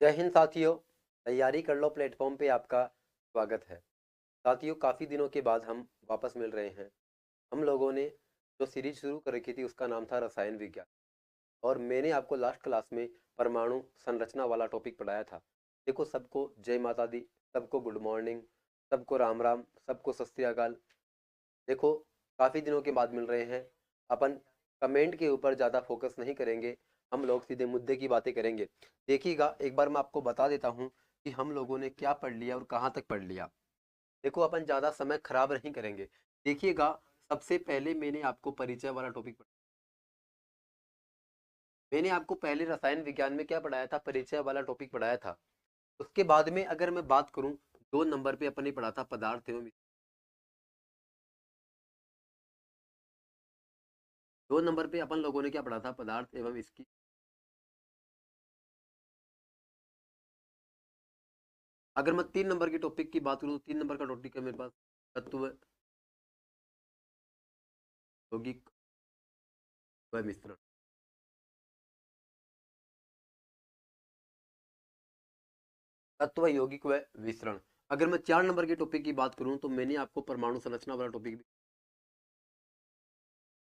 जय हिंद साथियों। तैयारी कर लो प्लेटफॉर्म पे आपका स्वागत है। साथियों, काफ़ी दिनों के बाद हम वापस मिल रहे हैं। हम लोगों ने जो सीरीज शुरू कर रखी थी उसका नाम था रसायन विज्ञान, और मैंने आपको लास्ट क्लास में परमाणु संरचना वाला टॉपिक पढ़ाया था। देखो, सबको जय माता दी, सबको गुड मॉर्निंग, सबको राम राम, सबको सत श्री अकाल। देखो, काफ़ी दिनों के बाद मिल रहे हैं। अपन कमेंट के ऊपर ज़्यादा फोकस नहीं करेंगे, हम लोग सीधे मुद्दे की बातें करेंगे। देखिएगा, एक बार मैं आपको बता देता हूँ कि हम लोगों ने क्या पढ़ लिया और कहाँ तक पढ़ लिया। देखो, अपन ज़्यादा समय खराब नहीं करेंगे। देखिएगा, सबसे पहले मैंने आपको परिचय वाला टॉपिक पढ़ा। मैंने आपको पहले रसायन विज्ञान में क्या पढ़ाया था? परिचय वाला टॉपिक पढ़ाया था। उसके बाद में अगर मैं बात करूँ, 2 नंबर पे अपन ने पढ़ा था पदार्थ एवं 2 नंबर पे अपन लोगों ने क्या पढ़ा था? पदार्थ एवं इसकी। अगर मैं 3 नंबर के टॉपिक की बात करूँ तो 3 नंबर का टॉपिक है मेरे पास तत्व, यौगिक व मिश्रण। तत्व, यौगिक व मिश्रण। अगर मैं 4 नंबर के टॉपिक की बात करूं तो मैंने आपको परमाणु संरचना वाला टॉपिक भी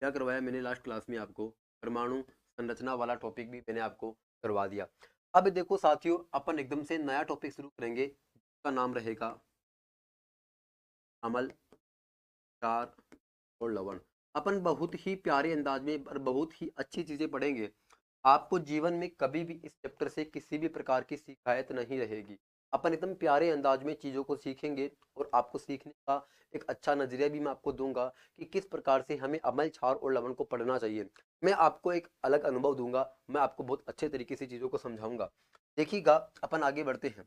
क्या करवाया? मैंने लास्ट क्लास में आपको परमाणु संरचना वाला टॉपिक भी मैंने आपको करवा दिया। अब देखो साथियों, अपन एकदम से नया टॉपिक शुरू करेंगे जिसका नाम रहेगा अम्ल, क्षार और लवण। अपन बहुत ही प्यारे अंदाज में और बहुत ही अच्छी चीजें पढ़ेंगे। आपको जीवन में कभी भी इस चैप्टर से किसी भी प्रकार की शिकायत नहीं रहेगी। अपन एकदम प्यारे अंदाज में चीज़ों को सीखेंगे, और आपको सीखने का एक अच्छा नजरिया भी मैं आपको दूंगा कि किस प्रकार से हमें अमल, क्षार और लवण को पढ़ना चाहिए। मैं आपको एक अलग अनुभव दूंगा, मैं आपको बहुत अच्छे तरीके से चीज़ों को समझाऊंगा। देखिएगा, अपन आगे बढ़ते हैं।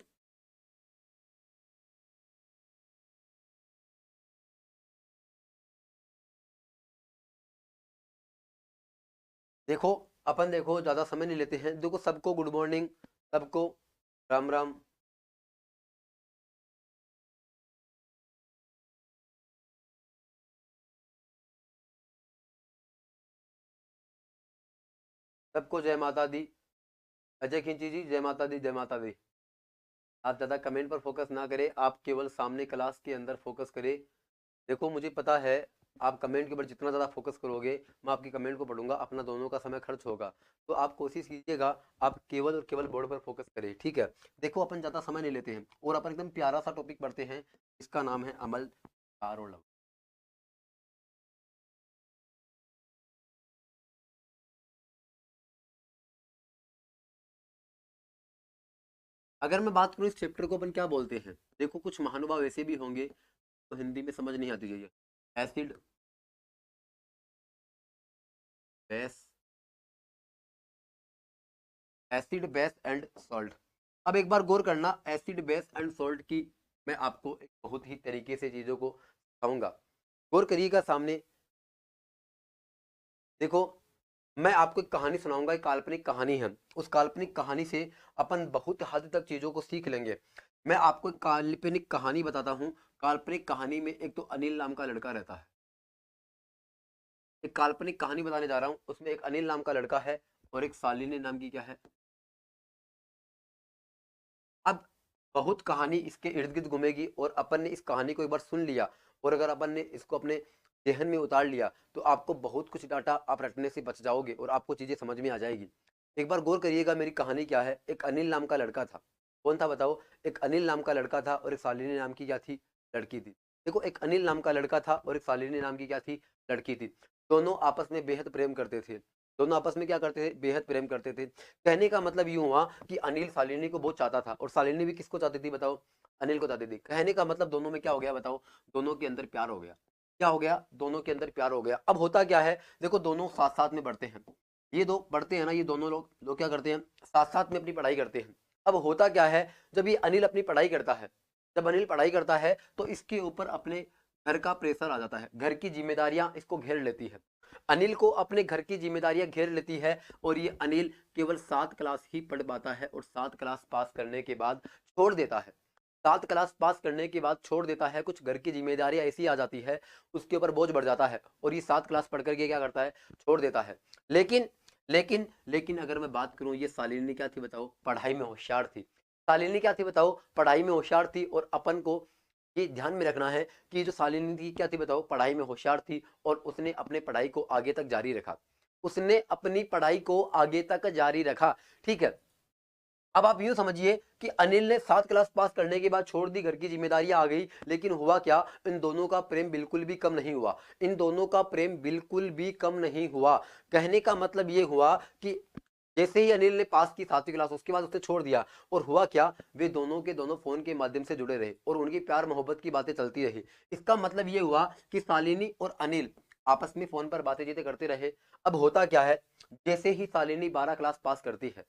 देखो, अपन देखो ज़्यादा समय नहीं लेते हैं। देखो, सबको गुड मॉर्निंग, सबको राम राम, सबको जय माता दी। अजय खिंची जी, जय माता दी, जय माता दी। आप ज़्यादा कमेंट पर फोकस ना करें, आप केवल सामने क्लास के अंदर फोकस करें। देखो, मुझे पता है आप कमेंट के ऊपर जितना ज़्यादा फोकस करोगे, मैं आपकी कमेंट को पढ़ूंगा, अपना दोनों का समय खर्च होगा। तो आप कोशिश कीजिएगा, आप केवल और केवल बोर्ड पर फोकस करें, ठीक है? देखो, अपन ज़्यादा समय नहीं लेते हैं और अपन एकदम प्यारा सा टॉपिक पढ़ते हैं। इसका नाम है अमल, क्षार और लवण। अगर मैं बात करूँ इस चैप्टर को अपन क्या बोलते हैं, देखो कुछ महानुभाव ऐसे भी होंगे तो हिंदी में समझ नहीं आती चाहिए। Acid, base, acid, base and salt. अब एक बार गौर करना, एसिड, बेस एंड सॉल्ट की मैं आपको एक बहुत ही तरीके से चीजों को बताऊंगा। गौर करिएगा सामने। देखो, मैं आपको एक कहानी सुनाऊंगा, एक काल्पनिक कहानी है। उस काल्पनिक कहानी से अपन बहुत हद तक चीजों को सीख लेंगे। मैं आपको एक काल्पनिक कहानी बताता हूँ। काल्पनिक कहानी में एक तो अनिल नाम का लड़का रहता है। एक काल्पनिक कहानी बताने जा रहा हूँ, उसमें एक अनिल नाम का लड़का है और एक शालिनी नाम की क्या है। अब बहुत कहानी इसके इर्द गिर्द घूमेगी, और अपन ने इस कहानी को एक बार सुन लिया और अगर अपन ने इसको अपने जहन में उतार लिया तो आपको बहुत कुछ डाटा आप रटने से बच जाओगे और आपको चीजें समझ में आ जाएगी। एक बार गौर करिएगा, मेरी कहानी क्या है। एक अनिल नाम का लड़का था। कौन था बताओ? एक अनिल नाम का लड़का था और एक शालिनी नाम की क्या थी? लड़की थी। देखो, एक अनिल नाम का लड़का था और एक शालिनी नाम की क्या थी? लड़की थी। दोनों आपस में बेहद प्रेम करते थे। दोनों आपस में क्या करते थे? बेहद प्रेम करते थे। कहने का मतलब यूं हुआ कि अनिल शालिनी को बहुत चाहता था और शालिनी भी किसको चाहती थी बताओ? अनिल को चाहती थी। कहने का मतलब दोनों में क्या हो गया बताओ? दोनों के अंदर प्यार हो गया। क्या हो गया? दोनों के अंदर प्यार हो गया। अब होता क्या है, देखो दोनों साथ साथ में बढ़ते हैं। ये दो बढ़ते हैं ना, ये दोनों लोग लोग क्या करते हैं? साथ साथ में अपनी पढ़ाई करते हैं। अब होता क्या है, जब ये अनिल अपनी पढ़ाई करता है, जब अनिल पढ़ाई करता है तो इसके ऊपर अपने घर का प्रेशर आ जाता है। घर की जिम्मेदारियां इसको घेर लेती है। अनिल को अपने घर की जिम्मेदारियां घेर लेती है, और ये अनिल केवल 7 क्लास ही पढ़ पाता है और 7 क्लास पास करने के बाद छोड़ देता है। 7 क्लास पास करने के बाद छोड़ देता है। कुछ घर की जिम्मेदारियां ऐसी आ जाती है, उसके ऊपर बोझ बढ़ जाता है और ये 7 क्लास पढ़ करके क्या करता है? छोड़ देता है। लेकिन लेकिन लेकिन अगर मैं बात करूं, ये शालिनी क्या थी बताओ? पढ़ाई में होशियार थी। शालिनी क्या थी बताओ, पढ़ाई में होशियार थी, और अपन को ये ध्यान में रखना है कि जो शालिनी थी क्या थी बताओ, पढ़ाई में होशियार थी, और उसने अपने पढ़ाई को आगे तक जारी रखा, उसने अपनी पढ़ाई को आगे तक जारी रखा। ठीक है, अब आप यूं समझिए कि अनिल ने 7 क्लास पास करने के बाद छोड़ दी, घर की जिम्मेदारियां आ गई, लेकिन हुआ क्या, इन दोनों का प्रेम बिल्कुल भी कम नहीं हुआ, इन दोनों का प्रेम बिल्कुल भी कम नहीं हुआ। कहने का मतलब ये हुआ कि जैसे ही अनिल ने पास की 7वीं क्लास, उसके बाद उसने छोड़ दिया, और हुआ क्या, वे दोनों के दोनों फोन के माध्यम से जुड़े रहे, और उनकी प्यार मोहब्बत की बातें चलती रही। इसका मतलब ये हुआ कि शालिनी और अनिल आपस में फोन पर बातें चीतें करते रहे। अब होता क्या है, जैसे ही शालिनी 12 क्लास पास करती है,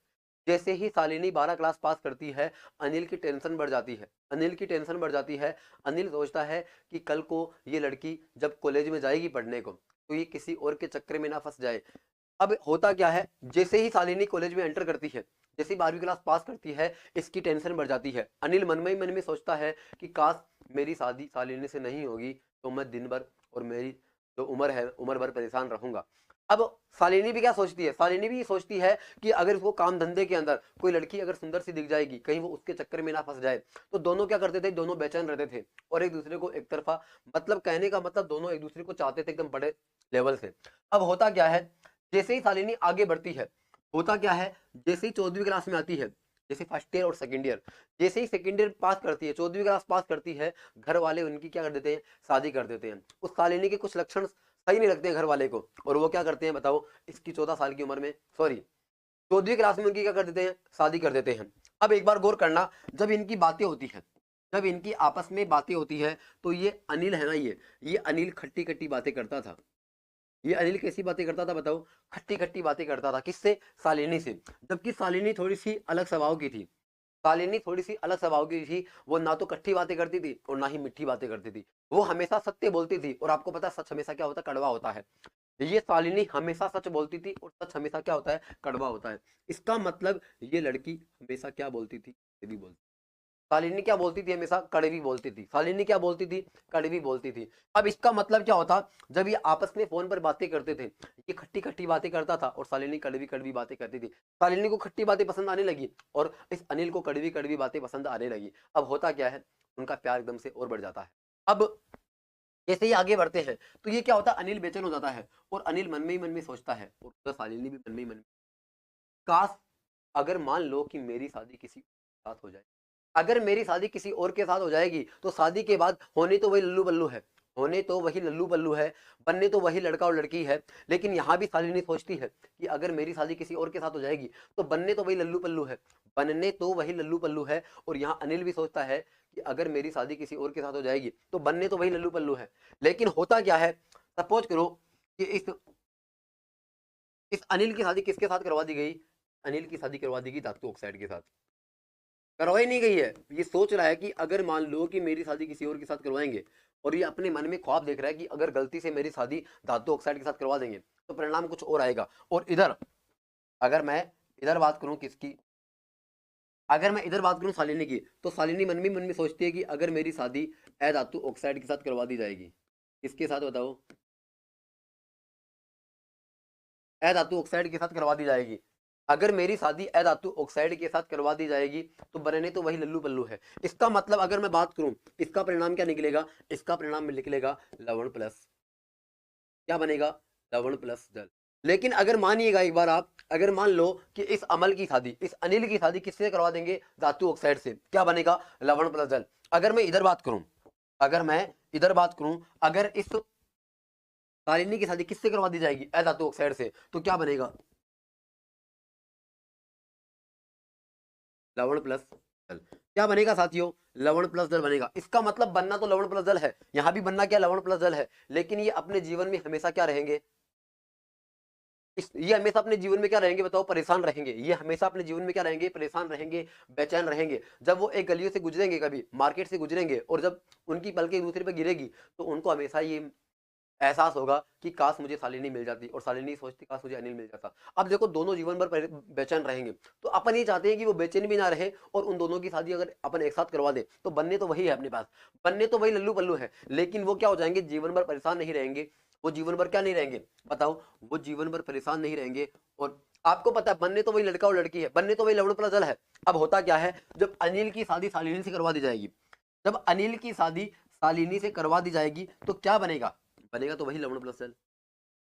जैसे ही शालिनी 12 क्लास पास करती है, अनिल की टेंशन बढ़ जाती है, अनिल की टेंशन बढ़ जाती है। अनिल सोचता है कि कल को ये लड़की जब कॉलेज में जाएगी पढ़ने को, तो ये किसी और के चक्कर में ना फंस जाए। अब होता क्या है, जैसे ही शालिनी कॉलेज में एंटर करती है, जैसे ही 12वीं क्लास पास करती है, इसकी टेंशन बढ़ जाती है। अनिल मन में ही मन में सोचता है कि काश मेरी शादी शालिनी से नहीं होगी, तो मैं दिन भर और मेरी जो उम्र है उम्र भर परेशान रहूंगा। अब शालिनी भी क्या सोचती है, शालिनी भी ये सोचती है कि अगर इसको काम धंधे के अंदर कोई लड़की अगर सुंदर सी दिख जाएगी, कहीं वो उसके चक्कर में ना फंस जाए। तो दोनों क्या करते थे, दोनों बेचैन रहते थे, और एक दूसरे को एक तरफा, मतलब कहने का मतलब दोनों एक दूसरे को चाहते थे एकदम बड़े लेवल से। अब होता क्या है, जैसे ही शालिनी आगे बढ़ती है, होता क्या है, जैसे ही 14वीं क्लास में आती है, जैसे फर्स्ट ईयर और सेकंड ईयर, जैसे ही सेकंड ईयर पास करती है, 14वीं क्लास पास करती है, घर वाले उनकी क्या कर देते हैं, शादी कर देते हैं। उस शालिनी के कुछ लक्षण सही नहीं लगते हैं घर वाले को, और वो क्या करते हैं बताओ, इसकी 14 साल की उम्र में, सॉरी 14वीं क्लास में उनकी क्या कर देते हैं, शादी कर देते हैं। अब एक बार गौर करना, जब इनकी बातें होती है, जब इनकी आपस में बातें होती है, तो ये अनिल है ना, ये अनिल खट्टी खट्टी बातें करता था। ये अनिल कैसी बातें करता था बताओ, खट्टी खट्टी बातें करता था, किससे, शालिनी से। जबकि शालिनी थोड़ी सी अलग स्वभाव की थी, शालिनी थोड़ी सी अलग स्वभाव की थी। वो ना तो खट्टी बातें करती थी और ना ही मीठी बातें करती थी, वो हमेशा सत्य बोलती थी। और आपको पता है सच हमेशा क्या होता है, कड़वा होता है। ये शालिनी हमेशा सच बोलती थी, और सच हमेशा क्या होता है, कड़वा होता है। इसका मतलब ये लड़की हमेशा क्या बोलती थी, ये भी बोलती, शालिनी क्या बोलती थी, हमेशा कड़वी बोलती थी। शालिनी क्या बोलती थी, कड़वी बोलती थी। अब इसका मतलब क्या होता, जब ये आपस में फोन पर बातें करते थे, ये खट्टी खट्टी बातें करता था और शालिनी कड़वी कड़वी बातें करती थी। शालिनी को खट्टी बातें पसंद आने लगी, और इस अनिल को कड़वी कड़वी बातें पसंद आने लगी। अब होता क्या है, उनका प्यार एकदम से और बढ़ जाता है। अब जैसे ही आगे बढ़ते हैं, तो ये क्या होता है, अनिल बेचैन हो जाता है, और अनिल मन में ही मन में सोचता है, और उधर शालिनी भी मन में ही मन में, काश अगर मान लो कि मेरी शादी किसी के साथ हो जाए, अगर मेरी शादी किसी और के साथ हो जाएगी, तो शादी के बाद होने तो वही लल्लू बल्लू है, होने तो वही लल्लू बल्लू है, बनने तो वही लड़का और लड़की है। लेकिन यहाँ भी शालिनी सोचती है कि अगर मेरी शादी किसी और के साथ हो जाएगी, तो बनने तो वही लल्लू पल्लू है, बनने तो वही लल्लू पल्लू है। और यहाँ अनिल भी सोचता है कि अगर मेरी शादी किसी और के साथ हो जाएगी, तो बनने तो वही लल्लू पल्लू है। लेकिन होता क्या है, सपोज करो कि इस अनिल की शादी किसके साथ करवा दी गई, अनिल की शादी करवा दी गई धातु ऑक्साइड के साथ। करवाई नहीं गई है, ये सोच रहा है कि अगर मान लो कि मेरी शादी किसी और के साथ करवाएंगे, और ये अपने मन में ख्वाब देख रहा है कि अगर गलती से मेरी शादी धातु ऑक्साइड के साथ करवा देंगे, तो परिणाम कुछ और आएगा। और इधर अगर मैं इधर बात करूं किसकी, अगर मैं इधर बात करूं शालिनी की, तो शालिनी मन में सोचती है कि अगर मेरी शादी अधातु ऑक्साइड के साथ करवा दी जाएगी, किसके साथ बताओ, अधातु ऑक्साइड के साथ करवा दी जाएगी, अगर मेरी शादी अधातु ऑक्साइड के साथ करवा दी जाएगी, तो बनने तो वही लल्लू पल्लू है। इसका मतलब अगर मैं बात करूं, इसका परिणाम क्या निकलेगा, इसका परिणाम में निकलेगा लवण प्लस, क्या बनेगा, लवण प्लस जल। लेकिन अगर मानिएगा एक बार आप, अगर मान लो कि इस अमल की शादी, इस अनिल की शादी किससे करवा देंगे, धातु ऑक्साइड से, क्या बनेगा, लवण प्लस जल। अगर मैं इधर बात करूं, अगर मैं इधर बात करूं, अगर इस शालिनी की शादी किससे करवा दी जाएगी, अधातु ऑक्साइड से, तो क्या बनेगा, लवण प्लस जल। क्या बनेगा साथियों, लवण प्लस जल बनेगा। इसका मतलब बनना तो लवण प्लस जल है, यहां भी बनना क्या, लवण प्लस जल है। लेकिन ये अपने जीवन में हमेशा क्या रहेंगे, ये हमेशा अपने जीवन में क्या रहेंगे बताओ, परेशान रहेंगे। ये हमेशा अपने जीवन में क्या रहेंगे, परेशान रहेंगे, बेचैन रहेंगे। जब वो एक गलियों से गुजरेंगे, कभी मार्केट से गुजरेंगे, और जब उनकी पलकें एक दूसरे पर गिरेगी, तो उनको हमेशा ये एहसास होगा कि काश मुझे शालिनी मिल जाती, और शालिनी सोचती काश मुझे अनिल मिल जाता। अब देखो दोनों जीवन भर बेचैन रहेंगे, तो अपन ये चाहते हैं कि वो बेचैन भी ना रहे, और उन दोनों की शादी अगर अपन एक साथ करवा दे, तो बनने तो वही है अपने पास, बनने तो वही लल्लू पल्लू है। लेकिन वो क्या हो जाएंगे, जीवन भर परेशान नहीं रहेंगे। वो जीवन भर क्या नहीं रहेंगे बताओ, वो जीवन भर परेशान नहीं रहेंगे, और आपको पता है बनने तो वही लड़का और लड़की है, बनने तो वही लवण प्लस जल है। अब होता क्या है, जब अनिल की शादी शालिनी से करवा दी जाएगी, जब अनिल की शादी शालिनी से करवा दी जाएगी तो क्या बनेगा, बनेगा तो वही लवण प्लस जल।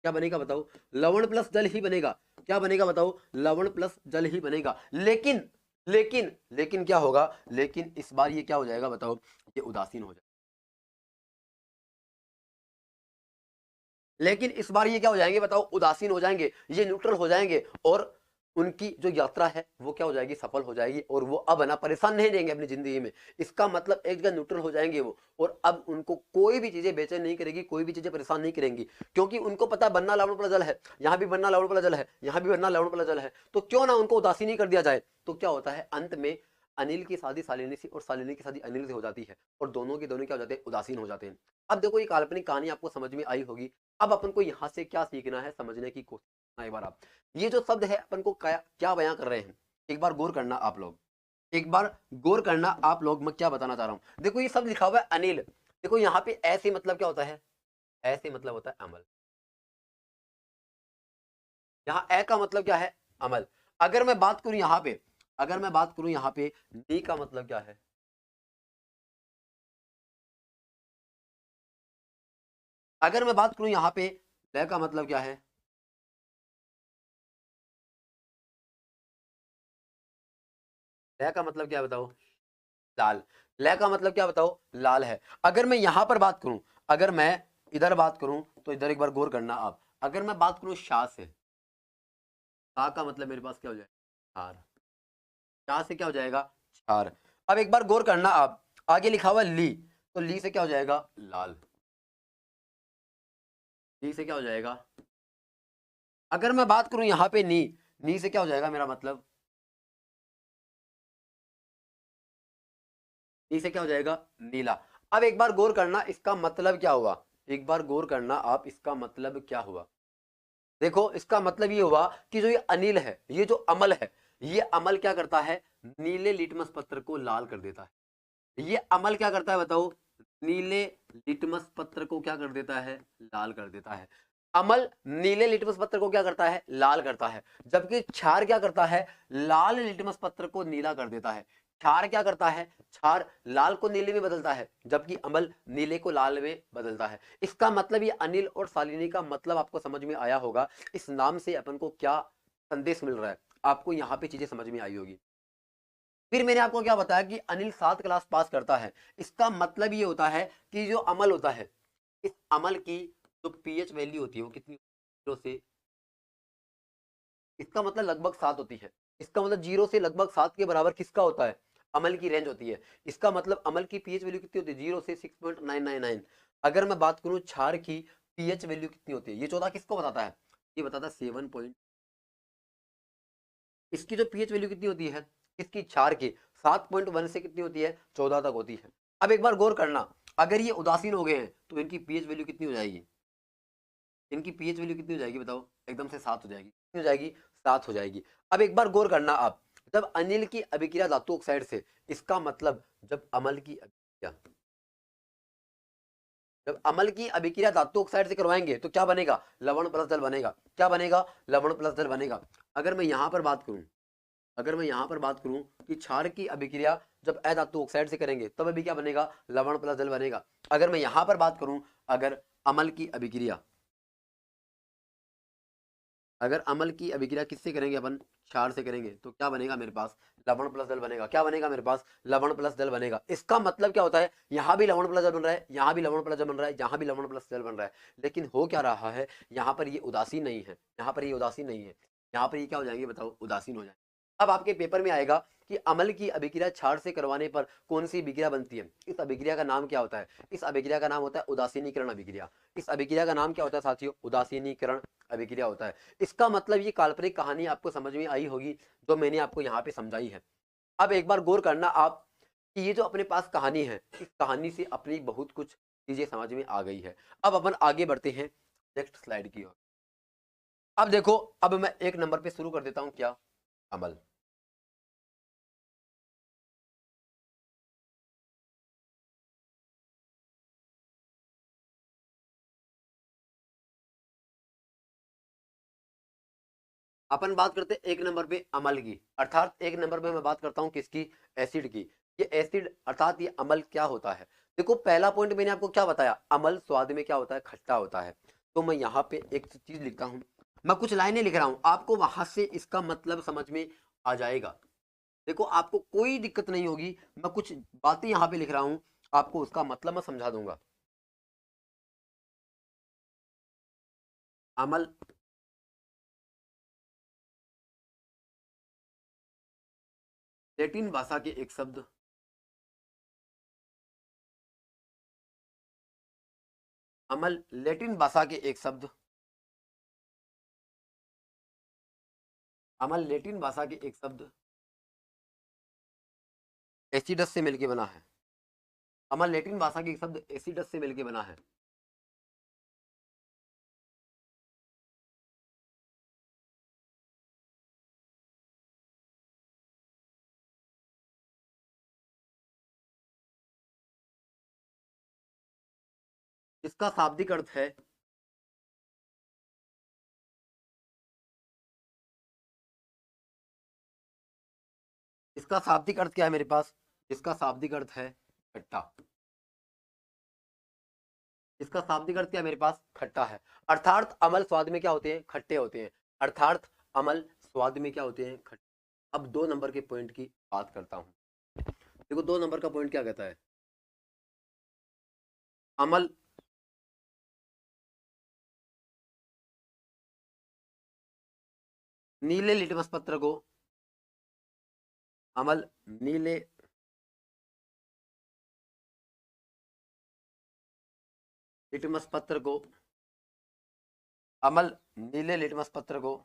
क्या बनेगा बताओ, लवण प्लस जल ही बनेगा। क्या बनेगा बताओ, लवण प्लस जल ही बनेगा। लेकिन लेकिन क्या होगा, लेकिन इस बार ये क्या हो जाएगा बताओ, ये उदासीन हो जाएगा। लेकिन इस बार ये क्या हो जाएंगे बताओ, उदासीन हो जाएंगे, ये न्यूट्रल हो जाएंगे, और उनकी जो यात्रा है वो क्या हो जाएगी, सफल हो जाएगी, और वो अब ना परेशान नहीं रहेंगे अपनी जिंदगी में। इसका मतलब एक जगह न्यूट्रल हो जाएंगे वो, और अब उनको कोई भी चीजें बेचैन नहीं करेगी, कोई भी चीजें परेशान नहीं करेंगी, क्योंकि उनको पता है बनना लवण प्लस जल है, यहाँ भी बनना लवण प्लस जल है, यहाँ भी बनना लवण प्लस जल है, तो क्यों ना उनको उदासीन ही कर दिया जाए। तो क्या होता है, अंत में अनिल की शादी शालिनी से और शालिनी की शादी अनिल से हो जाती है, और दोनों के दोनों क्या हो जाते हैं, उदासीन हो जाते हैं। अब देखो ये काल्पनिक कहानी आपको समझ में आई होगी। अब अपन को यहाँ से क्या सीखना है, समझने की कोशिश करना। एक बार आप ये जो शब्द है अपन को क्या क्या बयां कर रहे हैं, एक बार गौर करना आप लोग, एक बार गौर करना आप लोग, मैं क्या बताना चाह रहा हूं। देखो ये शब्द लिखा हुआ है अनिल, देखो यहाँ पे ऐसे मतलब क्या होता है, ऐसे मतलब होता है अमल। यहाँ ए का मतलब क्या है, अमल। अगर मैं बात करूं यहाँ पे, अगर मैं बात करूं यहाँ पे नी का मतलब क्या है, अगर मैं बात करूं यहाँ पे ल का मतलब क्या है, ल का मतलब क्या है बताओ, लाल। ल का मतलब क्या बताओ, लाल है। अगर मैं यहां पर बात करूं, अगर मैं इधर बात करूं, तो इधर एक बार गौर करना आप, अगर मैं बात करूं शाह से, शाह का मतलब मेरे पास क्या हो जाएगा, चार। शाह से क्या हो जाएगा, चार। अब एक बार गौर करना आप, आगे लिखा हुआ ली, तो ली से क्या हो जाएगा, लाल। ली से क्या हो जाएगा, अगर मैं बात करूं यहां पे नी से क्या हो जाएगा मेरा मतलब, नी से क्या हो जाएगा, नीला। अब एक बार गौर करना इसका मतलब क्या हुआ, एक बार गौर करना आप इसका मतलब क्या हुआ। देखो इसका मतलब ये हुआ कि जो ये अनिल है, ये जो अमल है, ये अमल क्या करता है, नीले लिटमस पत्र को लाल कर देता है। ये अमल क्या करता है बताओ, नीले लिटमस पत्र को क्या कर देता है, लाल कर देता है। अमल नीले लिटमस पत्र को क्या करता है, लाल करता है, जबकि क्षार क्या करता है, लाल लिटमस पत्र को नीला कर देता है। क्षार क्या करता है, क्षार लाल को नीले में बदलता है, जबकि अमल नीले को लाल में बदलता है। इसका मतलब ये अनिल और शालिनी का मतलब आपको समझ में आया होगा। इस नाम से अपन को क्या संदेश मिल रहा है, आपको यहाँ पे चीजें समझ में आई होगी। फिर मैंने आपको क्या बताया कि अनिल 7 क्लास पास करता है, इसका मतलब ये होता है कि जो अमल होता है, इस अमल की जो पीएच वैल्यू होती है वो कितनी, 0 से, इसका मतलब लगभग 7 होती है। इसका मतलब 0 से लगभग 7 के बराबर किसका होता है, अमल की रेंज होती है। इसका मतलब अमल की पीएच वैल्यू कितनी होती है, 0 से 6.999। अगर मैं बात करूं क्षार की पीएच वैल्यू कितनी होती है, ये 14 किसको बताता है, ये बताता है 7 इसकी जो पीएच वैल्यू कितनी होती है, इसकी क्षार की 7.1 से कितनी होती है, 14 तक होती है। अब एक बार गौर करना, अगर ये उदासीन हो गए हैं तो इनकी पीएच वैल्यू कितनी हो जाएगी, इनकी पीएच वैल्यू कितनी हो जाएगी बताओ, एकदम से 7 हो जाएगी, कितनी हो जाएगी, 7 हो जाएगी। अब एक बार गौर करना आप, जब अनिल की अभिक्रिया धातु ऑक्साइड से, इसका मतलब जब अमल की अभिक्रिया, जब अमल की अभिक्रिया धातु ऑक्साइड से करवाएंगे तो क्या बनेगा, लवण प्लस जल बनेगा। क्या बनेगा, लवण प्लस जल बनेगा। अगर मैं यहां पर बात करूं, अगर मैं यहां पर बात करूं कि क्षार की अभिक्रिया जब अधातु ऑक्साइड से करेंगे तब अभी क्या बनेगा, लवण प्लस जल बनेगा। अगर मैं यहां पर बात करूं, अगर अमल की अभिक्रिया, अगर अमल की अभिक्रिया किससे करेंगे अपन, क्षार से करेंगे, तो क्या बनेगा मेरे पास, लवण प्लस जल बनेगा। क्या बनेगा मेरे पास, लवण प्लस जल बनेगा। इसका मतलब क्या होता है, यहां भी लवण प्लस जल बन रहा है, यहां भी लवण प्लस जल बन रहा है, यहां भी लवण प्लस जल बन रहा है। लेकिन हो क्या रहा है, यहाँ पर ये उदासीन नहीं है, यहाँ पर ये उदासीन नहीं है, यहाँ पर ये क्या हो जाएंगे बताओ, उदासीन हो जाएंगे। अब आपके पेपर में आएगा कि अमल की अभिक्रिया क्षार से करवाने पर कौन सी अभिक्रिया बनती है, इस अभिक्रिया का नाम क्या होता है, इस अभिक्रिया का नाम होता है उदासीनीकरण अभिक्रिया। इस अभिक्रिया का नाम क्या होता है साथियों, उदासीनीकरण अभिक्रिया होता है। इसका मतलब ये काल्पनिक कहानी आपको समझ में आई होगी जो मैंने आपको यहाँ पे समझाई है। अब एक बार गौर करना आप कि ये जो अपने पास कहानी है, इस कहानी से अपनी बहुत कुछ चीजें समझ में आ गई है। अब अपन आगे बढ़ते हैं नेक्स्ट स्लाइड की ओर। अब देखो, अब मैं एक नंबर पे शुरू कर देता हूं, क्या, अमल। अपन बात करते हैं एक नंबर पे अमल की, अर्थात एक नंबर पे मैं बात करता हूँ किसकी, एसिड की। ये एसिड अर्थात ये अमल क्या होता है। देखो पहला पॉइंट मैंने आपको क्या बताया, अमल स्वाद में क्या होता है, खट्टा होता है। तो मैं यहाँ पे एक चीज लिखता हूँ, मैं कुछ लाइनें लिख रहा हूँ, आपको वहां से इसका मतलब समझ में आ जाएगा। देखो आपको कोई दिक्कत नहीं होगी, मैं कुछ बातें यहाँ पे लिख रहा हूँ, आपको उसका मतलब मैं समझा दूंगा। अमल लैटिन भाषा के एक शब्द, अमल लैटिन भाषा के एक शब्द, अमल लैटिन भाषा के एक शब्द एसिडस से मिलके बना है। अमल लैटिन भाषा के एक शब्द एसिडस से मिलके बना है। इसका शाब्दिक अर्थ है, इसका शाब्दिक अर्थ क्या है मेरे पास, इसका शाब्दिक अर्थ है खट्टा। इसका शाब्दिक अर्थ क्या है मेरे पास, खट्टा है। अर्थात अमल स्वाद में क्या होते हैं, खट्टे होते हैं। अर्थात अमल स्वाद में क्या होते हैं, खट्टे। अब दो नंबर के पॉइंट की बात करता हूं। देखो दो नंबर का पॉइंट क्या कहता है, अमल नीले लिटमस पत्र को, अमल नीले लिटमस पत्र को, अमल नीले लिटमस पत्र को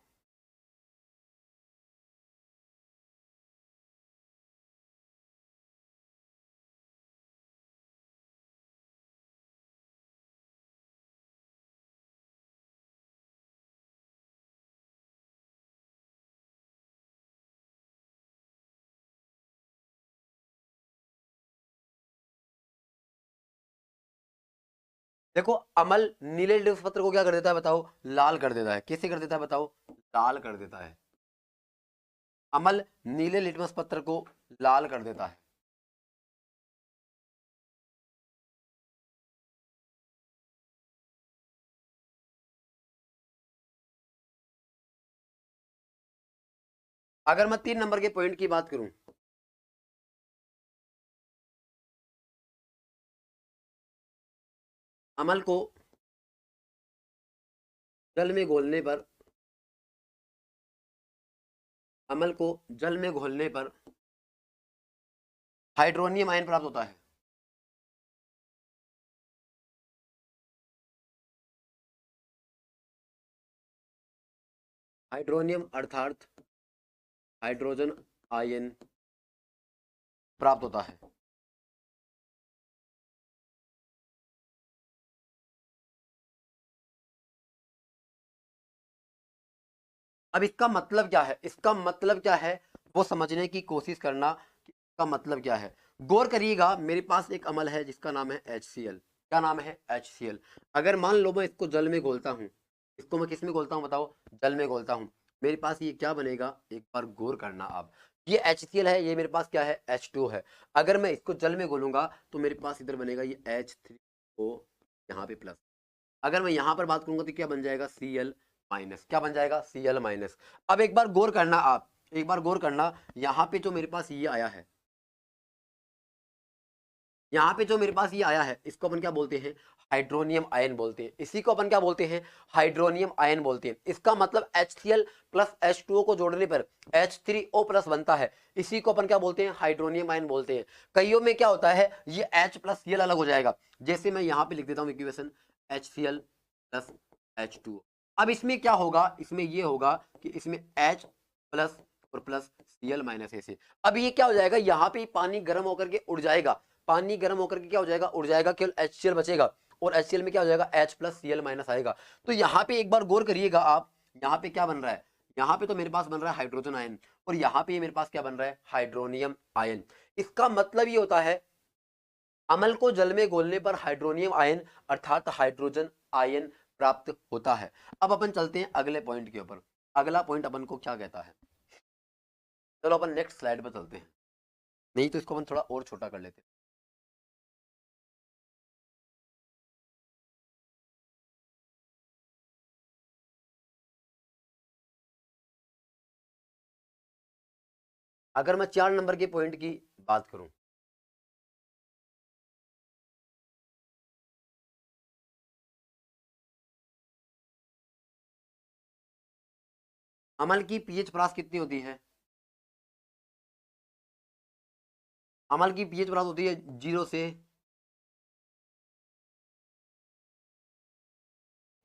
देखो अमल नीले लिटमस पत्र को क्या कर देता है बताओ, लाल कर देता है। कैसे कर देता है बताओ, लाल कर देता है। अमल नीले लिटमस पत्र को लाल कर देता है। अगर मैं तीन नंबर के पॉइंट की बात करूं, अमल को जल में घोलने पर, अमल को जल में घोलने पर हाइड्रोनियम आयन प्राप्त होता है। हाइड्रोनियम अर्थात हाइड्रोजन आयन प्राप्त होता है। अब इसका मतलब क्या है, इसका मतलब क्या है वो समझने की कोशिश करना कि इसका मतलब क्या है। गौर करिएगा, मेरे पास एक अमल है जिसका नाम है HCl। क्या नाम है, HCl। अगर मान लो मैं इसको जल में घोलता हूँ, इसको मैं किस में घोलता हूँ बताओ, जल में घोलता हूँ, मेरे पास ये क्या बनेगा, एक बार गौर करना आप। ये HCl है, ये मेरे पास क्या है, H2 है। अगर मैं इसको जल में घोलूंगा तो मेरे पास इधर बनेगा ये H3O, यहाँ पे प्लस। अगर मैं यहां पर बात करूंगा तो क्या बन जाएगा, Cl माइनस। क्या बन जाएगा, Cl माइनस। अब एक बार गौर करना आप, एक बार गौर करना, यहां पे जो मेरे पास ये आया है, यहाँ पे जो मेरे पास ये आया है, इसको अपन क्या बोलते हैं, हाइड्रोनियम आयन बोलते हैं। इसी को अपन क्या बोलते हैं, हाइड्रोनियम आयन बोलते हैं। इसका मतलब HCl प्लस H2O को जोड़ने पर H3O प्लस बनता है। इसी को अपन क्या बोलते हैं, हाइड्रोनियम आयन बोलते हैं। कईयों में क्या होता है, ये H प्लस Cl अलग हो जाएगा। जैसे मैं यहाँ पे लिख देता हूँ इक्वेशन, HCl प्लस H2O। अब इसमें क्या होगा, इसमें ये होगा कि इसमें H प्लस और प्लस Cl माइनस ऐसे। अब ये क्या हो जाएगा, यहाँ पे पानी गर्म होकर के उड़ जाएगा। पानी गर्म होकर के क्या हो जाएगा, उड़ जाएगा, केवल HCl बचेगा। और HCl में क्या हो जाएगा, H प्लस Cl माइनस आएगा। तो यहाँ पे एक बार गौर करिएगा आप, यहाँ पे क्या बन रहा है, यहाँ पे तो मेरे पास बन रहा है हाइड्रोजन आयन, और यहाँ पे मेरे पास क्या बन रहा है, हाइड्रोनियम आयन। इसका मतलब ये होता है, अम्ल को जल में घोलने पर हाइड्रोनियम आयन अर्थात हाइड्रोजन आयन प्राप्त होता है। अब अपन चलते हैं अगले पॉइंट के ऊपर। अगला पॉइंट अपन को क्या कहता है। चलो अपन नेक्स्ट स्लाइड पर चलते हैं, नहीं तो इसको अपन थोड़ा और छोटा कर लेते हैं। अगर मैं 4 नंबर के पॉइंट की बात करूं, अमल की पीएच परास कितनी होती है? अमल की पीएच परास होती है 0 से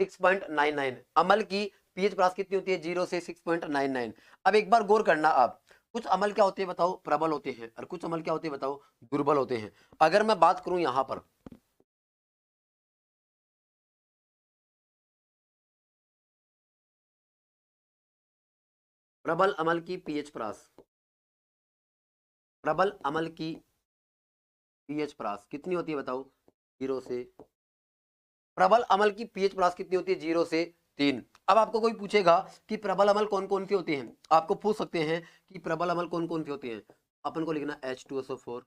6.99। अमल की पीएच परास कितनी होती है? 0 से 6.99। अब एक बार गौर करना आप, कुछ अमल क्या होते हैं बताओ? प्रबल होते हैं, और कुछ अमल क्या होते हैं बताओ? दुर्बल होते हैं। अगर मैं बात करूं यहां पर, प्रबल अमल की पीएच परास, प्रबल अमल की पीएच परास कितनी होती है बताओ? 0 से, प्रबल अमल की पीएच परास कितनी होती है? 0 से 3। अब आपको कोई पूछेगा कि प्रबल अमल कौन कौन सी होती हैं, आपको पूछ सकते हैं कि प्रबल अमल कौन कौन सी होती हैं। अपन को लिखना H2SO4,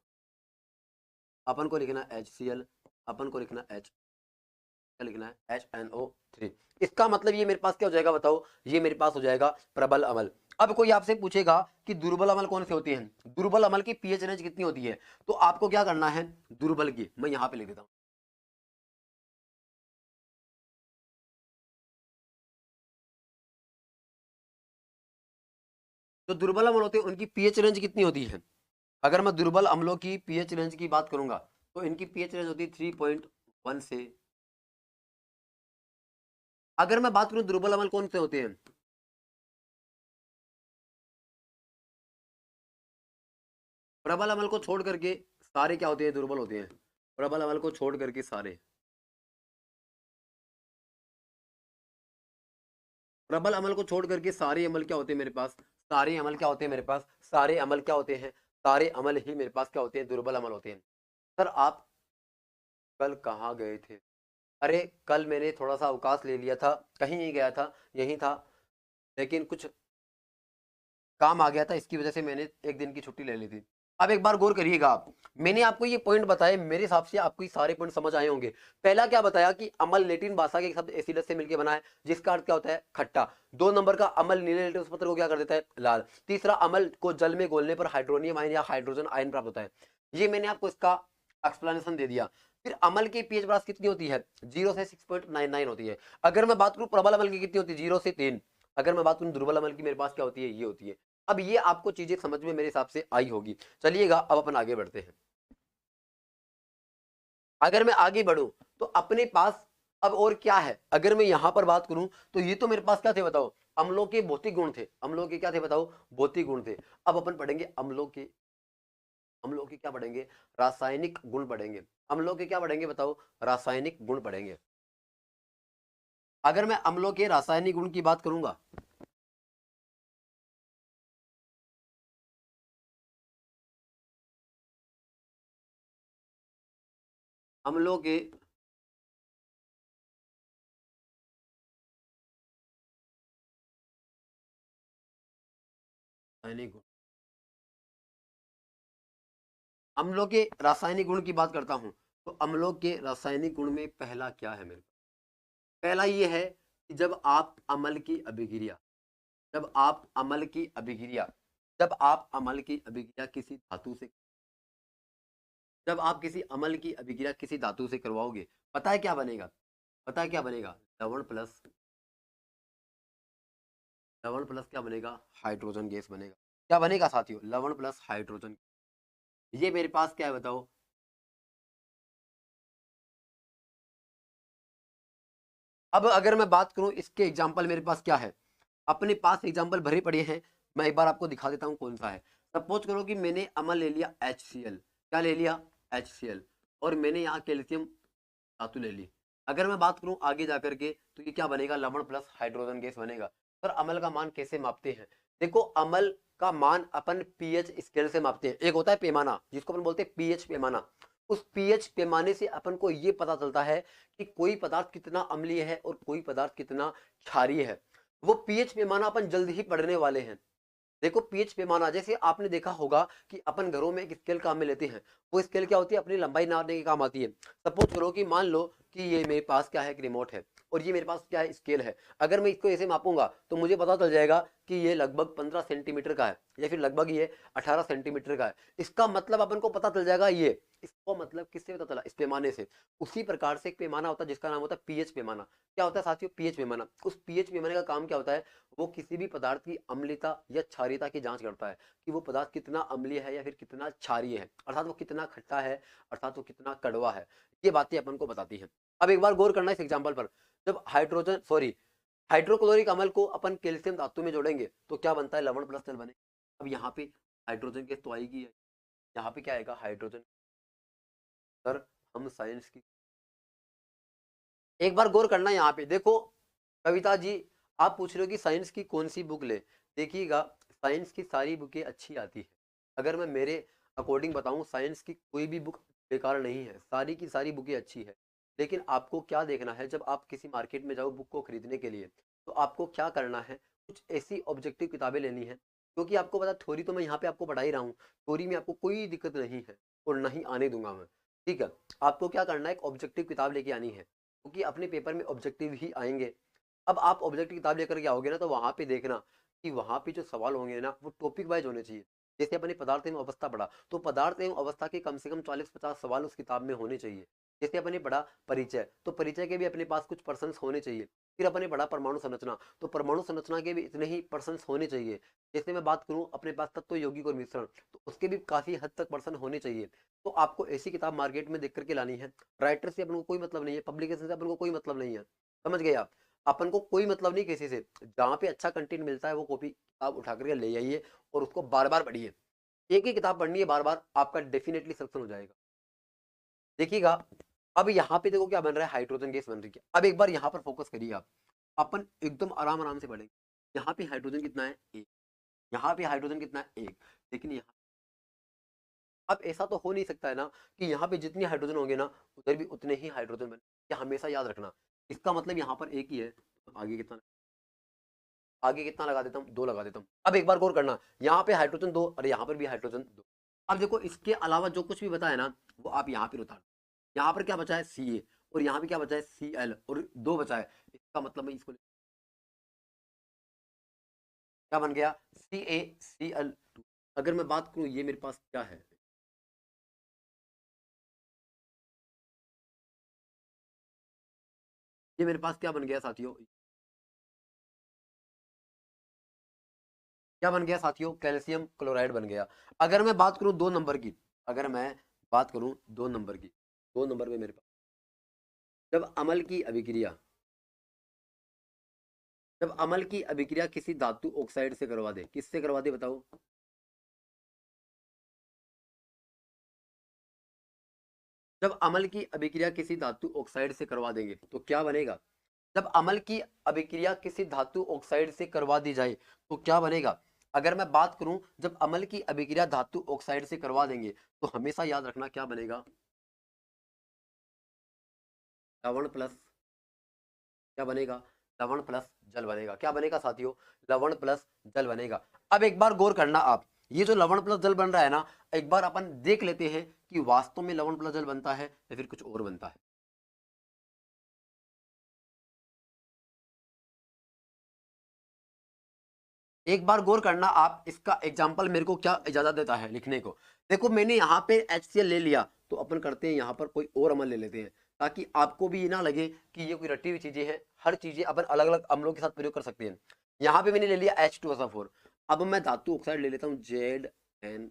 अपन को लिखना HCl, अपन को लिखना क्या लिखना है? HNO3। इसका मतलब ये मेरे पास क्या हो जाएगा बताओ? ये मेरे पास हो जाएगा प्रबल अमल। अब कोई आपसे पूछेगा कि दुर्बल अमल कौन से होती हैं, दुर्बल अमल की पीएच रेंज कितनी होती है, तो आपको क्या करना है? दुर्बल की मैं यहां पे लिख देता हूं। जो दुर्बल अम्ल होते हैं उनकी पीएच रेंज कितनी होती है? अगर मैं दुर्बल अम्लों की पीएच रेंज की बात करूंगा तो इनकी पीएच रेंज होती है 3.1 से। अगर मैं बात करूं दुर्बल अम्ल कौन से होते हैं, प्रबल अम्ल को छोड़ करके सारे क्या होते हैं? दुर्बल होते हैं। प्रबल अम्ल को छोड़ करके सारे, प्रबल अमल को छोड़ करके सारे अमल क्या होते हैं मेरे पास? सारे अमल क्या होते हैं मेरे पास? सारे अमल क्या होते हैं? सारे अमल ही मेरे पास क्या होते हैं? दुर्बल अमल होते हैं। सर आप कल कहाँ गए थे? अरे कल मैंने थोड़ा सा अवकाश ले लिया था, कहीं नहीं गया था, यहीं था, लेकिन कुछ काम आ गया था, इसकी वजह से मैंने एक दिन की छुट्टी ले ली थी। अब एक बार गौर करिएगा आप, मैंने आपको ये पॉइंट बताए, मेरे हिसाब से आपको ये सारे पॉइंट समझ आए होंगे। पहला क्या बताया कि अमल लेटिन भाषा के शब्द एसिडस से मिलकर बना है, जिसका अर्थ क्या होता है? खट्टा। 2 नंबर का, अमल नीले लेटेक्स पत्र को क्या कर देता है? लाल। तीसरा, अमल को जल में घोलने पर हाइड्रोनियम आयन या हाइड्रोजन आयन प्राप्त होता है। ये मैंने आपको इसका एक्सप्लेनेशन दे दिया। फिर अमल की पीएच ब्रास कितनी होती है? 0 से 6.99 होती है। अगर मैं बात करूं प्रबल अमल की कितनी होती है? 0 से 3। अगर मैं बात करूं दुर्बल अमल की, मेरे पास क्या होती है? ये होती है। अब ये आपको चीजें समझ में मेरे हिसाब से आई होगी। चलिएगा अब अपन आगे बढ़ते हैं। अगर मैं आगे बढ़ूं तो अपने पास अब और क्या है? अगर मैं यहां पर बात करूं तो ये तो मेरे पास क्या थे बताओ? अम्लों के भौतिक गुण थे। अम्लों के क्या थे बताओ? भौतिक गुण थे। अब अपन पढ़ेंगे अम्लों के, अम्लों के क्या पढ़ेंगे? रासायनिक गुण पढ़ेंगे। अम्लों के क्या पढ़ेंगे बताओ? रासायनिक गुण पढ़ेंगे। अगर मैं अम्लों के रासायनिक गुण की बात करूंगा, अम्लों के रासायनिक गुण, अम्लों के रासायनिक गुण की बात करता हूं तो अम्लों के रासायनिक गुण में पहला क्या है मेरे? पहला ये है कि जब आप अम्ल की अभिक्रिया, जब आप अम्ल की अभिक्रिया, जब आप अम्ल की अभिक्रिया किसी धातु से, जब आप किसी अम्ल की अभिक्रिया किसी धातु से करवाओगे, पता है क्या बनेगा? पता है क्या बनेगा? लवण प्लस, लवण प्लस क्या बनेगा? हाइड्रोजन गैस बनेगा। क्या बनेगा साथियों? लवण प्लस हाइड्रोजन। ये मेरे पास क्या है बताओ? अब अगर मैं बात करूं इसके एग्जाम्पल मेरे पास क्या है, अपने पास एग्जाम्पल भरे पड़े हैं, मैं एक बार आपको दिखा देता हूं कौन सा है। सपोज करो कि मैंने अमल ले लिया HCl, क्या ले लिया? HCl, और मैंने यहाँ कैल्शियम धातु ले ली। अगर मैं बात करूं आगे जाकर के तो ये क्या बनेगा? लवण प्लस हाइड्रोजन गैस बनेगा। सर अमल का मान कैसे मापते हैं? देखो अमल का मान अपन पीएच स्केल से मापते हैं। एक होता है पैमाना जिसको अपन बोलते हैं पीएच पैमाना। उस पीएच पैमाने से अपन को ये पता चलता है कि कोई पदार्थ कितना अम्लीय है और कोई पदार्थ कितना क्षारीय है। वो पीएच पैमाना अपन जल्द ही पढ़ने वाले हैं। देखो पीएच पैमाना, जैसे आपने देखा होगा कि अपन घरों में एक स्केल काम में लेते हैं। वो स्केल क्या होती है, अपनी लंबाई नापने के काम आती है। सपोज करो कि मान लो कि ये मेरे पास क्या है, एक रिमोट है, और ये मेरे पास क्या है, स्केल है। अगर मैं इसको ऐसे मापूंगा तो मुझे पता चल जाएगा कि ये लगभग 15 सेंटीमीटर का है, या फिर लगभग ये 18 सेंटीमीटर का है। इसका मतलब अपन को पता चल जाएगा ये। इसको मतलब किससे पता चला, इस पैमाने से। उसी प्रकार से एक पैमाना होता है जिसका नाम होता है पीएच पैमाना। क्या होता है साथियों, पीएच पैमाना। उस पीएच पैमाने का काम क्या होता है, वो किसी भी पदार्थ की अम्लता या क्षारीयता की जांच करता है कि वो पदार्थ कितना अम्लीय है या फिर कितना क्षारीय है, अर्थात वो कितना खट्टा है, अर्थात वो कितना कड़वा है। ये बातें अपन को बताती हैं। अब एक बार गौर करना इस एग्जांपल पर। जब हाइड्रोक्लोरिक अम्ल को अपन कैल्शियम धातु में जोड़ेंगे तो क्या बनता है, लवण प्लस जल बने। अब यहाँ पे हाइड्रोजन गैस तो आएगी है, यहाँ पे क्या आएगा, हाइड्रोजन। सर हम साइंस की, एक बार गौर करना यहाँ पे देखो। कविता जी, आप पूछ रहे हो कि साइंस की कौन सी बुक ले। देखिएगा, साइंस की सारी बुकें अच्छी आती है। अगर मैं मेरे अकॉर्डिंग बताऊं, साइंस की कोई भी बुक बेकार नहीं है, सारी की सारी बुकें अच्छी है। लेकिन आपको क्या देखना है, जब आप किसी मार्केट में जाओ बुक को खरीदने के लिए, तो आपको क्या करना है, कुछ ऐसी ऑब्जेक्टिव किताबें लेनी है। क्योंकि आपको पता, थ्योरी तो मैं यहाँ पे आपको पढ़ा ही रहा हूँ, थ्योरी में आपको कोई दिक्कत नहीं है और नहीं आने दूंगा मैं। ठीक है, आपको क्या करना है, एक ऑब्जेक्टिव किताब लेके आनी है, क्योंकि अपने पेपर में ऑब्जेक्टिव ही आएंगे। अब आप ऑब्जेक्टिव किताब लेकर के आओगे ना, तो वहां पे देखना कि वहां पे जो सवाल होंगे ना, वो टॉपिक वाइज होने चाहिए। जैसे अपने पदार्थ एवं अवस्था पढ़ा, तो पदार्थ एवं अवस्था के कम से कम 40-50 सवाल उस किताब में होने चाहिए। जैसे अपने पढ़ा परिचय, तो परिचय के भी अपने पास कुछ पर्सन्स होने चाहिए। फिर अपने पढ़ा परमाणु संरचना, तो परमाणु संरचना के भी इतने ही पर्सन्स होने चाहिए। जैसे मैं बात करूं अपने पास तत्व यौगिक और मिश्रण, तो उसके भी काफी हद तक पर्सन होने चाहिए। तो आपको ऐसी किताब मार्केट में देख करके लानी है। राइटर से अपन को कोई मतलब नहीं है, पब्लिकेशन से अपन को कोई मतलब नहीं है, समझ गए आप। अपन को कोई मतलब नहीं किसी से। जहाँ पे अच्छा कंटेंट मिलता है वो कॉपी आप उठा करके ले आइए और उसको बार बार पढ़िए। एक ही किताब पढ़नी है बार बार, आपका डेफिनेटली सिलेक्शन हो जाएगा। देखिएगा, अब यहाँ पे देखो क्या बन रहा है, हाइड्रोजन गैस बन रही है। अब एक बार यहाँ पर फोकस करिए आप, अपन एकदम आराम आराम से पढ़ेंगे। यहाँ पे हाइड्रोजन कितना है, एक। यहाँ पे हाइड्रोजन कितना है, एक। लेकिन यहाँ, अब ऐसा तो हो नहीं सकता है ना कि यहाँ पे जितनी हाइड्रोजन होंगे ना, उधर भी उतने ही हाइड्रोजन बने। ये हमेशा याद रखना। इसका मतलब यहाँ पर एक ही है, तो आगे कितना, आगे कितना लगा देता हूँ, दो लगा देता हूँ। अब एक बार गौर करना, यहाँ पे हाइड्रोजन दो और यहाँ पर भी हाइड्रोजन दो। अब देखो इसके अलावा जो कुछ भी बताया ना, वो आप यहाँ पे उतार। यहाँ पर क्या बचा है, सी ए, और यहाँ पे क्या बचा है, सी एल, और दो बचा है। इसका मतलब मैं इसको क्या बन गया, सी ए सी एल टू। अगर मैं बात करूँ, ये मेरे पास क्या है, ये मेरे पास क्या बन गया साथियों, क्या बन गया साथियों, कैल्शियम क्लोराइड बन गया। अगर मैं बात करूं 2 नंबर की, अगर मैं बात करूं 2 नंबर की, 2 नंबर में मेरे पास, जब अमल की अभिक्रिया, जब अमल की अभिक्रिया किसी धातु ऑक्साइड से करवा दे, किससे करवा दे बताओ। जब अमल की अभिक्रिया किसी धातु ऑक्साइड से करवा देंगे तो क्या बनेगा। जब अमल की अभिक्रिया किसी धातु ऑक्साइड से करवा दी जाए तो क्या बनेगा। अगर मैं बात करूं, जब अमल की अभिक्रिया धातु ऑक्साइड से करवा देंगे तो हमेशा याद रखना क्या बनेगा, लवण प्लस, क्या बनेगा, लवण प्लस जल बनेगा। क्या बनेगा साथियों, लवण प्लस जल बनेगा। अब एक बार गौर करना आप, ये जो लवण प्लस जल बन रहा है ना, एक बार अपन देख लेते हैं कि वास्तव में लवण प्लस जल बनता है या फिर कुछ और बनता है। एक बार गौर करना आप, इसका एग्जाम्पल मेरे को क्या इजाजत देता है लिखने को। देखो मैंने यहाँ पे HCl ले लिया, तो अपन करते हैं यहाँ पर कोई और अम्ल ले लेते हैं, ताकि आपको भी ये ना लगे कि ये कोई रटी हुई चीजें हैं। हर चीजें अपन अलग अलग अम्लों के साथ प्रयोग कर सकते हैं। यहाँ पे मैंने ले लिया H2SO4। अब मैं धातु ऑक्साइड ले लेता हूँ ZN।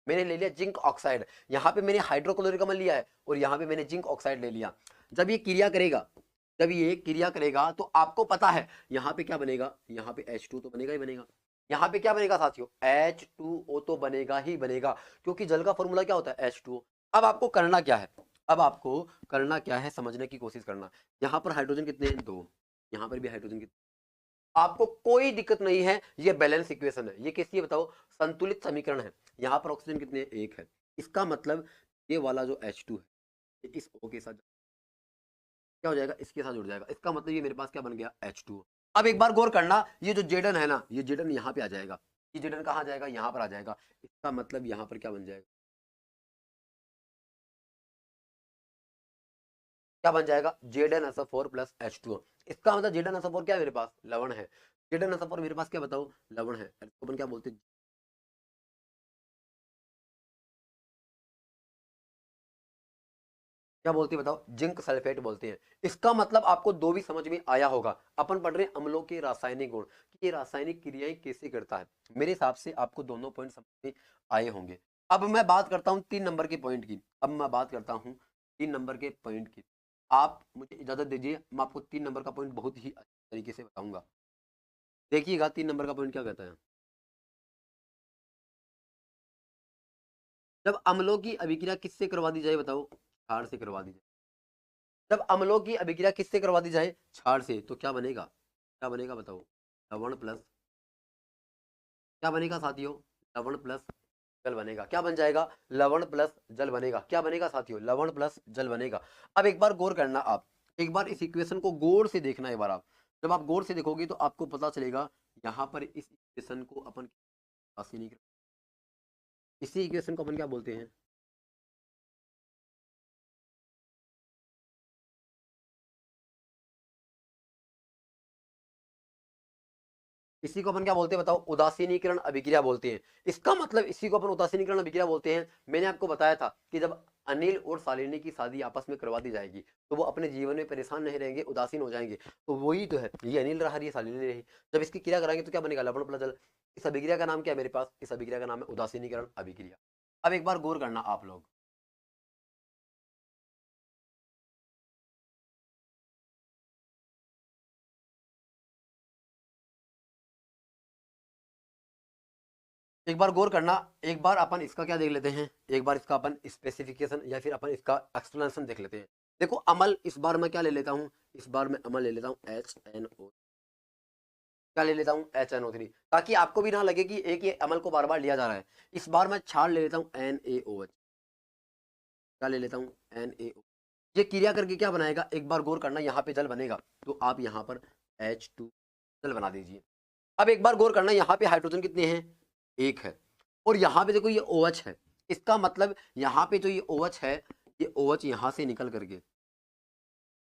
मैंने ले लिया जिंक ऑक्साइड, यहाँ पे मैंने हाइड्रोक्लोरिक अम्ल लिया है और यहाँ पे मैंने जिंक ऑक्साइड ले लिया। जब ये क्रिया करेगा, जब ये क्रिया करेगा तो आपको पता है यहाँ पे क्या बनेगा, यहाँ पे H2 तो बनेगा ही बनेगा। यहाँ पे क्या बनेगा साथियों, H2O तो बनेगा ही बनेगा, क्योंकि जल का फॉर्मूला क्या होता है, H2O। अब आपको करना क्या है, अब आपको करना क्या है, समझने की कोशिश करना। यहाँ पर हाइड्रोजन कितने हैं, दो। यहाँ पर भी हाइड्रोजन कितने, आपको कोई दिक्कत नहीं है, ये बैलेंस इक्वेशन है। ये कैसी है बताओ, संतुलित समीकरण है। यहाँ पर ऑक्सीजन कितने, एक है। इसका मतलब ये वाला जो H2 है, ये इस O के साथ क्या हो जाएगा, इसके साथ जुड़ जाएगा। इसका मतलब ये मेरे पास क्या बन गया, H2O। अब एक बार गौर करना, ये जो जेडन है ना, ये जेडन यहाँ पे आ जाएगा, ये जेडन कहाँ जाएगा, यहाँ पर आ जाएगा। इसका मतलब यहाँ पर क्या बन जाएगा, क्या बन जाएगा, Jadon SO four plus H2O। इसका मतलब जेडन एसओ फोर क्या है मेरे पास, लवण है। जेडन एसओ फोर मेरे पास क्या बताओ, लवण है। इसको अपन क्या बोलते हैं, क्या बोलते हैं बताओ, जिंक सल्फेट बोलते हैं। इसका मतलब आपको दो भी समझ में आया होगा। अपन पढ़ रहे हैं अम्लों के रासायनिक गुण, कि ये रासायनिक क्रियाएं कैसे करता है। मेरे हिसाब से आपको दोनों पॉइंट समझ में आए होंगे। अब मैं बात करता हूँ 3 नंबर के पॉइंट की, अब मैं बात करता हूँ 3 नंबर के पॉइंट की। आप मुझे इजाजत दीजिए, मैं आपको 3 नंबर का पॉइंट बहुत ही अच्छे तरीके से बताऊंगा। देखिएगा 3 नंबर का पॉइंट क्या कहता है। जब अम्लों की अभिक्रिया किससे करवा दी जाए बताओ, क्षार से करवा दी जाए। जब अम्लों की अभिक्रिया किससे करवा दी जाए, क्षार से, तो क्या बनेगा, क्या बनेगा बताओ, लवण प्लस, क्या बनेगा साथियों, लवण प्लस जल बनेगा। क्या बन जाएगा, लवण प्लस जल बनेगा। क्या बनेगा साथियों, लवण प्लस जल बनेगा। अब एक बार गौर करना आप, एक बार इस इक्वेशन को गौर से देखना। एक बार आप जब आप गौर से देखोगे तो आपको पता चलेगा, यहाँ पर इस इक्वेशन को अपन रासायनिक, इसी इक्वेशन को अपन क्या बोलते हैं, इसी को अपन क्या बोलते हैं बताओ, उदासीनीकरण अभिक्रिया बोलते हैं। इसका मतलब इसी को अपन उदासीनीकरण अभिक्रिया बोलते हैं। मैंने आपको बताया था कि जब अनिल और शालिनी की शादी आपस में करवा दी जाएगी तो वो अपने जीवन में परेशान नहीं रहेंगे, उदासीन हो जाएंगे। तो वही तो है, ये अनिल रहा, ये शालिनी रही। जब इसकी क्रिया कराएंगे तो क्या बनेगा, लवण प्लस जल। इस अभिक्रिया का नाम क्या है मेरे पास, इस अभिक्रिया का नाम है उदासीनीकरण अभिक्रिया। अब एक बार गौर करना आप लोग, एक बार गौर करना। एक बार अपन इसका क्या देख लेते हैं, एक बार इसका अपन स्पेसिफिकेशन या फिर अपन इसका एक्सप्लेनेशन देख लेते हैं। देखो अमल, इस बार मैं क्या ले लेता हूँ, इस बार मैं अमल ले लेता हूँ HNO, क्या ले लेता हूँ HNO3, ताकि आपको भी ना लगे कि एक ही अमल को बार बार लिया जा रहा है। इस बार मैं छाड़ ले लेता हूँ NaOH, क्या ले लेता हूँ NaO। ये क्रिया करके क्या बनाएगा, एक बार गौर करना, यहाँ पे जल बनेगा तो आप यहाँ पर H2 जल बना दीजिए। अब एक बार गौर करना, यहाँ पे हाइड्रोजन कितने हैं, एक है। और यहाँ पे देखो ये OH है। इसका मतलब यहाँ पे जो ये OH है, ये OH यहाँ से निकल करके,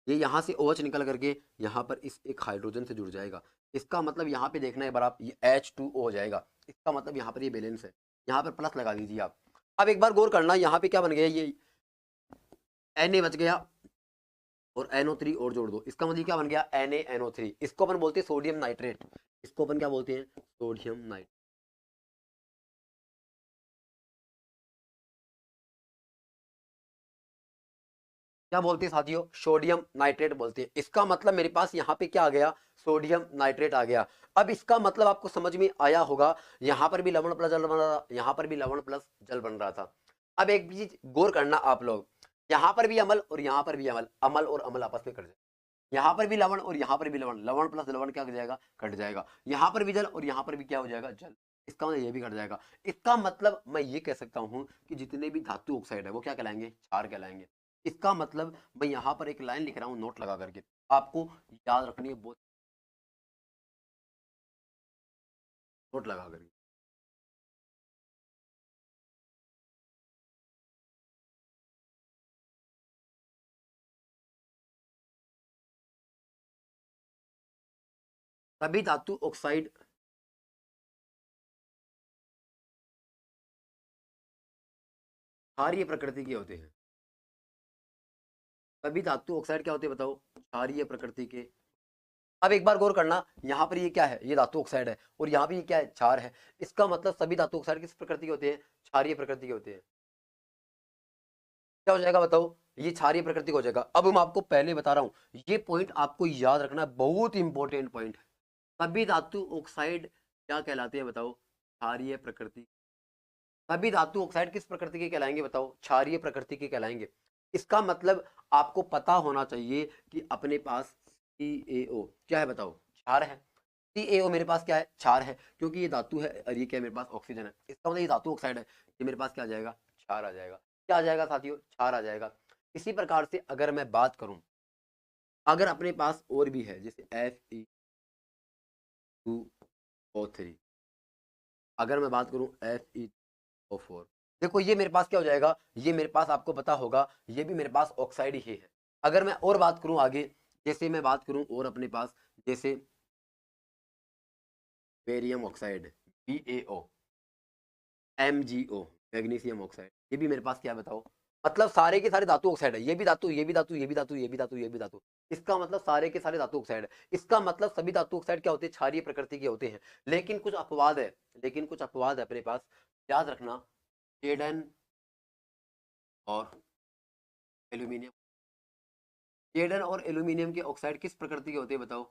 ये यहाँ से OH निकल करके यहाँ पर इस एक हाइड्रोजन से जुड़ जाएगा। इसका मतलब यहाँ पे देखना है एक बार आप, ये H2O हो जाएगा। इसका मतलब यहाँ पर ये बैलेंस है, यहाँ पर प्लस लगा दीजिए आप। अब एक बार गौर करना, यहाँ पे क्या बन गया, ये Na बच गया और NO3 और जोड़ दो। इसका मतलब क्या बन गया, NaNO3। इसको अपन बोलते हैं सोडियम नाइट्रेट, इसको अपन क्या बोलते हैं, सोडियम नाइट्रेट। क्या बोलते हैं साथियों, सोडियम नाइट्रेट बोलते हैं। इसका मतलब मेरे पास यहाँ पे क्या आ गया, सोडियम नाइट्रेट आ गया। अब इसका मतलब आपको समझ में आया होगा, यहाँ पर भी लवण प्लस जल बन रहा था, यहाँ पर भी लवण प्लस जल बन रहा था। अब एक चीज गौर करना आप लोग, यहाँ पर भी अमल और यहाँ पर भी अमल, अमल और अमल आपस में कट जाए। यहाँ पर भी लवण और यहाँ पर भी लवण, लवण प्लस लवण क्या हो जाएगा, कट जाएगा। यहाँ पर भी जल और यहाँ पर भी क्या हो जाएगा, जल। इसका मतलब ये भी कट जाएगा। इसका मतलब मैं ये कह सकता हूँ कि जितने भी धातु ऑक्साइड है वो क्या कहलाएंगे, क्षार कहलाएंगे। इसका मतलब मैं यहाँ पर एक लाइन लिख रहा हूँ नोट लगा करके, आपको याद रखनी है बहुत, नोट लगा करके। सभी धातु ऑक्साइड क्षारीय प्रकृति के होते हैं। सभी धातु ऑक्साइड क्या होते हैं बताओ, क्षारीय प्रकृति के। अब एक बार गौर करना, यहाँ पर ये क्या है, ये धातु ऑक्साइड है और यहाँ पे ये क्या है, क्षार है। इसका मतलब सभी धातु ऑक्साइड किस प्रकृति के होते हैं, क्षारीय प्रकृति के होते हैं। क्या हो जाएगा बताओ, ये क्षारीय प्रकृति का हो जाएगा। अब मैं आपको पहले बता रहा हूँ, ये पॉइंट आपको याद रखना है, बहुत इंपॉर्टेंट पॉइंट है। सभी धातु ऑक्साइड क्या कहलाते हैं बताओ, क्षारीय प्रकृति। सभी धातु ऑक्साइड किस प्रकृति के कहलाएंगे बताओ, क्षारीय प्रकृति के कहलाएंगे। इसका मतलब आपको पता होना चाहिए कि अपने पास CaO क्या है बताओ, क्षार है। CaO मेरे पास क्या है, क्षार है, क्योंकि ये धातु है और ये क्या है मेरे पास ऑक्सीजन है। इसका मतलब ये धातु ऑक्साइड है, ये मेरे पास क्या आ जाएगा, क्षार आ जाएगा। क्या आ जाएगा साथियों, क्षार आ जाएगा। इसी प्रकार से अगर मैं बात करूं, अगर अपने पास और भी है जैसे Fe, H2O3। अगर मैं बात करूं Fe4, देखो ये मेरे पास क्या हो जाएगा, ये मेरे पास आपको पता होगा ये भी मेरे पास ऑक्साइड ही है। अगर मैं और बात करूं आगे, जैसे मैं बात करूं और अपने पास जैसे barium oxide BaO, MgO magnesium oxide, ये भी मेरे पास क्या है बताओ, मतलब सारे के सारे धातु ऑक्साइड है। ये भी धातु, ये भी धातु, ये भी धातु, ये भी धातु, ये भी धातु, इसका मतलब सारे के सारे धातु ऑक्साइड है। इसका मतलब सभी धातु ऑक्साइड क्या होते हैं, क्षारीय प्रकृति के होते हैं। लेकिन कुछ अपवाद है, लेकिन कुछ अपवाद है अपने पास, याद रखना। एडन और एल्यूमिनियम, एडन और एल्यूमिनियम के ऑक्साइड किस प्रकृति के होते हैं बताओ,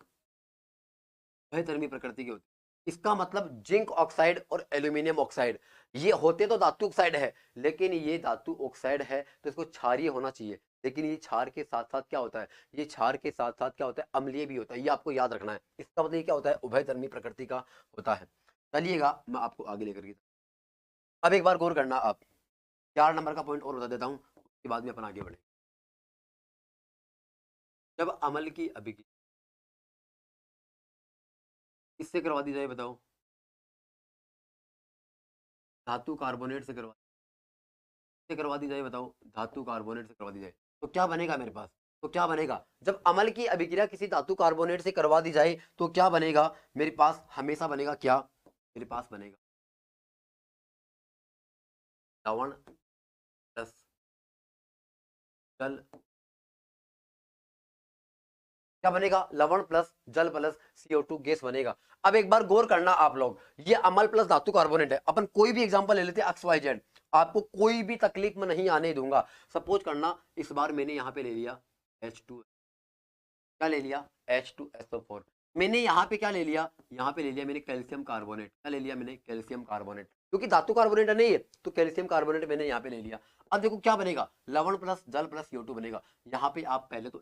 वह प्रकृति के होते हैं। इसका मतलब जिंक ऑक्साइड और एल्यूमिनियम ऑक्साइड ये होते तो धातु ऑक्साइड है, लेकिन ये धातु ऑक्साइड है तो इसको क्षारीय होना चाहिए। लेकिन ये क्षार के साथ साथ क्या होता है, ये क्षार के साथ साथ क्या होता है, अम्लीय भी होता है। ये आपको याद रखना है। इसका मतलब ये क्या होता है, उभयधर्मी प्रकृति का होता है। चलिएगा मैं आपको आगे लेकर के, अब एक बार गौर करना आप, 4 नंबर का पॉइंट और बता देता हूँ, उसके बाद में अपन आगे बढ़े। जब अमल की अभिक्रिया किससे करवा दी जाए बताओ, धातु कार्बोनेट से करवा दी जाए बताओ, धातु कार्बोनेट से करवा दी जाए, तो क्या बनेगा मेरे पास, तो क्या बनेगा, जब अमल की अभिक्रिया किसी धातु कार्बोनेट से करवा दी जाए तो क्या बनेगा मेरे पास, हमेशा बनेगा क्या, मेरे पास बनेगा लवण प्लस जल, क्या बनेगा, लवण प्लस जल प्लस CO2 गैस बनेगा। अब एक बार गौर करना आप लोग, ये अमल प्लस धातु कार्बोनेट है। अपन कोई भी एग्जांपल ले लेते हैं XYZ, आपको कोई भी तकलीफ में नहीं आने दूंगा। सपोज करना इस बार मैंने यहाँ पे ले लिया H2, क्या ले लिया H2SO4, मैंने यहाँ पे क्या ले लिया, यहाँ पे ले लिया मैंने कैल्शियम कार्बोनेट, क्या ले लिया मैंने कैल्शियम कार्बोनेट, क्योंकि धातु कार्बोनेट नहीं है तो कैल्शियम कार्बोनेट मैंने यहाँ पे ले लिया। अब देखो क्या बनेगा, लवण प्लस जल प्लस CO2 बनेगा। यहाँ पे आप पहले तो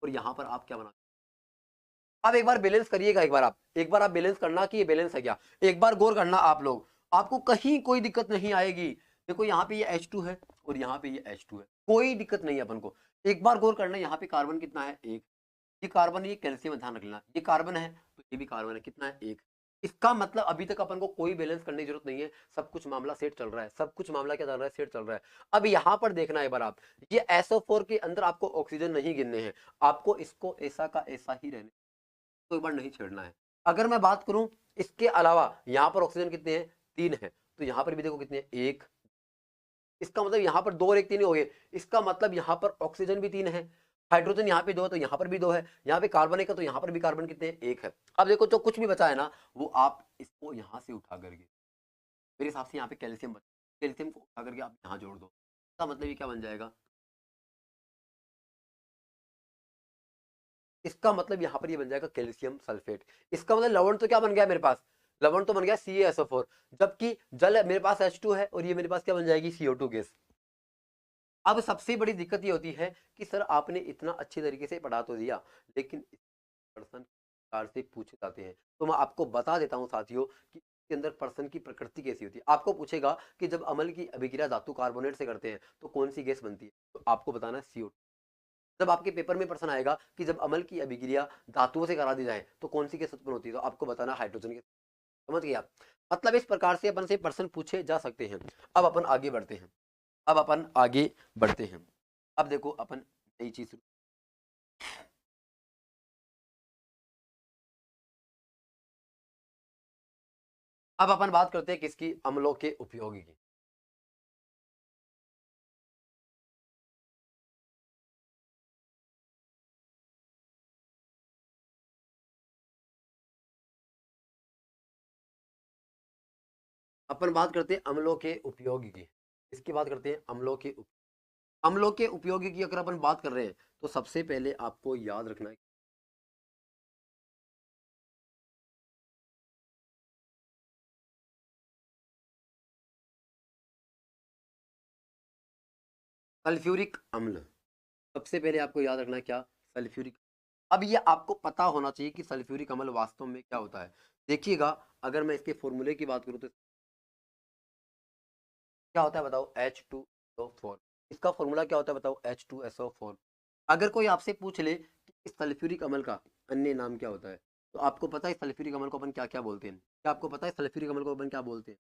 और यहाँ पर आप क्या बना, अब एक बार बैलेंस करिएगा, एक बार आप बैलेंस करना कि ये बैलेंस है क्या। एक बार गौर करना आप लोग, आपको कहीं कोई दिक्कत नहीं आएगी। देखो यहाँ पे ये H2 है और यहाँ पे ये H2 है, कोई दिक्कत नहीं है अपन को। एक बार गौर करना, यहाँ पे कार्बन कितना है, एक, ये कार्बन, ये कैल्शियम, ध्यान रख लेना, ये कार्बन है तो ये भी कार्बन है, कितना है, एक। इसका मतलब अभी तक अपन को कोई बैलेंस करने की जरूरत नहीं है, सब कुछ मामला सेट चल रहा है, सब कुछ मामला क्या चल रहा है, सेट चल रहा है। अब यहाँ पर देखना है एक बार आप, ये SO4 के अंदर आपको ऑक्सीजन नहीं गिनने हैं, आपको इसको ऐसा का ऐसा ही रहने, तो एक बार नहीं छेड़ना है। अगर मैं बात करूं इसके अलावा यहाँ पर ऑक्सीजन कितने हैं, 3 है, तो यहाँ पर भी देखो कितने हैं, एक। इसका मतलब यहाँ पर 2 और 1 3 हो गए, इसका मतलब यहाँ पर ऑक्सीजन भी 3 है, हाइड्रोजन यहाँ पे 2 है तो यहाँ पर भी 2 है, यहाँ पे कार्बन एक है तो यहाँ पर भी कार्बन कितने हैं, एक है। अब देखो जो कुछ भी बचा है ना, वो आप इसको यहाँ से उठा करके, मेरे हिसाब से यहाँ पे कैल्शियम बचा, कैल्शियम को उठा करके आप यहाँ जोड़ दो। इसका मतलब ये क्या बन जाएगा, इसका मतलब यहाँ पर ये बन जाएगा कैल्शियम सल्फेट। इसका मतलब लवण तो क्या बन गया मेरे पास, लवण तो बन गया CaSO4, जबकि जल मेरे पास H2 है और ये मेरे पास क्या बन जाएगी, CO2 गैस। अब सबसे बड़ी दिक्कत ये होती है कि सर आपने इतना अच्छी तरीके से पढ़ा तो दिया, लेकिन पर्सन कार से पूछे जाते हैं। तो मैं आपको बता देता हूँ साथियों कि इसके अंदर पर्सन की प्रकृति कैसी होती है। आपको पूछेगा कि जब अमल की अभिक्रिया धातु कार्बोनेट से करते हैं तो कौन सी गैस बनती है, तो आपको बताना है CO2। जब आपके पेपर में प्रश्न आएगा कि जब अमल की अभिक्रिया धातुओं से करा दी जाए तो कौन सी गैस उत्पन्न होती है, तो आपको बताना हाइड्रोजन गैस। समझ गए आप, मतलब इस प्रकार से अपन से प्रश्न पूछे जा सकते हैं। अब अपन आगे बढ़ते हैं, अब अपन आगे बढ़ते हैं। अब देखो अपन नई चीज, अब अपन बात करते हैं किसकी, अम्लों के उपयोग की। अपन बात करते हैं अम्लों के उपयोग की, इसकी बात करते हैं अम्लों के अम्लों के उपयोग की अगर अपन बात कर रहे हैं तो सबसे पहले आपको याद रखना है सल्फ्यूरिक अम्ल। सबसे पहले आपको याद रखना है क्या, सल्फ्यूरिक। अब ये आपको पता होना चाहिए कि सल्फ्यूरिक अम्ल वास्तव में क्या होता है। देखिएगा, अगर मैं इसके फॉर्मूले की बात करूं तो क्या होता है बताओ, H2SO4। इसका फॉर्मूला क्या होता है बताओ, H2SO4। अगर कोई आपसे पूछ ले कि इस सल्फ्यूरिक अम्ल का अन्य नाम क्या होता है, तो आपको पता है सल्फ्यूरिक अम्ल को अपन क्या क्या बोलते हैं? क्या आपको पता है सल्फ्यूरिक अम्ल को अपन क्या बोलते हैं?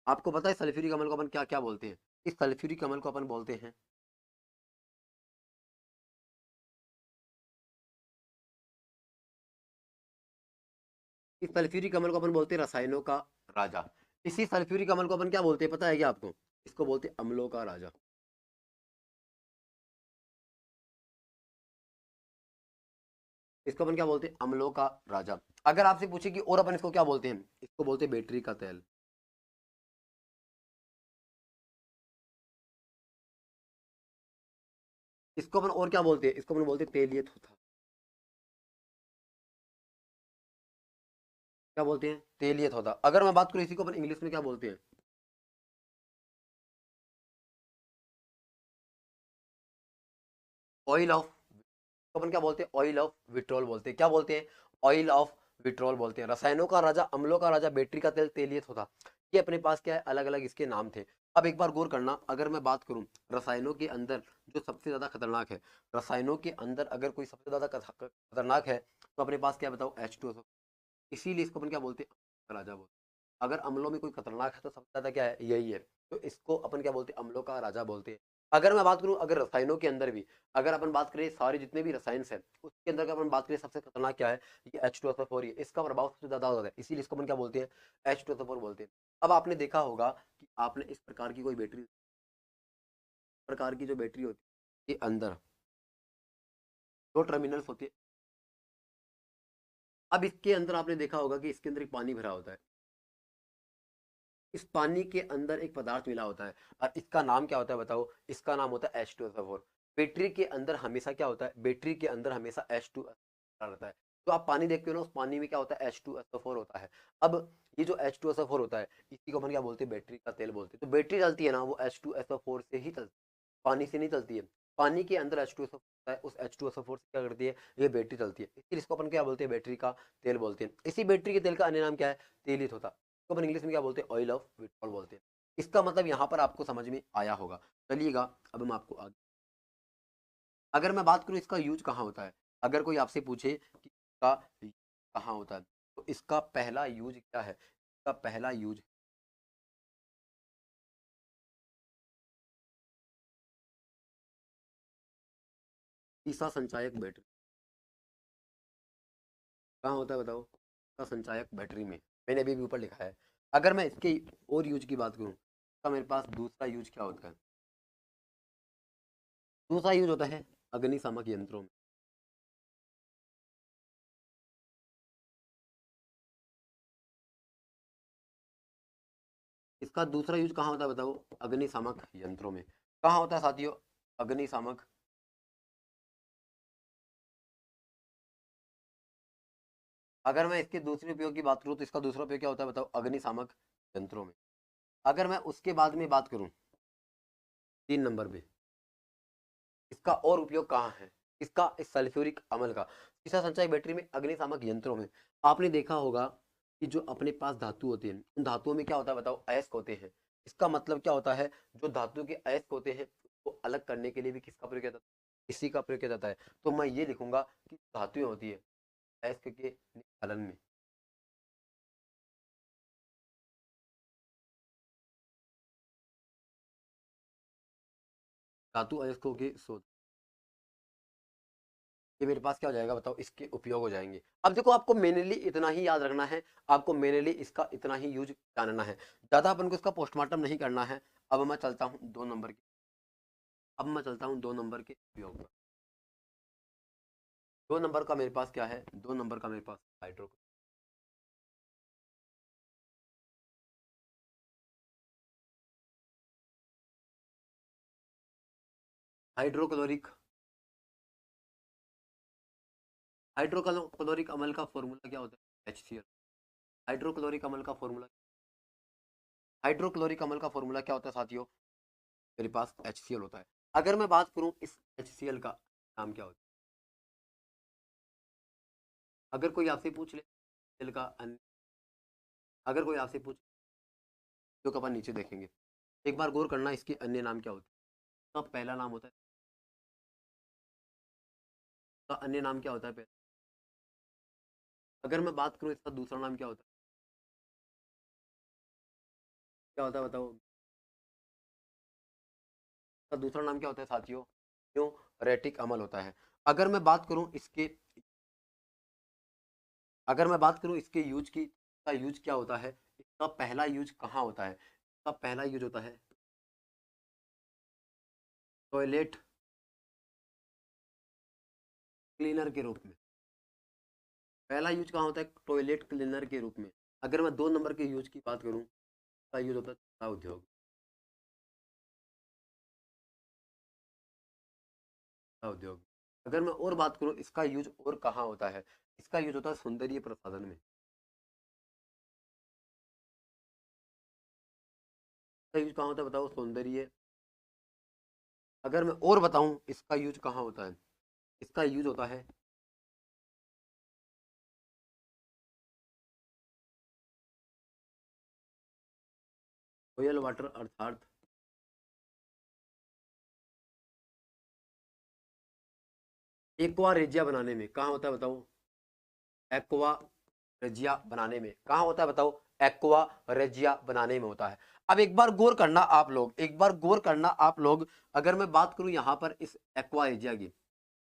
आपको पता है सल्फ्यूरिक अम्ल को अपन क्या क्या बोलते हैं? इस सल्फ्यूरिक अम्ल को अपन बोलते हैं, इस सल्फ्यूरिक अम्ल को अपन बोलते हैं रसायनों का राजा। इसी सल्फ्यूरिक अम्ल को अपन क्या बोलते हैं पता है क्या आपको? इसको बोलते हैं अम्लों का राजा। इसको अपन क्या बोलते हैं? अम्लों का राजा। अगर आपसे पूछे कि और अपन इसको क्या बोलते हैं, इसको बोलते हैं बैटरी का तेल। इसको अपन और क्या बोलते हैं? इसको अपन बोलते हैं तेलीय थोथा। क्या बोलते हैं? तेलीय थोथा। अगर मैं बात करूं इसी को अपन इंग्लिश में क्या बोलते हैं? ऑयल ऑफ, अपन क्या बोलते हैं? ऑयल ऑफ विट्रोल बोलते हैं। क्या बोलते हैं? ऑयल ऑफ विट्रोल बोलते हैं। रसायनों का राजा, अम्लों का राजा, बैटरी का तेल तेलियत होता। ये अपने पास क्या है, अलग अलग इसके नाम थे। अब एक बार गौर करना, अगर मैं बात करूं रसायनों के अंदर जो सबसे ज्यादा खतरनाक है, रसायनों के अंदर अगर कोई सबसे ज्यादा खतरनाक है तो अपने पास क्या बताओ? H2SO। इसीलिए इसको अपन क्या बोलते हैं? राजा बोलते हैं। अगर अम्लों में कोई खतरनाक है तो सबसे ज्यादा क्या है? यही है। तो इसको अपन क्या बोलते हैं? अम्लों का राजा बोलते हैं। अगर मैं बात करूं, अगर रसायनों के अंदर भी अगर अपन बात करें सारे जितने भी रसायन है उसके अंदर अगर अपन बात करें सबसे खतरनाक क्या है? ये H2SO4 ही है। इसका प्रभाव सबसे ज्यादा होता है, इसीलिए इसको अपन क्या बोलते हैं? H2SO4 बोलते हैं। अब आपने देखा होगा कि आपने इस प्रकार की कोई बैटरी, प्रकार की जो बैटरी होती है के अंदर दो टर्मिनल्स होते हैं। अब इसके अंदर आपने देखा होगा कि इसके अंदर एक पानी भरा होता है। इस पानी के अंदर एक पदार्थ मिला होता है और इसका नाम क्या होता है बताओ? इसका नाम होता है H2SO4। बैटरी के अंदर हमेशा क्या होता है? बैटरी के अंदर हमेशा H2SO4 रहता है। तो आप पानी देखते हो ना, उस पानी में क्या होता है? H2SO4 होता है। अब ये जो H2SO4 होता है इसी को अपन क्या बोलते हैं? बैटरी का तेल बोलते हैं। तो बैटरी चलती है ना, वो H2SO4 से ही चलती है, पानी से नहीं चलती है। पानी के अंदर H2SO4 होता है, उस H2SO4 से क्या करती है? ये बैटरी चलती है, इसलिए इसको अपन क्या बोलते हैं? बैटरी का तेल बोलते हैं। इसी बैटरी के तेल का अन्य नाम क्या है? तेलित होता। तो अपन इंग्लिश में क्या बोलते हैं? ऑयल ऑफ विट्रॉल बोलते हैं। इसका मतलब यहाँ पर आपको समझ में आया होगा। चलिएगा, अब हम आपको आगे, अगर मैं बात करूँ इसका यूज कहाँ होता है, अगर कोई आपसे पूछे कि इसका use कहाँ होता है, तो इसका पहला यूज क्या है? इसका पहला यूज तीसरा संचायक बैटरी। कहाँ होता है बताओ? इसका संचायक बैटरी में। मैंने अभी भी ऊपर लिखा है। अगर मैं इसके और यूज की बात करूँ तो मेरे पास दूसरा यूज क्या होता है? दूसरा यूज होता है अग्निशामक यंत्रों में। इसका दूसरा यूज कहाँ होता है बताओ? अग्निशामक यंत्रों में। कहाँ होता है साथियों? अग्निशामक। अगर मैं इसके दूसरे उपयोग की बात करूँ तो इसका दूसरा उपयोग क्या होता है बताओ? अग्निशामक यंत्रों में। अगर मैं उसके बाद में बात करूँ 3 नंबर पे, इसका और उपयोग कहाँ है? इसका इस सल्फ्यूरिक अम्ल का तीसरा संचय बैटरी में, अग्निशामक यंत्रों में। आपने देखा होगा कि जो अपने पास धातु होते हैं उन धातुओं में क्या होता है बताओ? अयस्क होते हैं। इसका मतलब क्या होता है? जो धातु के अयस्क होते हैं उसको अलग करने के लिए भी किसका प्रयोग किया जाता है? इसी का प्रयोग किया जाता है। तो मैं ये लिखूंगा कि धातुएं होती है अयस्क के निकालन में, धातु अयस्कों के शोध, ये मेरे पास क्या हो जाएगा बताओ? इसके उपयोग हो जाएंगे। अब देखो, आपको मेनली इतना ही याद रखना है, आपको मेनली इसका इतना ही यूज जानना है, ज्यादा अपन को इसका पोस्टमार्टम नहीं करना है। अब मैं चलता हूँ 2 नंबर की, अब मैं चलता हूँ 2 नंबर के उपयोग पर। 2 नंबर का मेरे पास क्या है? 2 नंबर का मेरे पास हाइड्रो, हाइड्रोक्लोरिक, हाइड्रोक्लोरिक अम्ल का फॉर्मूला क्या होता है? HCl। हाइड्रोक्लोरिक अम्ल का फॉर्मूला, हाइड्रोक्लोरिक अम्ल का फॉर्मूला क्या होता है साथियों? मेरे पास HCl होता है। अगर मैं बात करूं इस HCl का नाम क्या होता है? अगर कोई आपसे पूछ ले HCl का अगर कोई आपसे पूछ, जो अपन नीचे देखेंगे, एक बार गौर करना इसके अन्य नाम क्या होते हैं। इसका पहला नाम होता है, इसका अन्य नाम क्या होता है? अगर मैं बात करूं इसका दूसरा नाम क्या होता है? क्या होता है बताओ? इसका दूसरा नाम क्या होता है साथियों? क्यों? रेटिक अमल होता है। अगर मैं बात करूं इसके अगर मैं बात करूं इसके यूज की, इसका यूज क्या होता है? इसका पहला यूज कहाँ होता है? इसका पहला यूज होता है टॉयलेट क्लीनर के रूप में। पहला यूज कहाँ होता है? टॉयलेट क्लीनर के रूप में। अगर मैं 2 नंबर के यूज की बात करूं, इसका यूज होता है कपड़ा उद्योग। कपड़ा उद्योग। अगर मैं और बात करूं इसका यूज और कहाँ होता है, इसका यूज होता है सौंदर्य प्रसाधन में। इसका यूज कहाँ होता है बताओ? सौंदर्य। अगर मैं और बताऊं इसका यूज कहाँ होता है, इसका यूज होता है रॉयल वाटर अर्थात एक्वा रेजिया बनाने में। कहाँ होता है बताओ? एक्वा रेजिया बनाने में। कहाँ होता है बताओ? एक्वा रेजिया बनाने में होता है। अब एक बार गौर करना आप लोग, एक बार गौर करना आप लोग। अगर मैं बात करूं यहाँ पर इस एक्वा रेजिया की,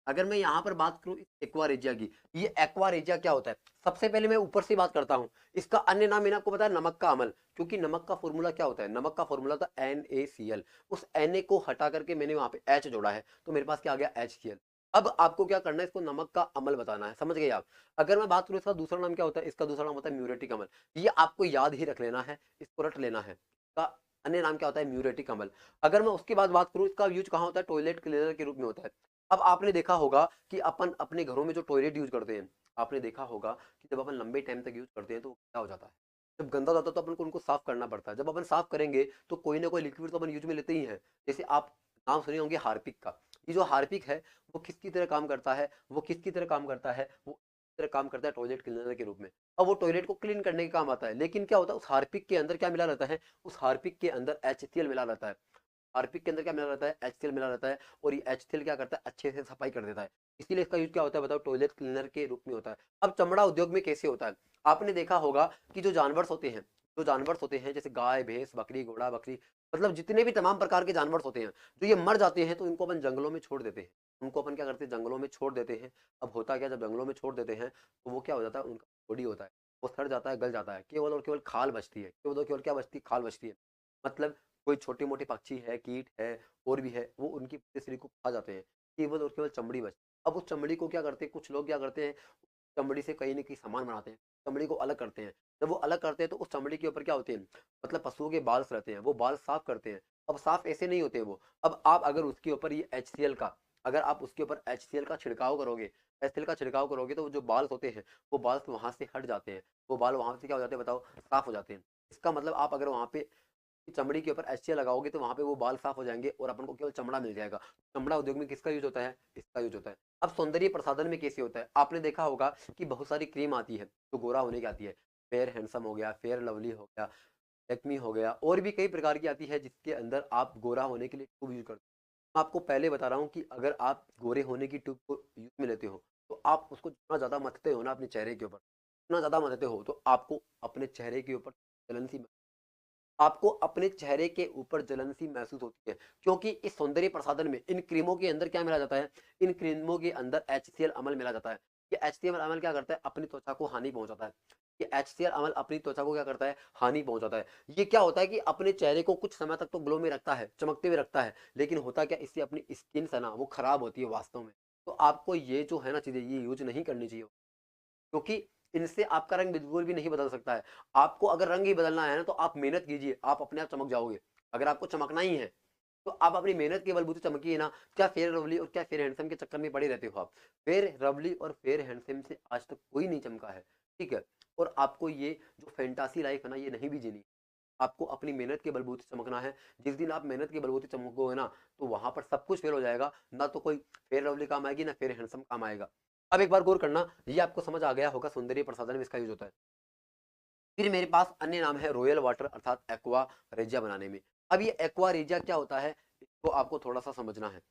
अगर मैं यहाँ पर बात करूं इस एक्वारेजिया की, ये एक्वारेजिया क्या होता है? सबसे पहले मैं ऊपर से बात करता हूं। इसका अन्य नाम मैंने आपको बताया नमक का अमल, क्योंकि नमक का फॉर्मूला क्या होता है? नमक का फॉर्मूला था NaCl। उस Na को हटा करके मैंने वहां पे H जोड़ा है, तो मेरे पास क्या आ गया? HCl। अब आपको क्या करना है? इसको नमक का अमल बताना है, समझ गए आप? अगर मैं बात करूं इसका दूसरा नाम क्या होता है, इसका दूसरा नाम होता है म्यूरेटिक अमल। ये आपको याद ही रख लेना है, इसको रट लेना है। इसका अन्य नाम क्या होता है? म्यूरेटिक अमल। अगर मैं उसके बाद बात करूं इसका यूज कहाँ होता है? टॉयलेट क्लीनर के रूप में होता है। अब आपने देखा होगा कि अपन अपने घरों में जो टॉयलेट यूज करते हैं, आपने देखा होगा कि जब अपन लंबे टाइम तक यूज करते हैं तो क्या हो जाता है? जब गंदा हो जाता है तो अपन को उनको साफ करना पड़ता है। जब अपन साफ करेंगे तो कोई ना कोई लिक्विड तो अपन यूज में लेते ही हैं। जैसे आप नाम सुने होंगे हार्पिक का। ये जो हार्पिक है वो किसकी तरह काम करता है? वो किसकी तरह काम करता है? वो इस तरह काम करता है टॉयलेट क्लीनर के रूप में। अब वो टॉयलेट को क्लीन करने के काम आता है, लेकिन क्या होता है उस हार्पिक के अंदर क्या मिला रहता है? उस हार्पिक के अंदर HCl मिला रहता है। हार्पिक के अंदर क्या मिला रहता है? HCl मिला रहता है। और ये HCl क्या करता है? अच्छे से सफाई कर देता है। इसीलिए इसका यूज क्या होता है बताओ? टॉयलेट क्लीनर के रूप में होता है। अब चमड़ा उद्योग में कैसे होता है? आपने देखा होगा कि जो जानवर होते हैं, जो जानवर होते हैं जैसे गाय भैंस बकरी घोड़ा बकरी, मतलब जितने भी तमाम प्रकार के जानवर होते हैं, जो ये मर जाते हैं तो इनको अपन जंगलों में छोड़ देते हैं। उनको अपन क्या करते हैं? जंगलों में छोड़ देते हैं। अब होता क्या, जब जंगलों में छोड़ देते हैं तो वो क्या हो जाता है? उनका बॉडी होता है वो सड़ जाता है, गल जाता है, केवल और केवल खाल बचती है। केवल और केवल क्या बचती है? खाल बचती है। मतलब कोई छोटे मोटे पक्षी है, कीट है, और भी है, वो उनकी पूरे शरीर को खा जाते हैं। केवल और केवल चमड़ी बचती है। अब उस चमड़ी को क्या करते हैं कुछ लोग? क्या करते हैं? चमड़ी से कहीं ना कहीं सामान बनाते हैं, चमड़ी को अलग करते हैं। जब वो अलग करते हैं तो उस चमड़ी के ऊपर क्या होते हैं? मतलब पशुओं के बाल रहते हैं, वो बाल साफ करते हैं। अब साफ ऐसे नहीं होते वो। अब आप अगर उसके ऊपर ये HCl का, अगर आप उसके ऊपर HCl का छिड़काव करोगे, HCl का छिड़काव करोगे तो वो जो बाल होते हैं वो बाल वहां से हट जाते हैं। वो बाल वहां से क्या हो जाते हैं बताओ? साफ हो जाते हैं। इसका मतलब आप अगर वहां पे चमड़ी के ऊपर HCl लगाओगे तो वहां पे वो बाल साफ हो जाएंगे और अपन को केवल चमड़ा मिल जाएगा। चमड़ा उद्योग में किसका यूज होता है? इसका यूज होता है। अब सौंदर्य प्रसाधन में कैसे होता है? आपने देखा होगा कि बहुत सारी क्रीम आती है जो गोरा होने की आती है। फेयर हैंडसम हो गया, फेयर लवली हो गया, एक्मी हो गया, और भी कई प्रकार की आती है जिसके अंदर आप गोरा होने के लिए ट्यूब यूज करते हो। मैं आपको पहले बता रहा हूँ कि अगर आप गोरे होने की ट्यूब को यूज में लेते हो तो आप उसको जितना ज्यादा मथते हो ना अपने चेहरे के ऊपर, जितना ज्यादा मथते हो तो आपको अपने चेहरे के ऊपर जलन सी, आपको अपने चेहरे के ऊपर जलन सी महसूस होती है। क्योंकि इस सौंदर्य प्रसाधन में इन क्रीमों के अंदर क्या मिला जाता है? इन क्रीमों के अंदर HCl अमल मिला जाता है। ये HCl अमल क्या करता है? अपनी त्वचा को हानि पहुंचाता है। ये HCl अमल अपनी त्वचा को क्या करता है? हानि पहुंचाता है। ये क्या होता है कि अपने चेहरे को कुछ समय तक तो ग्लो में रखता है, चमकते हुए रखता है, लेकिन होता क्या, इससे अपनी स्किन से ना वो खराब होती है वास्तव में। तो आपको ये जो है ना चीजें, ये यूज नहीं करनी चाहिए, क्योंकि इनसे आपका रंग बिल्कुल भी नहीं बदल सकता है। आपको अगर रंग ही बदलना है ना तो आप मेहनत कीजिए, आप अपने आप चमक जाओगे। अगर आपको चमकना ही है तो आप अपनी मेहनत के बलबूते चमकिए ना। क्या फेयर लवली और क्या फेयर हैंडसम के चक्कर में पड़े रहते हो आप? फेयर लवली और फेयर हैंडसम से आज तक कोई नहीं चमका है, ठीक है? और आपको ये जो फैंटासी लाइफ है ना, ये नहीं भी जीनी। आपको अपनी मेहनत के बलबूते चमकना है। जिस दिन आप मेहनत के बलबूते चमकोगे ना तो वहां पर सब कुछ फेल हो जाएगा। ना तो कोई फेयर लवली काम आएगी, ना फेयर हैंडसम काम आएगा। अब एक बार गौर करना, ये आपको समझ आ गया होगा सौंदर्य प्रसाधन में इसका यूज होता है। फिर मेरे पास अन्य नाम है रॉयल वाटर अर्थात एक्वा रेजिया बनाने में। अब ये एक्वा रेजिया क्या होता है, इसको आपको थोड़ा सा समझना है।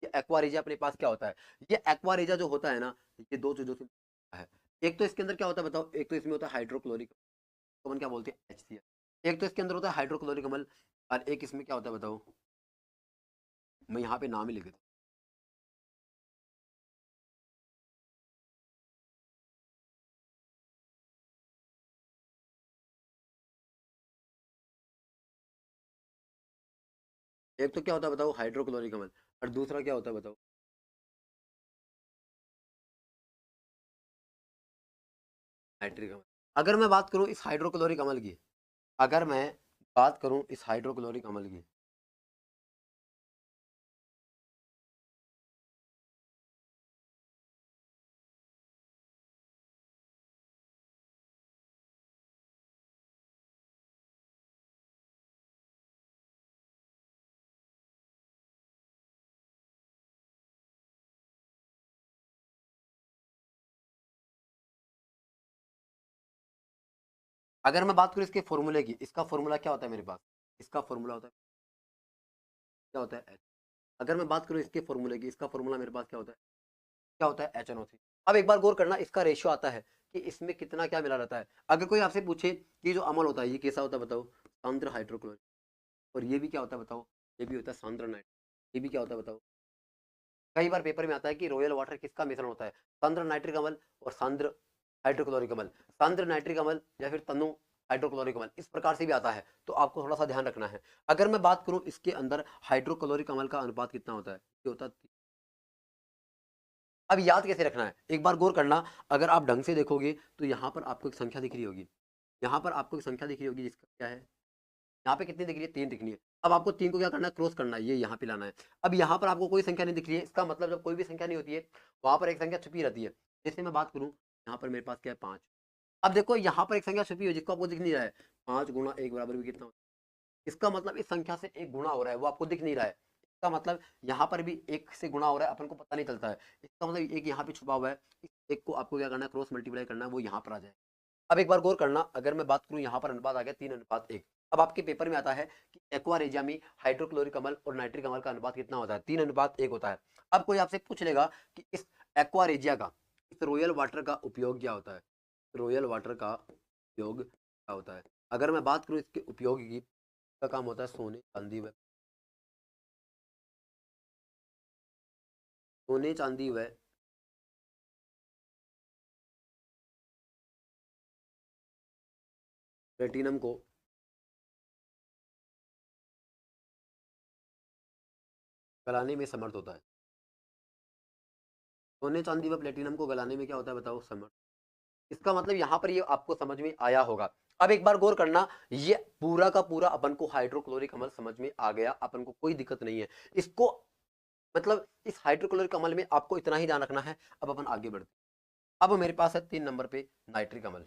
ये एक्वा अपने पास क्या होता है, ये एक्वा जो होता है ना, ये दो चीजों से है। एक तो इसके अंदर क्या होता है बताओ, एक तो इसमें होता है हाइड्रोक्लोरिक, तो अपन क्या बोलते हैं HCl। एक तो इसके अंदर होता है हाइड्रोक्लोरिक अम्ल, और एक इसमें क्या होता है बताओ, मैं यहाँ पे नाम ही लिख देता हूँ। एक तो क्या होता है बताओ हाइड्रोक्लोरिक अम्ल, और दूसरा क्या होता है बताओ, नाइट्रिक अम्ल। अगर मैं बात करूँ इस हाइड्रोक्लोरिक अम्ल की, अगर मैं बात करूँ इस हाइड्रोक्लोरिक अम्ल की, अगर मैं बात करूँ इसके फॉर्मूले की, इसका फॉर्मूला क्या होता है मेरे पास, इसका फॉर्मूला होता है क्या होता है H। अगर मैं बात करूँ इसके फॉर्मूले की, इसका फॉर्मूला मेरे पास क्या होता है HNO3। अब एक बार गौर करना, इसका रेशियो आता है कि इसमें कितना क्या मिला रहता है। अगर कोई आपसे पूछे कि जो अमल होता है ये कैसा होता है बताओ, सांद्र हाइड्रोक्लोरिक, और ये भी क्या होता है बताओ, ये भी होता है सांद्र नाइट्रिक, ये भी क्या होता है बताओ। कई बार पेपर में आता है कि रॉयल वाटर किसका मिश्रण होता है, सांद्र नाइट्रिक अम्ल और सांद्र हाइड्रोक्लोरिक अम्ल, सांद्र नाइट्रिक अम्ल या फिर तनु हाइड्रोक्लोरिक अम्ल, इस प्रकार से भी आता है। तो आपको थोड़ा सा ध्यान रखना है। अगर मैं बात करूं इसके अंदर हाइड्रोक्लोरिक अम्ल का अनुपात कितना होता है, ये होता है। अब याद कैसे रखना है, एक बार गौर करना। अगर आप ढंग से देखोगे तो यहाँ पर आपको एक संख्या दिख रही होगी, यहाँ पर आपको एक संख्या दिख रही होगी, जिसका क्या है, यहाँ पे कितनी दिख रही है, 3 दिख रही है। अब आपको 3 को क्या करना है, क्रॉस करना है, ये यहाँ पे लाना है। अब यहाँ पर आपको कोई संख्या नहीं दिख रही है, इसका मतलब जब कोई भी संख्या नहीं होती है, वहां पर एक संख्या छुपी रहती है। जैसे मैं बात करूँ, यहाँ पर मेरे पास क्या है, 5। अब देखो यहाँ पर एक संख्या छुपी है जिसको आपको दिख नहीं रहा है, 5 × 1 बराबर भी कितना होता है, इसका मतलब इस संख्या से एक गुणा हो रहा है, वो आपको दिख नहीं रहा है। इसका मतलब यहाँ पर भी एक से गुणा हो रहा है, अपन को पता नहीं चलता है। इसका मतलब एक यहाँ पे छुपा हुआ है, इस एक को आपको क्या करना है, क्रॉस मल्टीप्लाई करना है, वो यहाँ पर आ जाए। अब एक बार गौर करना, अगर मैं बात करूं यहाँ पर अनुपात आ गया 3:1। अब आपके पेपर में आता है कि एक्वा में हाइड्रोक्लोरिक अम्ल और नाइट्रिक अम्ल का अनुपात कितना होता है, 3:1 होता है। अब कोई आपसे पूछ लेगा कि इस एक्वा का, इस रॉयल वाटर का उपयोग क्या होता है, रॉयल वाटर का उपयोग क्या होता है। अगर मैं बात करूं इसके उपयोग की, का काम होता है सोने चांदी व प्लेटिनम को गलाने में समर्थ होता है। सोने चांदी व प्लेटिनम को गलाने में क्या होता है बताओ, समर्थ। इसका मतलब यहाँ पर ये आपको समझ में आया होगा। अब एक बार गौर करना, ये पूरा का पूरा अपन को हाइड्रोक्लोरिक अम्ल समझ में आ गया, अपन को कोई दिक्कत नहीं है इसको, मतलब इस हाइड्रोक्लोरिक अम्ल में आपको इतना ही ध्यान रखना है। अब अपन आगे बढ़ते, अब मेरे पास है 3 नंबर पे नाइट्रिक अम्ल।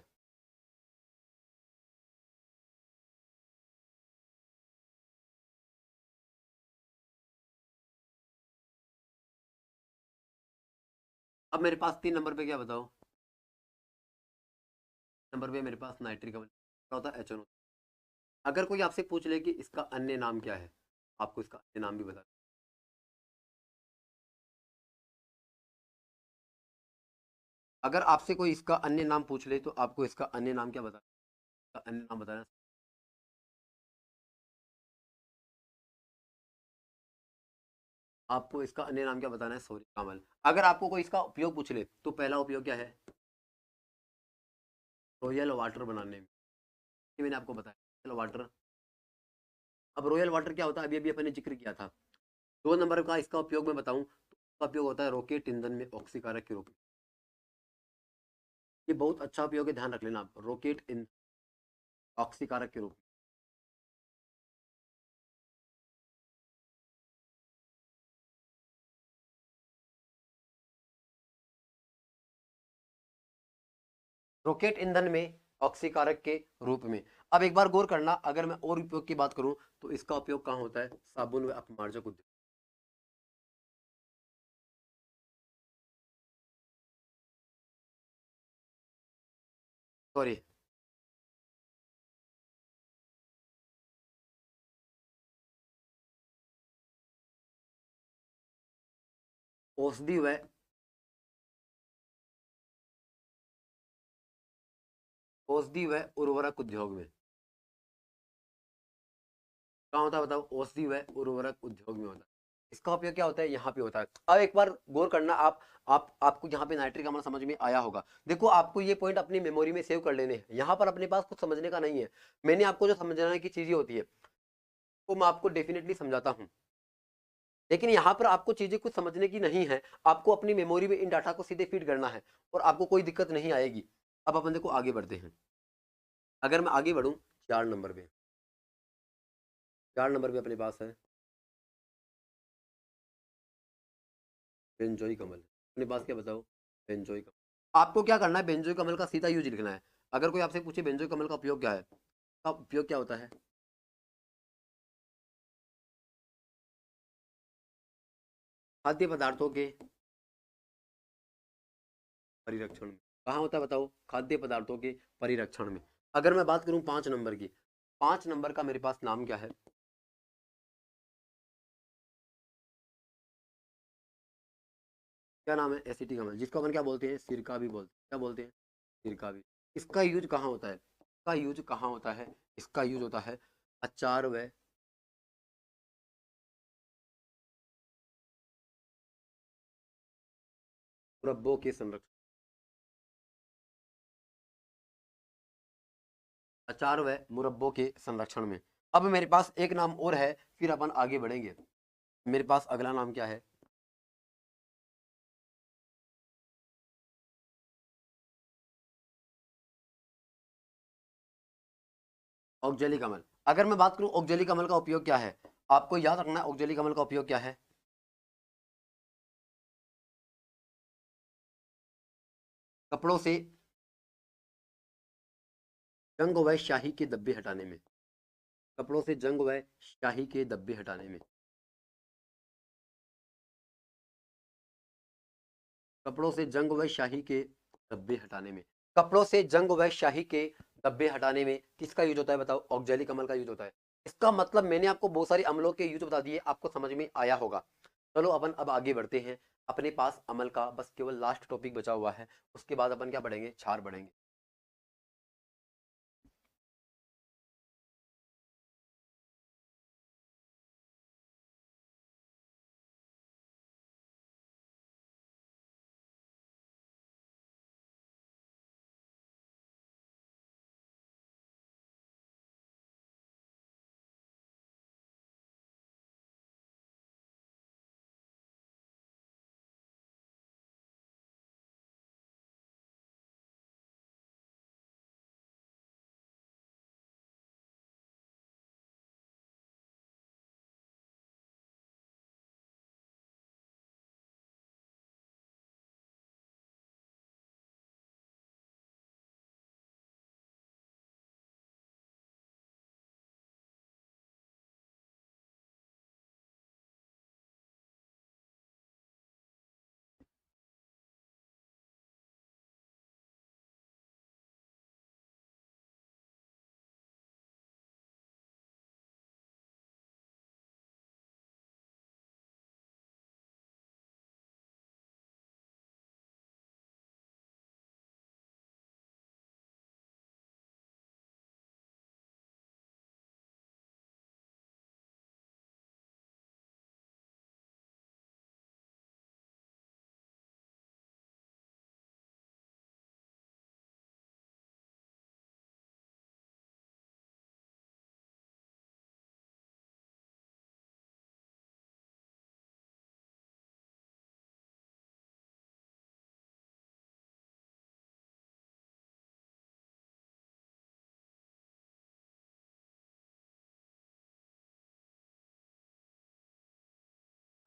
अब मेरे पास 3 नंबर पे क्या बताओ, नंबर पे मेरे पास नाइट्रिक अम्ल होता है HNO। अगर कोई आपसे पूछ ले कि इसका अन्य नाम क्या है, आपको इसका अन्य नाम भी बता। अगर आपसे कोई इसका अन्य नाम पूछ ले तो आपको इसका अन्य नाम क्या बता, इसका अन्य नाम बताना। आपको इसका अन्य नाम क्या बताना है, सोडियम अम्ल। अगर आपको कोई इसका उपयोग पूछ ले तो पहला उपयोग क्या है, रॉयल वाटर बनाने में, ये मैंने आपको बताया, रॉयल वाटर। अब रॉयल वाटर क्या होता है, अभी अभी अपने जिक्र किया था। 2 नंबर का इसका उपयोग मैं बताऊं तो इसका उपयोग होता है रॉकेट ईंधन में ऑक्सीकारक के रूप में। ये बहुत अच्छा उपयोग है, ध्यान रख लेना आप, रॉकेट इन ऑक्सीकारक के रूप में। रॉकेट ईंधन में ऑक्सीकारक के रूप में। अब एक बार गौर करना, अगर मैं और उपयोग की बात करूं तो इसका उपयोग कहाँ होता है, साबुन व अपमार्जक उद्योग, सॉरी, औषधि व उर्वरक उद्योग में। कहाँ होता है बताओ? औषधि व उर्वरक उद्योग में होता है। इसका उपयोग क्या होता है? यहाँ पे होता है। अब एक बार गौर करना, आपको यहाँ पे नाइट्रिक अम्ल समझ में आया होगा। देखो आपको ये पॉइंट अपनी मेमोरी में सेव कर लेने हैं, यहाँ पर अपने पास कुछ समझने का नहीं है। मैंने आपको जो समझाने की चीजें होती है वो मैं आपको डेफिनेटली समझाता हूँ, लेकिन यहाँ पर आपको चीजें कुछ समझने की नहीं है, आपको अपनी मेमोरी में इन डाटा को सीधे फीड करना है और आपको कोई दिक्कत नहीं आएगी। अब अपन देखो आगे बढ़ते हैं। अगर मैं आगे बढ़ूँ 4 नंबर पे, 4 नंबर पे अपने पास है बेंजोइक अम्ल। अपने पास क्या बताओ? बेंजोइक अम्ल। आपको क्या करना है? बेंजोइक अम्ल का सीधा यूज लिखना है। अगर कोई आपसे पूछे बेंजोइक अम्ल का उपयोग क्या है, का उपयोग क्या होता है? खाद्य पदार्थों के परिरक्षण में। कहाँ होता है बताओ? खाद्य पदार्थों के परिरक्षण में। अगर मैं बात करूं 5 नंबर की, 5 नंबर का मेरे पास नाम क्या है? क्या नाम है? एसिटिक अम्ल, जिसको अपन क्या बोलते हैं? सिरका भी बोलते हैं। क्या बोलते हैं? सिरका भी। इसका यूज कहाँ होता है? इसका यूज कहाँ होता है? इसका यूज होता है अचार व मुरब्बों के संरक्षण, अचार व मुरब्बों के संरक्षण में। अब मेरे पास एक नाम और है, फिर अपन आगे बढ़ेंगे। मेरे पास अगला नाम क्या है? औद्योगिक अमल। अगर मैं बात करूं औद्योगिक अमल का उपयोग क्या है, आपको याद रखना है औद्योगिक अमल का उपयोग क्या है। कपड़ों से जंग व शाही के धब्बे हटाने में। कपड़ों से जंग व शाही के धब्बे हटाने में। कपड़ों से जंग व शाही के धब्बे हटाने में। कपड़ों से जंग व शाही के धब्बे हटाने में किसका यूज होता है बताओ? औद्योगिक अमल का यूज होता है। इसका मतलब मैंने आपको बहुत सारे अमलों के यूज बता दिए, आपको समझ में आया होगा। चलो अपन अब आगे बढ़ते हैं। अपने पास अमल का बस केवल लास्ट टॉपिक बचा हुआ है, उसके बाद अपन क्या पढ़ेंगे? क्षार पढ़ेंगे।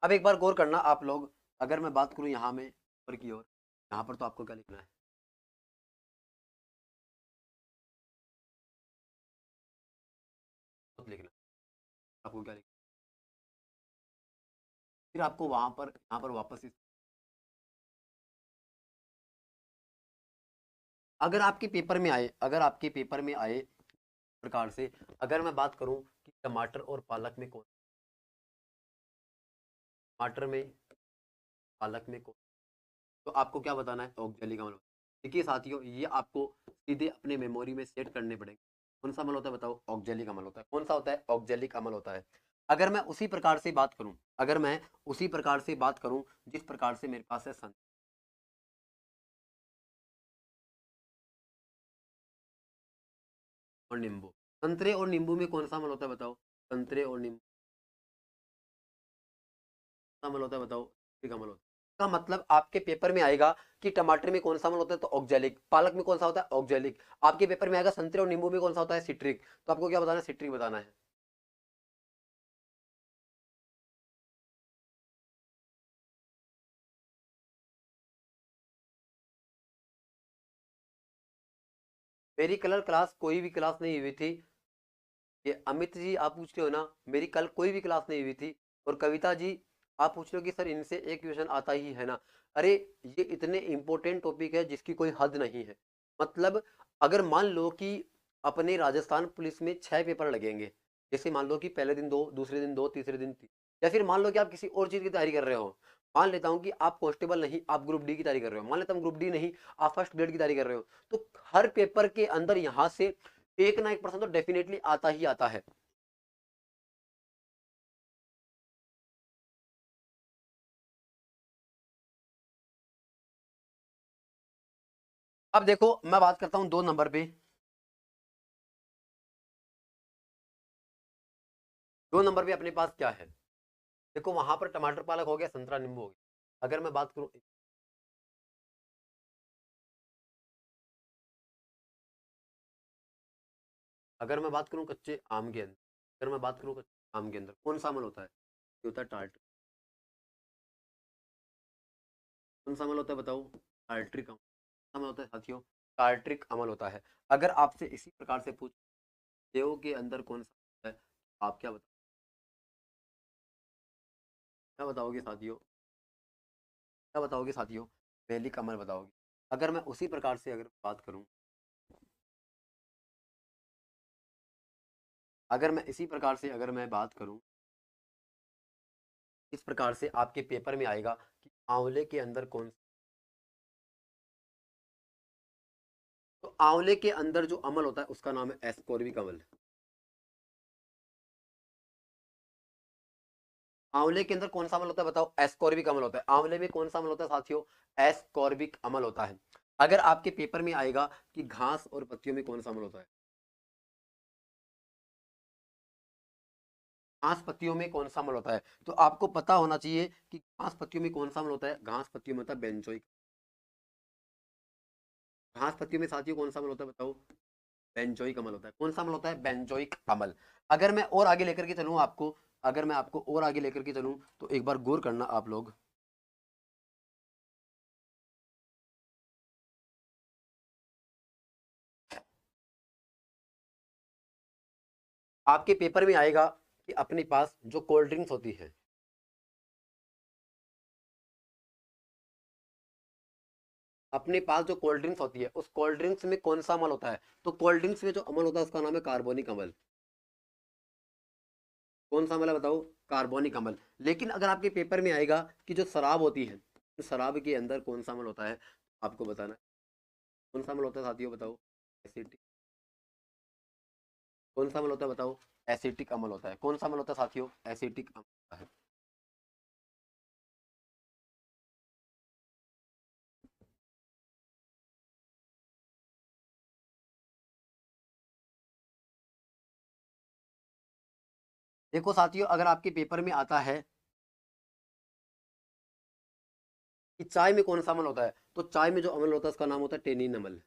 अब एक बार गौर करना आप लोग, अगर मैं बात करूं यहाँ में ऊपर की ओर, यहाँ पर तो आपको क्या लिखना है? खुद लिखना है। आपको क्या लिखना है? फिर आपको वहां पर यहाँ पर वापस अगर आपके पेपर में आए, अगर आपके पेपर में आए प्रकार से, अगर मैं बात करूं कि टमाटर और पालक में कौन, टमाटर में पालक में कौन, तो आपको क्या बताना है, ऑक्जेलिक अम्ल। देखिए साथियों, ये आपको सीधे अपने मेमोरी में सेट करने पड़ेंगे। कौन सा अम्ल होता है बताओ, ऑक्जेलिक अम्ल होता है। कौन सा होता है, ऑक्जेलिक अम्ल होता है। अगर मैं उसी प्रकार से बात करूं, अगर मैं उसी प्रकार से बात करूं जिस प्रकार से मेरे पास है और नींबू, संतरे और नींबू में कौन सा अम्ल होता है बताओ, संतरे और नींबू कौन सा अम्ल होता है बताओ, सिट्रिक अम्ल होता है। का मतलब आपके पेपर में आएगा कि टमाटर में कौन सा अम्ल होता है, तो ऑक्जेलिक। पालक में कौन सा होता है, ऑक्जेलिक। आपके पेपर में आएगा संतरे और नींबू में कौन सा होता है, सिट्रिक। तो आपको क्या बताना है, सिट्रिक बताना है। मेरी कलर क्लास कोई भी क्लास नहीं हुई थी। ये अमित जी आप पूछ रहे हो ना, मेरी कल कोई भी क्लास नहीं हुई थी। और कविता जी आप पूछ रहे हो कि सर इनसे एक क्वेश्चन आता ही है ना। अरे ये इतने इंपॉर्टेंट टॉपिक है जिसकी कोई हद नहीं है। मतलब अगर मान लो कि अपने राजस्थान पुलिस में 6 पेपर लगेंगे, जैसे मान लो कि पहले दिन दो, दूसरे दिन दो, तीसरे दिन तीन, या फिर मान लो कि आप किसी और चीज की तैयारी कर रहे हो। मान लेता हूँ कि आप कांस्टेबल नहीं, आप ग्रुप डी की तैयारी कर रहे हो, मान लेता हूँ ग्रुप डी नहीं, आप फर्स्ट ग्रेड की तैयारी कर रहे हो। तो हर पेपर के अंदर यहाँ से एक ना एक परसेंट तो डेफिनेटली आता ही आता है। अब देखो मैं बात करता हूं 2 नंबर पे। 2 नंबर पे अपने पास क्या है, देखो वहां पर टमाटर पालक हो गया, संतरा नींबू हो गया। अगर मैं बात करूं, अगर मैं बात करूं कच्चे आम के अंदर, अगर मैं बात करूं कच्चे आम के अंदर कौन सा अमल होता है, ये होता है टार्ट। कौन सा अमल होता है बताओ, टार्ट्रिक अमल। कौन सा अमल होता है साथियों, टार्ट्रिक अमल होता है। अगर आपसे इसी प्रकार से पूछ, सेव के अंदर कौन सा होता है, आप क्या बताओगे साथियों, क्या बताओगे साथियों, मैलिक अमल बताओगे। अगर मैं उसी प्रकार से अगर बात करूं, अगर मैं इसी प्रकार से अगर मैं बात करूं, इस प्रकार से आपके पेपर में आएगा कि आंवले के अंदर कौन, तो आंवले के अंदर जो अमल होता है उसका नाम है एस्कॉर्बिक अम्ल। आंवले के अंदर कौन सा अमल होता है बताओ, एस्कॉर्बिक अम्ल होता है। आंवले में कौन सा अमल होता है साथियों, एस्कॉर्बिक अम्ल होता है। अगर आपके पेपर में आएगा कि घास और पत्तियों में कौन सा अमल होता है, घास पत्तियों में कौन सा अमल होता है, तो आपको पता होना चाहिए कि घास पत्तियों में कौन सा अमल होता है। घास पत्तियों में होता है बेंजोइक। घास पत्तियों में साथियों कौन सा अमल होता है बताओ, बेंजोइक अमल होता है। कौन सा अमल होता है, बेंजोइक अमल। अगर मैं और आगे लेकर के चलूं आपको, अगर मैं आपको और आगे लेकर के चलूं तो एक बार गौर करना आप लोग। आपके पेपर में आएगा कि अपने पास जो कोल्ड ड्रिंक्स होती है, अपने पास जो कोल्ड ड्रिंक्स होती है उस कोल्ड ड्रिंक्स में कौन सा अमल होता है, तो कोल्ड ड्रिंक्स में जो अमल होता है उसका नाम है कार्बोनिक अमल। कौन सा अमल है बताओ, कार्बोनिक अमल। लेकिन अगर आपके पेपर में आएगा कि जो शराब होती है, तो शराब के अंदर कौन सा अमल होता है, आपको बताना है। कौन सा अमल होता है साथियों बताओ, एसिटिक। कौन सा अमल होता है बताओ, एसिटिक अमल होता है। कौन सा अमल होता है साथियों, एसिटिक अमल होता है। देखो साथियों, अगर आपके पेपर में आता है कि चाय में कौन सा अमल होता है, तो चाय में जो अमल होता है उसका नाम होता है टेनिन अमल।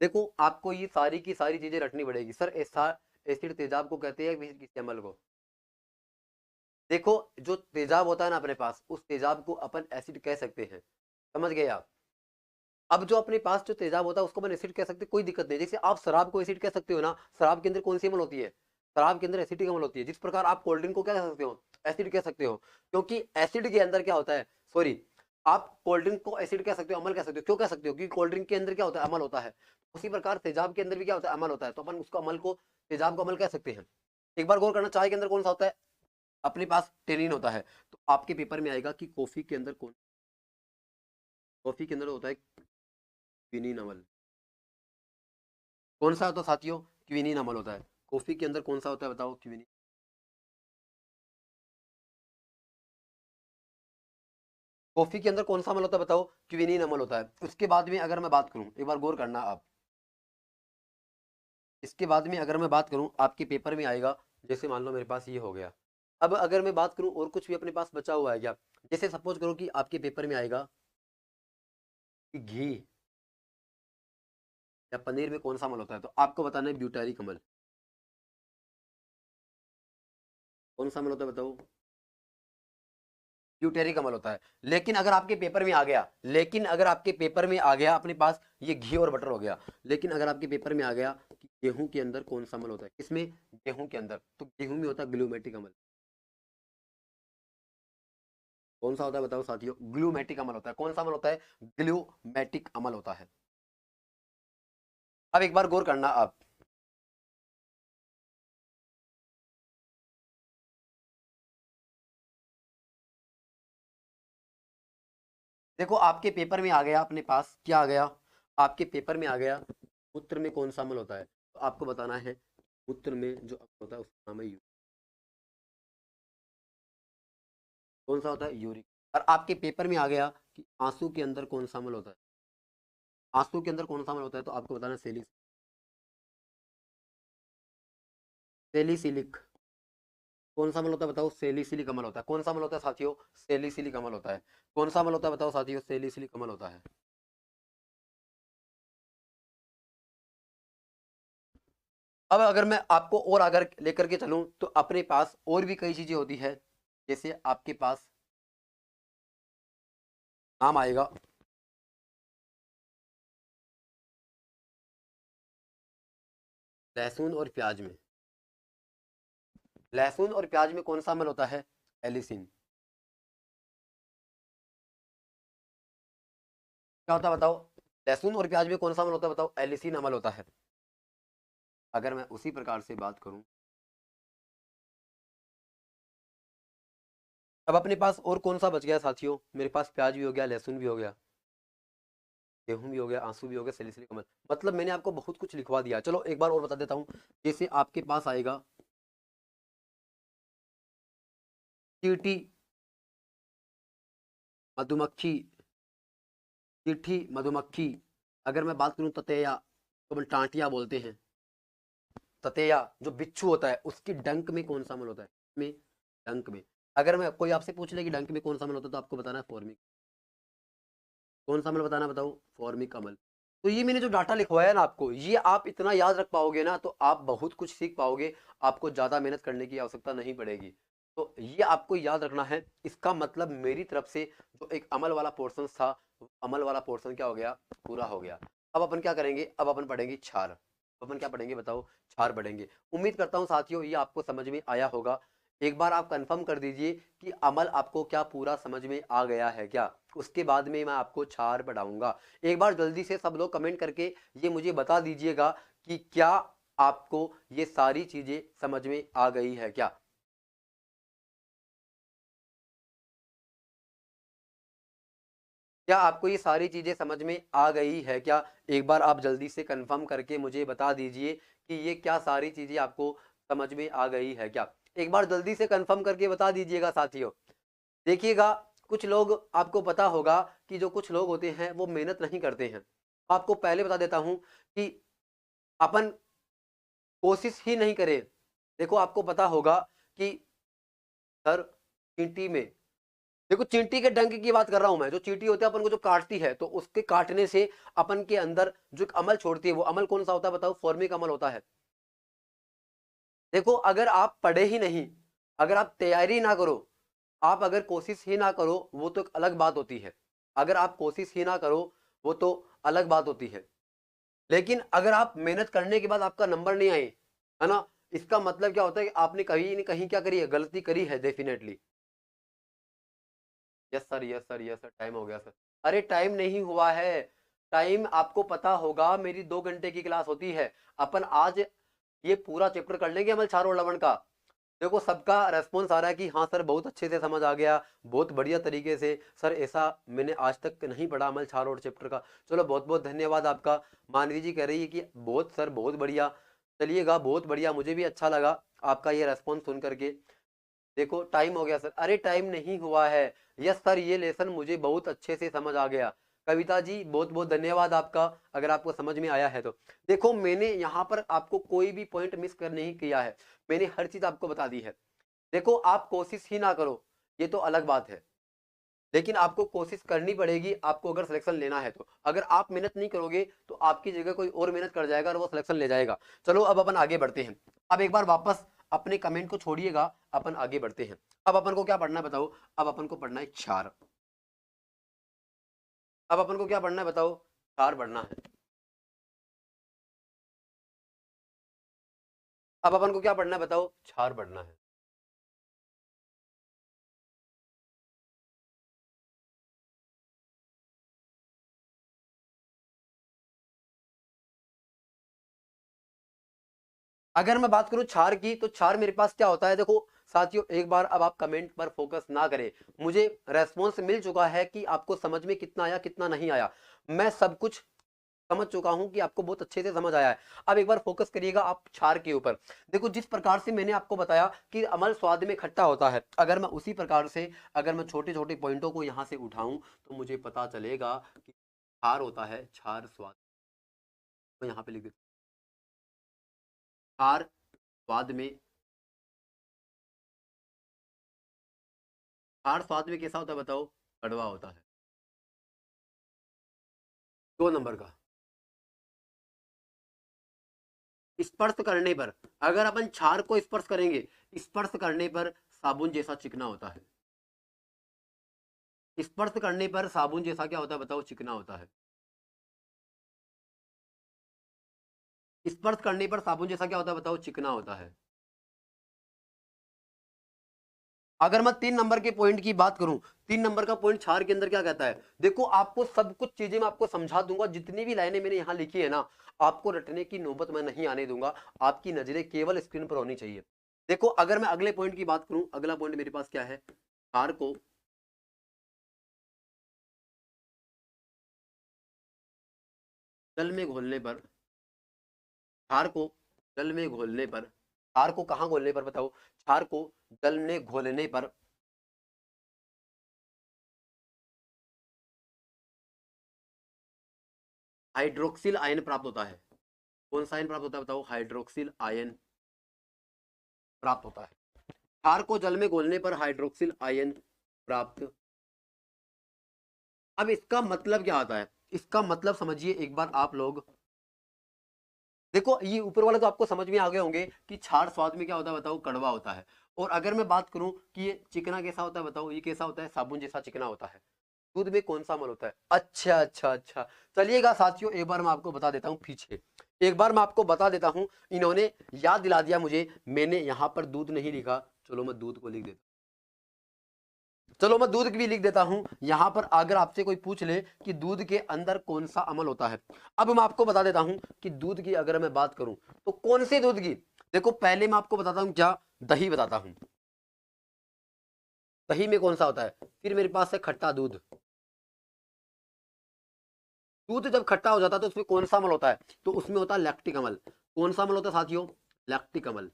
देखो आपको ये सारी की सारी चीजें रटनी पड़ेगी। सर ऐसा एसिड तेजाब को कहते हैं किसी किसी अमल को। देखो जो तेजाब होता है ना अपने पास, उस तेजाब को अपन एसिड कह सकते हैं। समझ गए आप। अब जो अपने पास जो तेजाब होता है उसको अपन एसिड कह सकते हैं, कोई दिक्कत नहीं। जैसे आप शराब को एसिड कह सकते हो ना, शराब के अंदर कौन सी अमल होती है, शराब के अंदर एसिडिक अमल होती है। जिस प्रकार आप कोल्ड ड्रिंक को क्या कह सकते हो, एसिड कह सकते हो, क्योंकि एसिड के अंदर क्या होता है, सॉरी, आप कोल्ड ड्रिंक को एसिड कह सकते हो, अमल कह सकते हो। क्यों कह सकते हो, क्योंकि कोल्ड ड्रिंक के अंदर क्या होता है, अमल होता है। उसी प्रकार तेजाब के अंदर भी क्या होता है, अमल होता है। तो अपन उसको अमल को, तेजाब को अमल कह सकते हैं। एक बार गौर करना, चाय के अंदर कौन सा होता है, अपने पास टेनिन होता है। तो आपके पेपर में आएगा कि कॉफी के अंदर कॉफी के अंदर होता है क्विनीन अम्ल। कौन सा होता है साथियों? क्विनीन अम्ल होता है। कॉफी के अंदर कौन सा होता है बताओ? क्विनीन। कॉफी के अंदर कौन सा अम्ल होता है बताओ? क्विनीन अम्ल होता है। उसके बाद में अगर मैं बात करूं, एक बार गौर करना आप, इसके बाद में अगर मैं बात करूं, आपके पेपर में आएगा, जैसे मान लो मेरे पास ये हो गया। अब अगर मैं बात करूं और कुछ भी अपने पास बचा हुआ है क्या, जैसे सपोज करो कि आपके पेपर में आएगा कि घी या पनीर में कौन सा अम्ल होता है, तो आपको बताना है ब्यूटेरिक अम्ल। कौन सा अम्ल होता है बताओ? ब्यूटेरिक अम्ल होता है। लेकिन अगर आपके पेपर में आ गया, लेकिन अगर आपके पेपर में आ गया अपने पास ये घी और बटर हो गया, लेकिन अगर आपके पेपर में आ गया कि गेहूं के अंदर कौन सा अम्ल होता है, किसमें? गेहूं के अंदर। तो गेहूं में होता है ग्लूमेटिक अम्ल। कौन सा होता है बताओ साथियों? ग्लूमेटिक अम्ल होता है। कौन सा अम्ल होता है? ग्लूमेटिक अम्ल होता है। अब एक बार गौर करना आप, देखो आपके पेपर में आ गया, अपने पास क्या आ गया? आपके पेपर में आ गया मूत्र में कौन सा अम्ल होता है, तो आपको बताना है मूत्र में जो अम्ल होता है उसका नाम है यूरिक। कौन सा होता है? यूरिक। और आपके पेपर में आ गया कि आंसू के अंदर कौन सा अम्ल होता है, आंसू के अंदर कौन सा अम्ल होता है, तो आपको बताना है सेलिसिलिक। कौन सा अम्ल होता है बताओ? सेलिसिलिक अम्ल होता है। कौन सा अम्ल होता है साथियों? सेलिसिलिक अम्ल होता है। कौन सा अम्ल होता है बताओ साथियों? सेलिसिलिक अम्ल होता है। अब अगर मैं आपको और अगर लेकर के चलूं, तो अपने पास और भी कई चीजें होती है। जैसे आपके पास नाम आएगा लहसुन और प्याज में, लहसुन और प्याज में कौन सा अम्ल होता है? एलिसिन। क्या होता है बताओ? लहसुन और प्याज में कौन सा अम्ल होता है बताओ? एलिसिन अम्ल होता है। अगर मैं उसी प्रकार से बात करूं, अब अपने पास और कौन सा बच गया साथियों? मेरे पास प्याज भी हो गया, लहसुन भी हो गया, गेहूं भी हो गया, आंसू भी हो गया, सैलिसिलिक अम्ल। मतलब मैंने आपको बहुत कुछ लिखवा दिया। चलो एक बार और बता देता हूं। जैसे आपके पास आएगा चींटी, मधुमक्खी, चिट्ठी, मधुमक्खी। अगर मैं बात करूं ततैया, तो हम टांटिया बोलते हैं। ततैया जो बिच्छू होता है, उसकी डंक में कौन सा अम्ल होता है? में डंक में। अगर मैं कोई आपसे पूछ ले कि डंक में कौन सा अम्ल होता है, तो आपको बताना है फॉर्मिक। कौन सा अम्ल बताना बताओ? फॉर्मिक अम्ल। तो ये मैंने जो डाटा लिखवाया ना आपको, ये आप इतना याद रख पाओगे ना, तो आप बहुत कुछ सीख पाओगे। आपको ज्यादा मेहनत करने की आवश्यकता नहीं पड़ेगी। तो ये आपको याद रखना है। इसका मतलब मेरी तरफ से जो एक अमल वाला पोर्शन था, अमल वाला पोर्शन क्या हो गया? पूरा हो गया। अब अपन क्या करेंगे? अब अपन पढ़ेंगे क्षार। अपन क्या पढ़ेंगे बताओ? क्षार पढ़ेंगे। उम्मीद करता हूँ साथियों ये आपको समझ में आया होगा। एक बार आप कंफर्म कर दीजिए कि अमल आपको क्या पूरा समझ में आ गया है क्या। उसके बाद में मैं आपको क्षार पढ़ाऊंगा। एक बार जल्दी से सब लोग कमेंट करके ये मुझे बता दीजिएगा कि क्या आपको ये सारी चीजें समझ में आ गई है क्या। क्या आपको ये सारी चीजें समझ में आ गई है क्या? एक बार आप जल्दी से कंफर्म करके मुझे बता दीजिए कि ये क्या सारी चीजें आपको समझ में आ गई है क्या। एक बार जल्दी से कंफर्म करके बता दीजिएगा साथियों। देखिएगा, कुछ लोग, आपको पता होगा कि जो कुछ लोग होते हैं वो मेहनत नहीं करते हैं। आपको पहले बता देता हूं कि अपन कोशिश ही नहीं करें। देखो आपको पता होगा कि सर चींटी में, देखो चींटी के डंक की बात कर रहा हूं मैं। जो चींटी होती है अपन को जो काटती है, तो उसके काटने से अपन के अंदर जो अमल छोड़ती है, वो अमल कौन सा होता है बताओ? फॉर्मिक अमल होता है। देखो अगर आप पढ़े ही नहीं, अगर आप तैयारी ना करो, आप अगर कोशिश ही ना करो, वो तो एक अलग बात होती है। अगर आप कोशिश ही ना करो, वो तो अलग बात होती है। लेकिन अगर आप मेहनत करने के बाद आपका नंबर नहीं आए, है ना, इसका मतलब क्या होता है कि आपने कहीं नहीं कहीं क्या करी है? गलती करी है definitely. Yes sir, yes sir, yes sir, time हो गया सर। अरे टाइम नहीं हुआ है। टाइम आपको पता होगा, मेरी 2 घंटे की क्लास होती है। अपन आज ये पूरा चैप्टर कर लेंगे अमल, चार और लवण का। देखो सबका रेस्पॉन्स आ रहा है कि हाँ सर बहुत अच्छे से समझ आ गया, बहुत बढ़िया तरीके से। सर ऐसा मैंने आज तक नहीं पढ़ा अमल क्षार और चैप्टर का। चलो बहुत बहुत धन्यवाद आपका। मानवी जी कह रही है कि बहुत सर बहुत बढ़िया। चलिएगा बहुत बढ़िया, मुझे भी अच्छा लगा आपका ये रेस्पॉन्स सुन करके। देखो टाइम हो गया सर, अरे टाइम नहीं हुआ है। यस सर ये लेसन मुझे बहुत अच्छे से समझ आ गया। कविता जी बहुत बहुत धन्यवाद आपका, अगर आपको समझ में आया है तो। देखो मैंने यहाँ पर आपको कोई भी पॉइंट मिस कर नहीं किया है, मैंने हर चीज आपको बता दी है। देखो आप कोशिश ही ना करो ये तो अलग बात है, लेकिन आपको कोशिश करनी पड़ेगी आपको अगर सिलेक्शन लेना है तो। अगर आप मेहनत नहीं करोगे तो आपकी जगह कोई और मेहनत कर जाएगा और वो सिलेक्शन ले जाएगा। चलो अब अपन आगे बढ़ते हैं। अब एक बार वापस अपने कमेंट को छोड़िएगा, अपन आगे बढ़ते हैं। अब अपन को क्या पढ़ना है बताओ? अब अपन को पढ़ना है क्षार। अब अपन को क्या पढ़ना है बताओ? क्षार पढ़ना है। अब अपन को क्या पढ़ना है बताओ? क्षार पढ़ना है। अगर मैं बात करूं क्षार की, तो क्षार मेरे पास क्या होता है देखो साथियों, एक बार अब आप कमेंट पर फोकस ना करें। मुझे रेस्पॉन्स मिल चुका है कि आपको समझ में कितना आया कितना नहीं आया। मैं सब कुछ समझ चुका हूं कि आपको बहुत अच्छे से समझ आया है। अब एक बार फोकस करिएगा आप क्षार के ऊपर। देखो जिस प्रकार से मैंने आपको बताया कि अमल स्वाद में खट्टा होता है, अगर मैं उसी प्रकार से अगर मैं छोटे छोटे पॉइंटों को यहां से उठाऊं तो मुझे पता चलेगा कि क्षार होता है क्षार स्वाद। तो यहाँ पे लिख देता हूं, क्षार स्वाद में। क्षार स्वाद में कैसा होता है बताओ? कड़वा होता है। 2 नंबर का, स्पर्श करने पर, अगर अपन क्षार को स्पर्श करेंगे, स्पर्श करने पर साबुन जैसा चिकना होता है। स्पर्श करने पर साबुन जैसा क्या होता है बताओ? चिकना होता है। स्पर्श करने पर साबुन जैसा क्या होता है बताओ? चिकना होता है। अगर मैं 3 नंबर के पॉइंट की बात करूं, 3 नंबर का पॉइंट क्षार के अंदर क्या कहता है? देखो आपको सब कुछ चीजें मैं आपको समझा दूंगा, जितनी भी लाइनें मैंने यहां लिखी है ना, आपको रटने की नौबत मैं नहीं आने दूंगा। आपकी नजरें केवल स्क्रीन पर होनी चाहिए। देखो अगर मैं अगले पॉइंट की बात करूं, अगला पॉइंट मेरे पास क्या है? क्षार को जल में घोलने पर, क्षार को जल में घोलने पर, क्षार को कहां घोलने पर बताओ? क्षार को जल में घोलने पर हाइड्रोक्सिल आयन प्राप्त होता है। कौन सा आयन प्राप्त होता है बताओ? हाइड्रोक्सिल आयन प्राप्त होता है। क्षार को जल में घोलने पर हाइड्रोक्सिल आयन प्राप्त। अब इसका मतलब क्या आता है? इसका मतलब समझिए एक बार आप लोग। देखो ये ऊपर वाला तो आपको समझ में आ गए होंगे कि क्षार स्वाद में क्या होता है बताओ? कड़वा होता है। और अगर मैं बात करूं कि ये चिकना कैसा होता है बताओ? ये कैसा होता है? साबुन जैसा चिकना होता है। दूध में कौन सा अमल होता है? अच्छा अच्छा अच्छा। चलिएगा साथियों एक बार मैं आपको बता देता हूँ पीछे, एक बार मैं आपको बता देता हूँ। इन्होंने याद दिला दिया मुझे, मैंने यहाँ पर दूध नहीं लिखा। चलो मैं दूध को लिख देता चलो मैं दूध भी लिख देता हूं यहां पर। अगर आपसे कोई पूछ ले कि दूध के अंदर कौन सा अमल होता है, अब मैं आपको बता देता हूं कि दूध की अगर मैं बात करूं तो कौन से दूध की। देखो पहले मैं आपको बताता हूं क्या, दही बताता हूं। दही में कौन सा होता है? फिर मेरे पास है खट्टा दूध। दूध जब खट्टा हो जाता है तो उसमें कौन सा अमल होता है? तो उसमें होता है लैक्टिक अमल। कौन सा अमल होता है साथियों? लैक्टिक अमल।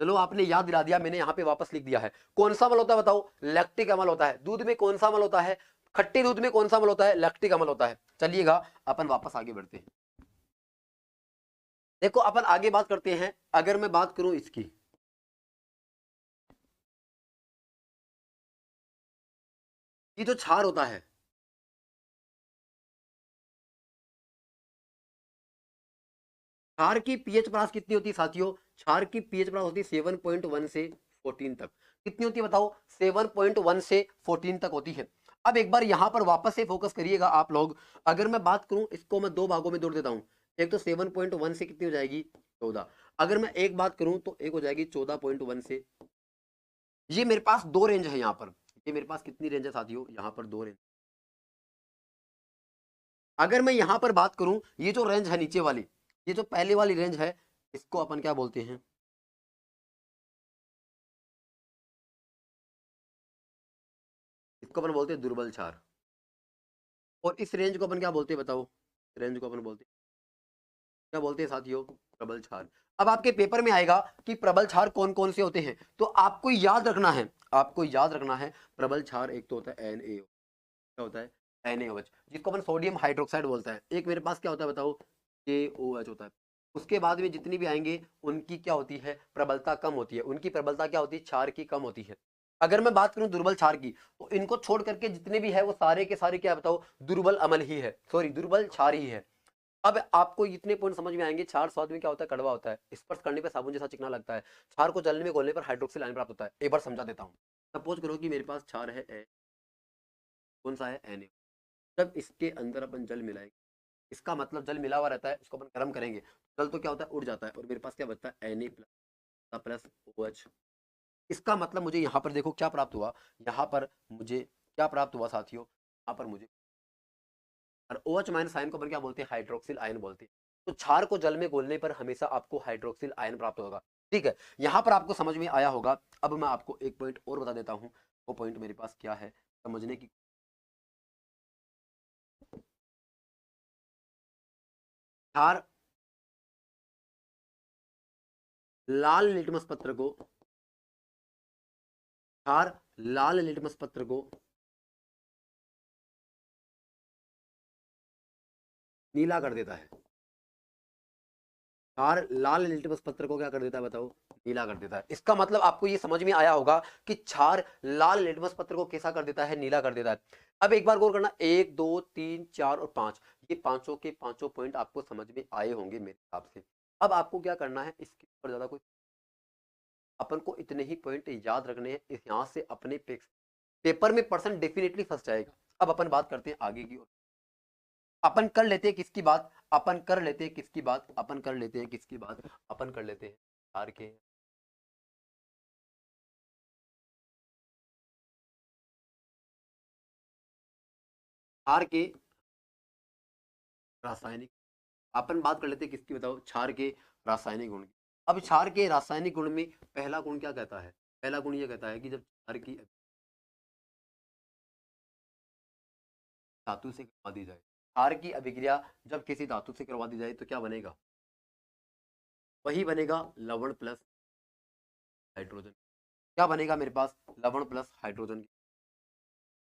चलो आपने याद दिला दिया, मैंने यहाँ पे वापस लिख दिया है। कौन सा अमल होता है बताओ? लैक्टिक अमल होता है। दूध में कौन सा अमल होता है? खट्टे दूध में कौन सा अमल होता है? लैक्टिक अमल होता है। चलिएगा अपन वापस आगे बढ़ते हैं। देखो अपन आगे बात करते हैं। अगर मैं बात करूं इसकी, ये जो क्षार होता है, क्षार की पीएच परास कितनी होती है साथियों? क्षार की पीएच परास होती है 7.1 से 14 तक। कितनी होती है बताओ? 7.1 से 14 तक होती है। अब एक बार यहां पर वापस से फोकस करिएगा आप लोग। अगर मैं बात करूं इसको मैं 2 भागों में तोड़ देता हूं। एक तो 7.1 से कितनी हो जाएगी? 14। अगर मैं एक बात करूं तो एक हो जाएगी 14.1 से। ये मेरे पास दो रेंज है यहाँ पर। ये मेरे पास कितनी रेंज है साथियों? यहाँ पर दो रेंज। अगर मैं यहां पर बात करूं, ये जो रेंज है नीचे वाली, ये जो पहले वाली रेंज है, इसको अपन क्या बोलते हैं? इसको अपन बोलते हैं दुर्बल क्षार। और इस रेंज को अपन क्या बोलते हैं बताओ? रेंज को अपन बोलते हैं, क्या बोलते हैं साथियों? प्रबल क्षार। अब आपके पेपर में आएगा कि प्रबल क्षार कौन कौन से होते हैं, तो आपको याद रखना है, आपको याद रखना है प्रबल क्षार एक तो होता है Na, क्या होता है? NaOH, जिसको अपन सोडियम हाइड्रोक्साइड बोलता है। एक मेरे पास क्या होता है बताओ? KOH होता है। उसके बाद में जितनी भी आएंगे उनकी क्या होती है? प्रबलता कम होती है। उनकी प्रबलता क्या होती है? क्षार की कम होती है। अगर मैं बात करूं दुर्बल क्षार की, तो इनको छोड़ करके जितने भी है वो सारे के सारे क्या बताओ? दुर्बल अम्ल ही है, सॉरी दुर्बल क्षार ही है। अब आपको इतने पॉइंट समझ में आएंगे। क्षार स्वाद में क्या होता है? कड़वा होता है, स्पर्श करने पर साबुन जैसा चिकना लगता है, क्षार को जलने में घोलने पर हाइड्रोक्सिल आयन प्राप्त होता है। एक बार समझा देता हूँ। सपोज करो कि मेरे पास क्षार है, कौन सा है? Na। जब इसके अंदर अपन जल मिलाएंगे, इसका मतलब जल मिला हुआ रहता है, इसको अपन गर्म करेंगे, जल तो क्या होता है? उड़ जाता है, और मेरे पास क्या बचता है? Na plus OH। इसका मतलब मुझे यहाँ पर देखो क्या प्राप्त हुआ, यहाँ पर मुझे क्या प्राप्त हुआ साथियों? यहाँ पर मुझे, और OH माइनस आयन को अपन क्या बोलते हैं? हाइड्रोक्सिल आयन बोलते हैं। तो क्षार को जल में घोलने पर हमेशा आपको हाइड्रोक्सिल आयन प्राप्त होगा। ठीक है, यहाँ पर आपको समझ में आया होगा। अब मैं आपको एक पॉइंट और बता देता हूँ। वो पॉइंट मेरे पास क्या है समझने की। क्षार लाल लिटमस पत्र को, क्षार लाल लिटमस पत्र को नीला कर देता है। क्षार लाल लिटमस पत्र को क्या कर देता है बताओ? नीला कर देता है। इसका मतलब आपको ये समझ में आया होगा कि क्षार लाल लिटमस पत्र को कैसा कर देता है? नीला कर देता है। अब एक बार गौर करना, 1 2 3 4 और 5, ये पांचों के पांचों पॉइंट आपको समझ में आए होंगे मेरे हिसाब से। अब आपको क्या करना है, इसके ऊपर ज्यादा कोई, अपन को इतने ही पॉइंट याद रखने हैं। इस यहाँ से अपने पेपर में पर्सन डेफिनेटली फंस जाएगा। अब अपन बात करते हैं आगे की ओर। अपन कर लेते हैं किसकी बात? अपन कर लेते हैं किसकी बात? अपन कर लेते हैं किसकी बात? अपन कर लेते हैं क्षार के, क्षार के रासायनिक, अपन बात कर लेते हैं किसकी बताओ? क्षार के रासायनिक गुण की। अब क्षार के रासायनिक गुण में पहला गुण क्या कहता है? पहला गुण ये कहता है कि जब क्षार की धातु से करवा दी जाए, क्षार की अभिक्रिया जब किसी धातु से करवा दी जाए तो क्या बनेगा? वही बनेगा लवण प्लस हाइड्रोजन। क्या बनेगा मेरे पास? लवण प्लस हाइड्रोजन।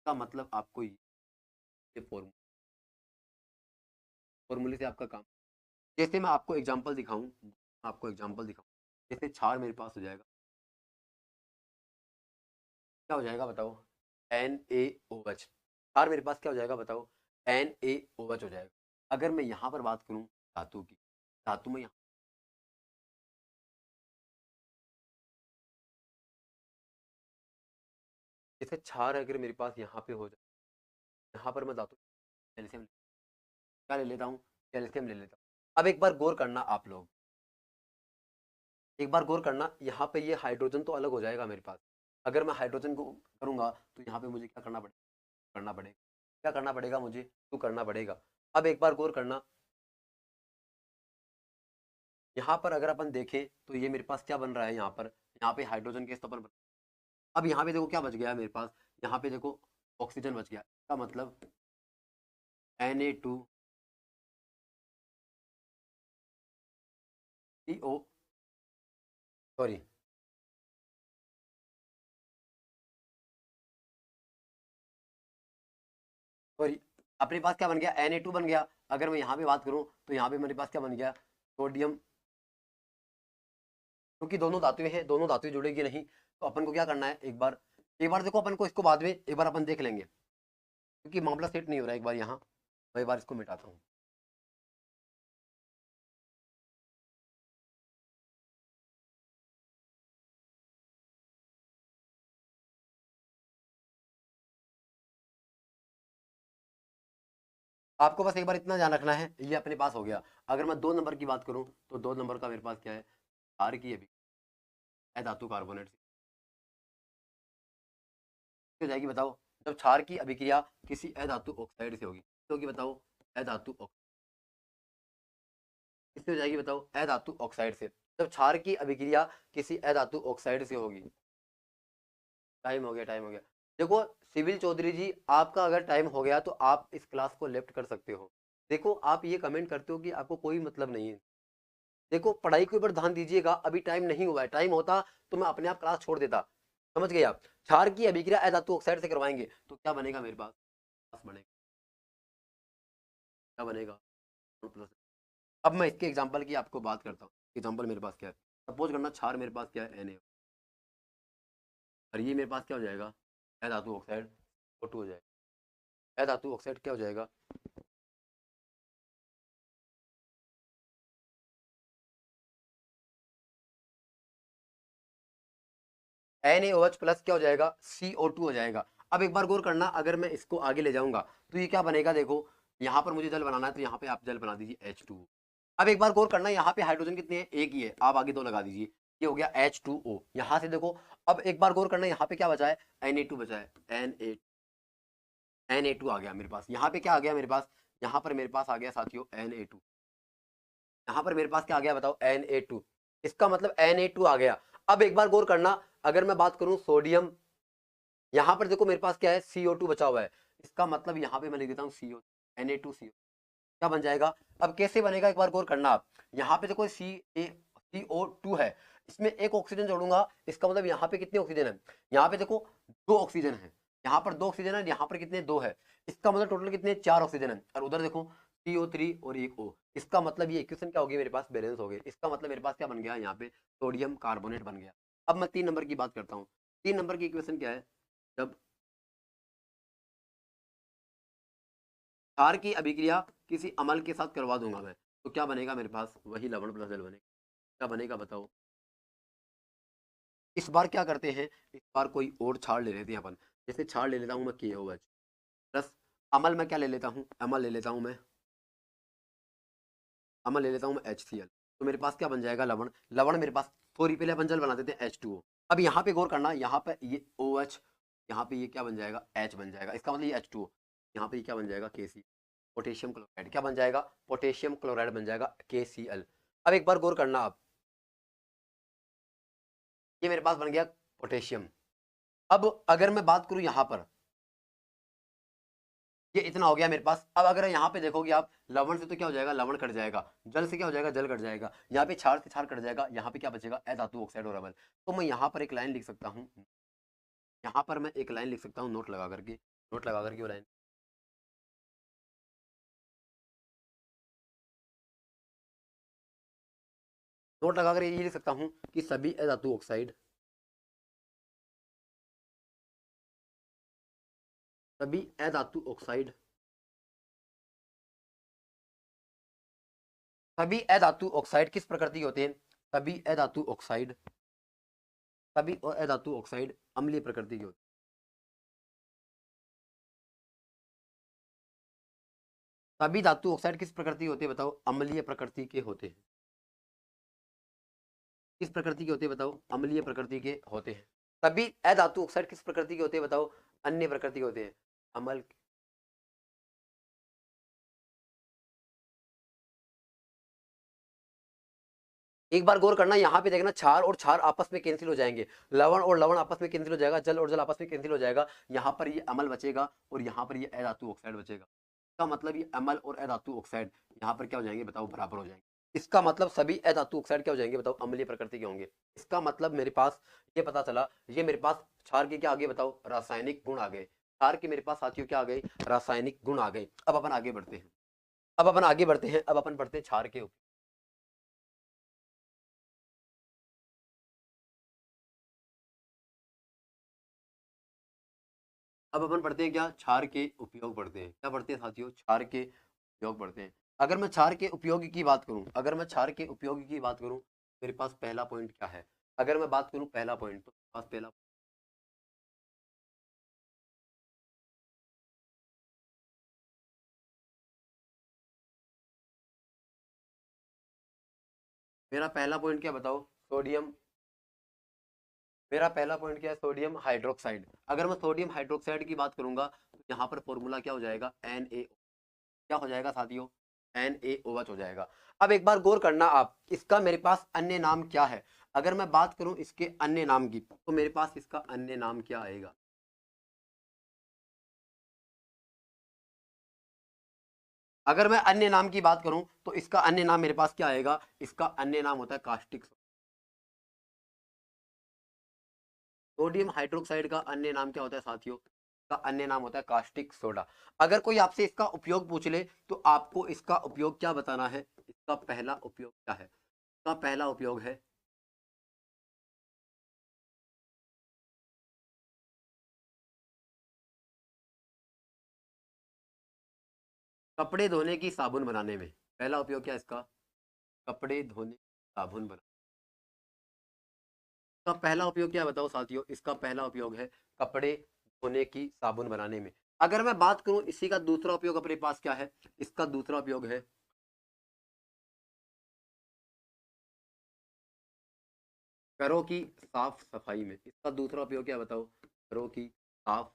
का मतलब आपको ये फॉर्मूले से आपका काम, जैसे मैं आपको एग्जांपल दिखाऊं, आपको एग्जांपल दिखाऊं, जैसे क्षार मेरे पास हो जाएगा, क्या हो जाएगा बताओ? NaOH। क्षार मेरे पास क्या हो जाएगा बताओ? NaOH हो जाएगा। अगर मैं यहाँ पर बात करूँ धातु की, धातु में यहाँ, जैसे क्षार अगर मेरे पास यहाँ पे हो जाए, यहाँ पर मैं धातु कैल्शियम क्या ले लेता हूँ? कैल्शियम ले लेता हूँ। अब एक बार गौर करना आप लोग, एक बार गौर करना, यहाँ पे ये हाइड्रोजन तो अलग हो जाएगा मेरे पास। अगर मैं हाइड्रोजन को करूंगा तो यहाँ पे मुझे क्या करना पड़ेगा, क्या करना पड़ेगा मुझे? तो करना पड़ेगा। अब एक बार गौर करना, यहाँ पर अगर अपन देखें तो ये मेरे पास क्या बन रहा है? यहाँ पे हाइड्रोजन के स्थान पर अब यहाँ पे देखो क्या बच गया मेरे पास, यहाँ पे देखो ऑक्सीजन बच गया। इसका मतलब Na2CO, सॉरी, सॉरी, अपने पास क्या बन गया? Na2 बन गया। अगर मैं यहाँ पे बात करूँ तो यहाँ पे मेरे पास क्या बन गया? सोडियम। क्योंकि दोनों धातुएं हैं, दोनों धातुएं जुड़ेगी नहीं, तो अपन को क्या करना है, एक बार देखो अपन को इसको बाद में एक बार अपन देख लेंगे, क्योंकि मामला सेट नहीं हो रहा है एक बार यहाँ। मैं एक बार इसको मिटाता हूँ। आपको बस एक बार इतना ध्यान रखना है, ये अपने पास हो गया। अगर मैं 2 नंबर की बात करूँ तो 2 नंबर का मेरे पास क्या है? आर की अभी धातु कार्बोनेट से हो जाएगी बताओ? जब क्षार की अभिक्रिया किसी अधातु ऑक्साइड से होगी, तो होगी बताओ? अधातु किससे हो जाएगी बताओ? अधातु ऑक्साइड से। जब क्षार की अभिक्रिया किसी अधातु ऑक्साइड से होगी, टाइम हो गया, टाइम हो गया। देखो सिविल चौधरी जी, आपका अगर टाइम हो गया तो आप इस क्लास को लेफ्ट कर सकते हो। देखो आप ये कमेंट करते हो कि आपको कोई मतलब नहीं है। देखो पढ़ाई के ऊपर ध्यान दीजिएगा, अभी टाइम नहीं हुआ है, टाइम होता तो मैं अपने आप क्लास छोड़ देता। समझ गए आप? क्षार की अभिक्रिया अधातु ऑक्साइड से करवाएंगे तो क्या बनेगा मेरे पास? बनेगा, क्या बनेगा? अब मैं इसके एग्जांपल की आपको बात करता हूँ। एग्जांपल मेरे पास क्या है, सपोज करना क्षार मेरे पास क्या है, Na, और ये मेरे पास क्या हो जाएगा, अधातु ऑक्साइड O2 हो जाएगा। अधातु ऑक्साइड क्या हो जाएगा, NaOH प्लस क्या हो जाएगा, CO2 हो जाएगा। अब एक बार गौर करना, अगर मैं इसको आगे ले जाऊंगा तो ये क्या बनेगा, देखो यहाँ पर मुझे जल बनाना है तो यहाँ पे आप जल बना दीजिए H2। अब एक बार गौर करना, यहाँ पे हाइड्रोजन कितने हैं, एक ही है, आप आगे दो लगा दीजिए, ये हो गया H2O। यहाँ से देखो, अब एक बार गौर करना, यहाँ पे क्या बचा है, Na2 बचा है, Na2 आ गया मेरे पास। यहाँ पे क्या आ गया मेरे पास, यहाँ पर मेरे पास आ गया साथियों Na2। यहाँ पर मेरे पास क्या आ गया बताओ, Na2। इसका मतलब Na2 आ गया। अब एक बार गौर करना, अगर मैं बात करूं सोडियम, यहाँ पर देखो मेरे पास क्या है, CO2 बचा हुआ है। इसका मतलब यहाँ पे मैं लिख देता हूँ CO, Na2CO, क्या बन जाएगा? अब कैसे बनेगा एक बार गौर करना आप, यहाँ पे देखो CO2 है, इसमें एक ऑक्सीजन जोड़ूंगा, इसका मतलब यहाँ पे कितने ऑक्सीजन है, यहाँ पे देखो दो ऑक्सीजन है, यहाँ पर दो ऑक्सीजन है, यहाँ पर कितने, दो है, इसका मतलब टोटल कितने, चार ऑक्सीजन है। और उधर देखो CO3 और एक O, इसका मतलब ये इक्वेशन क्या होगी मेरे पास, बैलेंस हो गए। इसका मतलब मेरे पास क्या बन गया, यहाँ पे सोडियम कार्बोनेट बन गया। अब मैं 3 नंबर की बात करता हूँ। 3 नंबर की इक्वेशन क्या है, जब क्षार की अभिक्रिया किसी अम्ल के साथ करवा दूंगा मैं, तो क्या बनेगा मेरे पास, वही लवण प्लस जल बनेगा। क्या बनेगा बताओ? इस बार क्या करते हैं, इस बार कोई और क्षार ले लेते हैं अपन। जैसे क्षार ले लेता हूँ मैं KOH प्लस, अम्ल मैं क्या ले लेता हूँ, अम्ल ले लेता हूँ मैं, अम्ल ले लेता हूँ मैं HCl। तो मेरे पास क्या बन जाएगा, लवण। लवण मेरे पास, सॉरी पहले अपन जल बना देते हैं H2O। अब यहाँ पे गौर करना, यहाँ पे ये OH, यहाँ पे ये क्या बन जाएगा, H बन जाएगा, इसका मतलब ये H2O, यहाँ पे ये क्या बन जाएगा, KC, पोटेशियम क्लोराइड। क्या बन जाएगा, पोटेशियम क्लोराइड बन जाएगा, KCl। अब एक बार गौर करना आप, ये मेरे पास बन गया पोटेशियम। अब अगर मैं बात करूं यहाँ पर, ये इतना हो गया मेरे पास। अब अगर यहाँ पे देखोगे आप, लवण से तो क्या हो जाएगा, लवण कट जाएगा, जल से क्या हो जाएगा, जल कट जाएगा, यहाँ पे क्षार से क्षार कट जाएगा, यहाँ पे क्या बचेगा, अधातु ऑक्साइड और अम्ल। तो मैं यहाँ पर एक लाइन लिख सकता हूँ, यहाँ पर मैं एक लाइन लिख सकता हूँ, नोट लगा करके, नोट लगा करके वो लाइन, नोट लगा कर ये लिख सकता हूँ कि सभी अधातु ऑक्साइड, सभी अधातु ऑक्साइड, सभी अधातु ऑक्साइड किस प्रकृति के होते हैं, सभी अधातु ऑक्साइड, सभी अधातु ऑक्साइड अम्लीय प्रकृति के होते हैं। सभी धातु ऑक्साइड किस प्रकृति के होते हैं बताओ, अम्लीय प्रकृति के होते हैं। किस प्रकृति के होते हैं बताओ, अम्लीय प्रकृति के होते हैं। सभी अधातु ऑक्साइड किस प्रकृति के होते हैं बताओ, अन्य प्रकृति के होते हैं, अम्ल। एक बार गौर करना, यहाँ पे देखना, क्षार और क्षार आपस में कैंसिल हो जाएंगे, लवण और लवण आपस में कैंसिल हो जाएगा, जल और जल आपस में कैंसिल हो जाएगा, यहाँ पर ये अम्ल बचेगा और यहाँ पर ये अधातु ऑक्साइड बचेगा। इसका मतलब ये अम्ल और अधातु ऑक्साइड यहाँ पर क्या हो जाएंगे बताओ, बराबर हो जाएंगे। इसका मतलब सभी अधातु ऑक्साइड क्या हो जाएंगे बताओ, अम्लीय प्रकृति के होंगे। इसका मतलब मेरे पास ये पता चला, ये मेरे पास क्षार के क्या आ गए बताओ, रासायनिक गुण आ गए। क्षार के मेरे पास साथियों क्या आ गए, रासायनिक गुण आ गए। अब अपन आगे बढ़ते हैं, अब अपन आगे बढ़ते हैं, अब अपन बढ़ते हैं क्षार के ऊपर। अब अपन पढ़ते हैं क्या, क्षार के उपयोग पढ़ते हैं। क्या पढ़ते हैं साथियों, क्षार के उपयोग पढ़ते हैं। अगर मैं क्षार के उपयोग की बात करूं, अगर मैं क्षार के उपयोग की बात करूं, मेरे पास पहला पॉइंट क्या है, अगर मैं बात करूं पहला पॉइंट, तो मेरे पास पहला, मेरा पहला पॉइंट क्या बताओ, सोडियम, मेरा पहला पॉइंट क्या है, सोडियम हाइड्रोक्साइड। अगर मैं सोडियम हाइड्रोक्साइड की बात करूंगा तो यहाँ पर फॉर्मूला क्या हो जाएगा, Na, क्या हो जाएगा साथियों, NaOH हो जाएगा। अब एक बार गौर करना आप, इसका मेरे पास अन्य नाम क्या है। अगर मैं बात करूं इसके अन्य नाम की, तो मेरे पास इसका अन्य नाम क्या आएगा, अगर मैं अन्य नाम की बात करूं तो इसका अन्य नाम मेरे पास क्या आएगा, इसका अन्य नाम होता है कास्टिक सोडा। सोडियम हाइड्रोक्साइड का अन्य नाम क्या होता है साथियों, का अन्य नाम होता है कास्टिक सोडा। अगर कोई आपसे इसका उपयोग पूछ ले तो आपको इसका उपयोग क्या बताना है, इसका पहला उपयोग क्या है, इसका पहला उपयोग है कपड़े धोने की साबुन बनाने में। पहला उपयोग क्या है इसका, कपड़े धोने की साबुन बना, इसका पहला उपयोग क्या है बताओ साथियों, इसका पहला उपयोग है कपड़े धोने की साबुन बनाने में। अगर मैं बात करूं इसी का दूसरा उपयोग अपने पास क्या है, इसका दूसरा उपयोग है घरों की साफ सफाई में। इसका दूसरा उपयोग क्या है बताओ, घरों की साफ।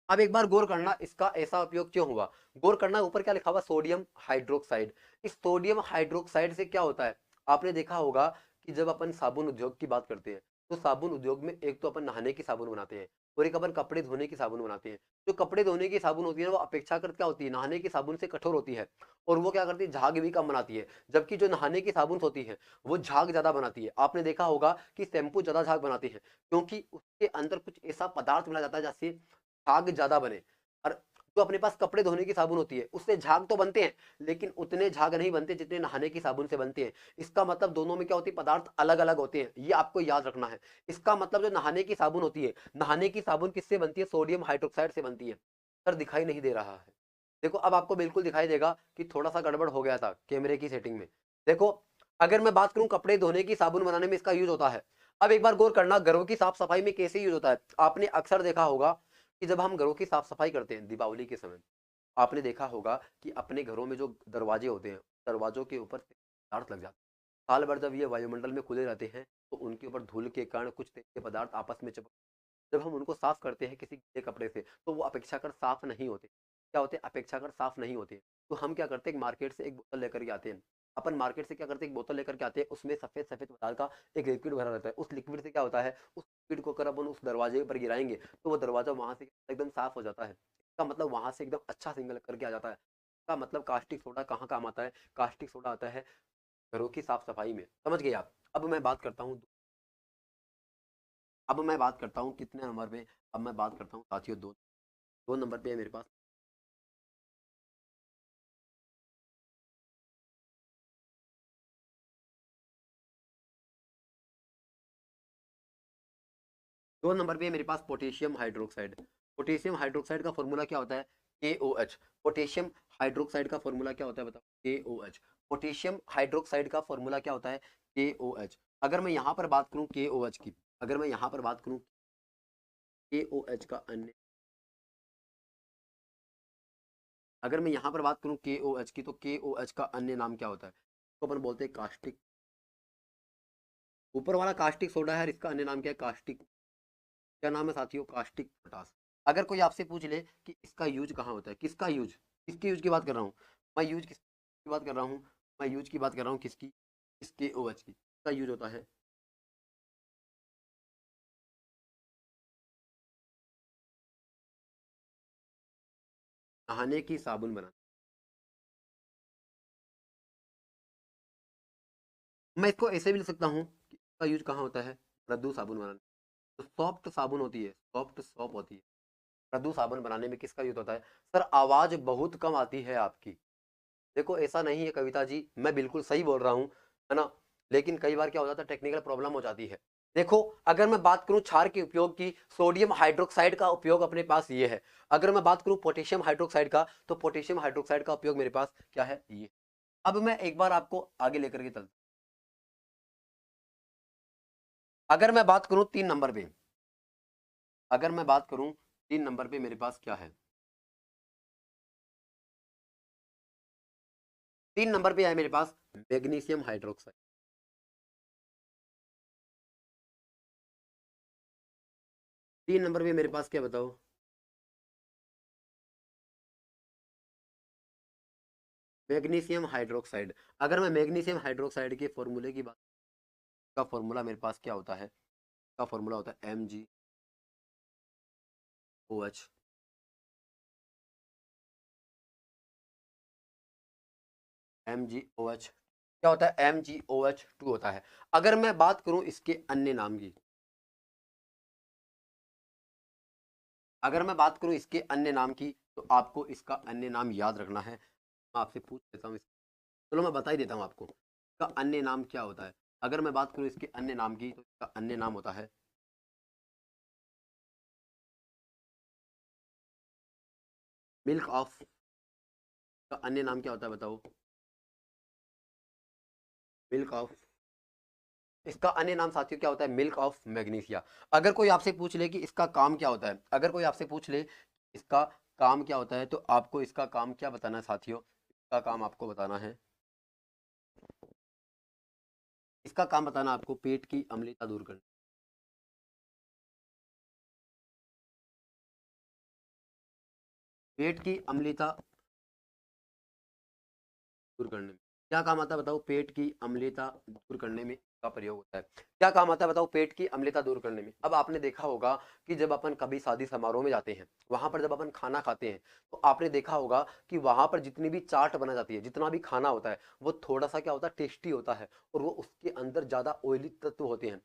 अब एक बार गौर करना इसका ऐसा उपयोग क्यों हुआ, गौर करना ऊपर क्या लिखा हुआ सोडियम हाइड्रोक्साइड। इस सोडियम हाइड्रोक्साइड से क्या होता है, आपने देखा होगा कि जब अपन साबुन उद्योग की बात करते हैं तो साबुन उद्योग में एक तो अपन नहाने की साबुन बनाते हैं और एक अपन कपड़े धोने की साबुन बनाते हैं। जो कपड़े धोने की साबुन होती है ना वो अपेक्षाकृत क्या होती है, नहाने की साबुन से कठोर होती है और वो क्या करती है, झाग भी कम बनाती है। जबकि जो नहाने की साबुन होती है वो झाग ज्यादा बनाती है। आपने देखा होगा कि शैम्पू ज्यादा झाग बनाती है क्योंकि उसके अंदर कुछ ऐसा पदार्थ मिला जाता है जिससे झाग ज्यादा बने। और जो अपने पास कपड़े धोने की साबुन होती है उससे झाग तो बनते हैं लेकिन उतने झाग नहीं बनते जितने नहाने की साबुन से बनते हैं। इसका मतलब दोनों में क्या होती है, पदार्थ अलग अलग होते हैं, ये आपको याद रखना है। इसका मतलब जो नहाने की साबुन होती है, नहाने की साबुन किससे बनती है, सोडियम हाइड्रोक्साइड से बनती है। सर दिखाई नहीं दे रहा है, देखो अब आपको बिल्कुल दिखाई देगा कि थोड़ा सा गड़बड़ हो गया था कैमरे की सेटिंग में। देखो अगर मैं बात करूं कपड़े धोने की साबुन बनाने में इसका यूज होता है। अब एक बार गौर करना घरों की साफ सफाई में कैसे यूज होता है। आपने अक्सर देखा होगा कि जब हम घरों की साफ सफाई करते हैं दीपावली के समय, आपने देखा होगा कि अपने घरों में जो दरवाजे होते हैं दरवाजों के ऊपर पदार्थ लग जाते हैं। साल भर जब ये वायुमंडल में खुले रहते हैं तो उनके ऊपर धूल के कारण कुछ तेज पदार्थ आपस में चिपक, जब हम उनको साफ करते हैं किसी गीले कपड़े से तो वो अपेक्षाकृत साफ नहीं होते। क्या होते हैं, अपेक्षाकृत साफ नहीं होते। तो हम क्या करते हैं, मार्केट से एक बोतल लेकर के आते हैं। अपन मार्केट से क्या करते हैं, एक बोतल लेकर के आते हैं, उसमें सफेद सफेद पदार्थ का एक लिक्विड भरा रहता है। उस लिक्विड से क्या होता है, उस लिक्विड को अगर अपन उस दरवाजे पर गिराएंगे तो वो दरवाजा वहां से एकदम साफ हो जाता है। इसका मतलब वहां से एकदम अच्छा सिग्नल करके आ जाता है। इसका मतलब कास्टिक सोडा कहाँ काम आता है, कास्टिक सोडा आता है घरों की साफ सफाई में। समझ गए आप। अब मैं बात करता हूँ, अब मैं बात करता हूँ कितने नंबर पे, अब मैं बात करता हूँ साथियों दो, दो नंबर पे है मेरे पास। दो नंबर पे है मेरे पास पोटेशियम हाइड्रोक्साइड। पोटेशियम हाइड्रोक्साइड का फॉर्मूला क्या होता है, KOH। पोटेशियम हाइड्रोक्साइड का फॉर्मूला क्या होता है बताओ, KOH। पोटेशियम हाइड्रोक्साइड का फॉर्मूला क्या होता है, KOH। अगर मैं यहाँ पर बात करूँ KOH की, अगर मैं यहाँ पर बात करूँ KOH का अन्य, अगर मैं यहाँ पर बात करूँ KOH की तो KOH का अन्य नाम क्या होता है, तो अपन बोलते हैं कास्टिक। ऊपर वाला कास्टिक सोडा है और इसका अन्य नाम क्या है, कास्टिक, क्या नाम है साथियों, कास्टिक पोटास। अगर कोई आपसे पूछ ले कि इसका यूज कहाँ होता है, किसका यूज, किसके यूज की बात कर रहा हूँ मैं, यूज किसकी बात कर रहा हूँ, मैं यूज की बात कर रहा हूँ किसकी, इसके OH की। इसका यूज होता है नहाने की साबुन बनाना। मैं इसको ऐसे भी लिख सकता हूँ कि इसका यूज कहाँ होता है, मृदु साबुन बनाने। तो सॉफ्ट साबुन होती है, सॉफ्ट सॉप होती है, मृदु साबुन बनाने में किसका यूज होता है। सर आवाज बहुत कम आती है आपकी। देखो ऐसा नहीं है कविता जी, मैं बिल्कुल सही बोल रहा हूँ, है ना, लेकिन कई बार क्या हो जाता है, टेक्निकल प्रॉब्लम हो जाती है। देखो अगर मैं बात करूं क्षार के उपयोग की, सोडियम हाइड्रोक्साइड का उपयोग अपने पास ये है। अगर मैं बात करूं पोटेशियम हाइड्रोक्साइड का तो पोटेशियम हाइड्रोक्साइड का उपयोग मेरे पास क्या है, ये। अब मैं एक बार आपको आगे लेकर के चलता, अगर मैं बात करूं 3 नंबर पे, अगर मैं बात करूं 3 नंबर पे मेरे पास क्या है, 3 नंबर पे है मेरे पास मैग्नीशियम हाइड्रोक्साइड। 3 नंबर पे मेरे पास क्या बताओ, मैग्नीशियम हाइड्रोक्साइड। अगर मैं मैग्नीशियम हाइड्रोक्साइड के फॉर्मूले की बात, का फॉर्मूला मेरे पास क्या होता है, का फॉर्मूला होता है MgOH। MgOH क्या होता है, MgOH2 होता है। अगर मैं बात करूं इसके अन्य नाम की, अगर मैं बात करूं इसके अन्य नाम की, तो आपको इसका अन्य नाम याद रखना है। मैं आपसे पूछ लेता हूँ, चलो मैं बता ही देता हूँ आपको इसका अन्य नाम क्या होता है। अगर मैं बात करूं इसके अन्य नाम की, तो इसका अन्य नाम होता है मिल्क ऑफ, का अन्य नाम क्या होता है बताओ, मिल्क ऑफ, इसका अन्य नाम साथियों क्या होता है, मिल्क ऑफ मैग्नीशिया। अगर कोई आपसे पूछ ले कि इसका काम क्या होता है, अगर कोई आपसे पूछ ले इसका काम क्या होता है, तो आपको इसका काम क्या बताना है साथियों, इसका काम आपको बताना है, इसका काम बताना आपको पेट की अम्लता दूर करना, पेट की अम्लता दूर करने में क्या काम आता है बताओ, पेट की अम्लता दूर करने में का प्रयोग होता है। क्या काम आता है बताओ, पेट की अम्लता दूर करने में। अब आपने देखा होगा कि जब अपन कभी शादी समारोह में जाते हैं, वहां पर जब अपन खाना खाते हैं, तो आपने देखा होगा कि वहां पर जितनी भी चाट बना जाती है, जितना भी खाना होता है, वो थोड़ा सा क्या होता है, टेस्टी होता है, और वो उसके अंदर ज्यादा ऑयली तत्व होते हैं,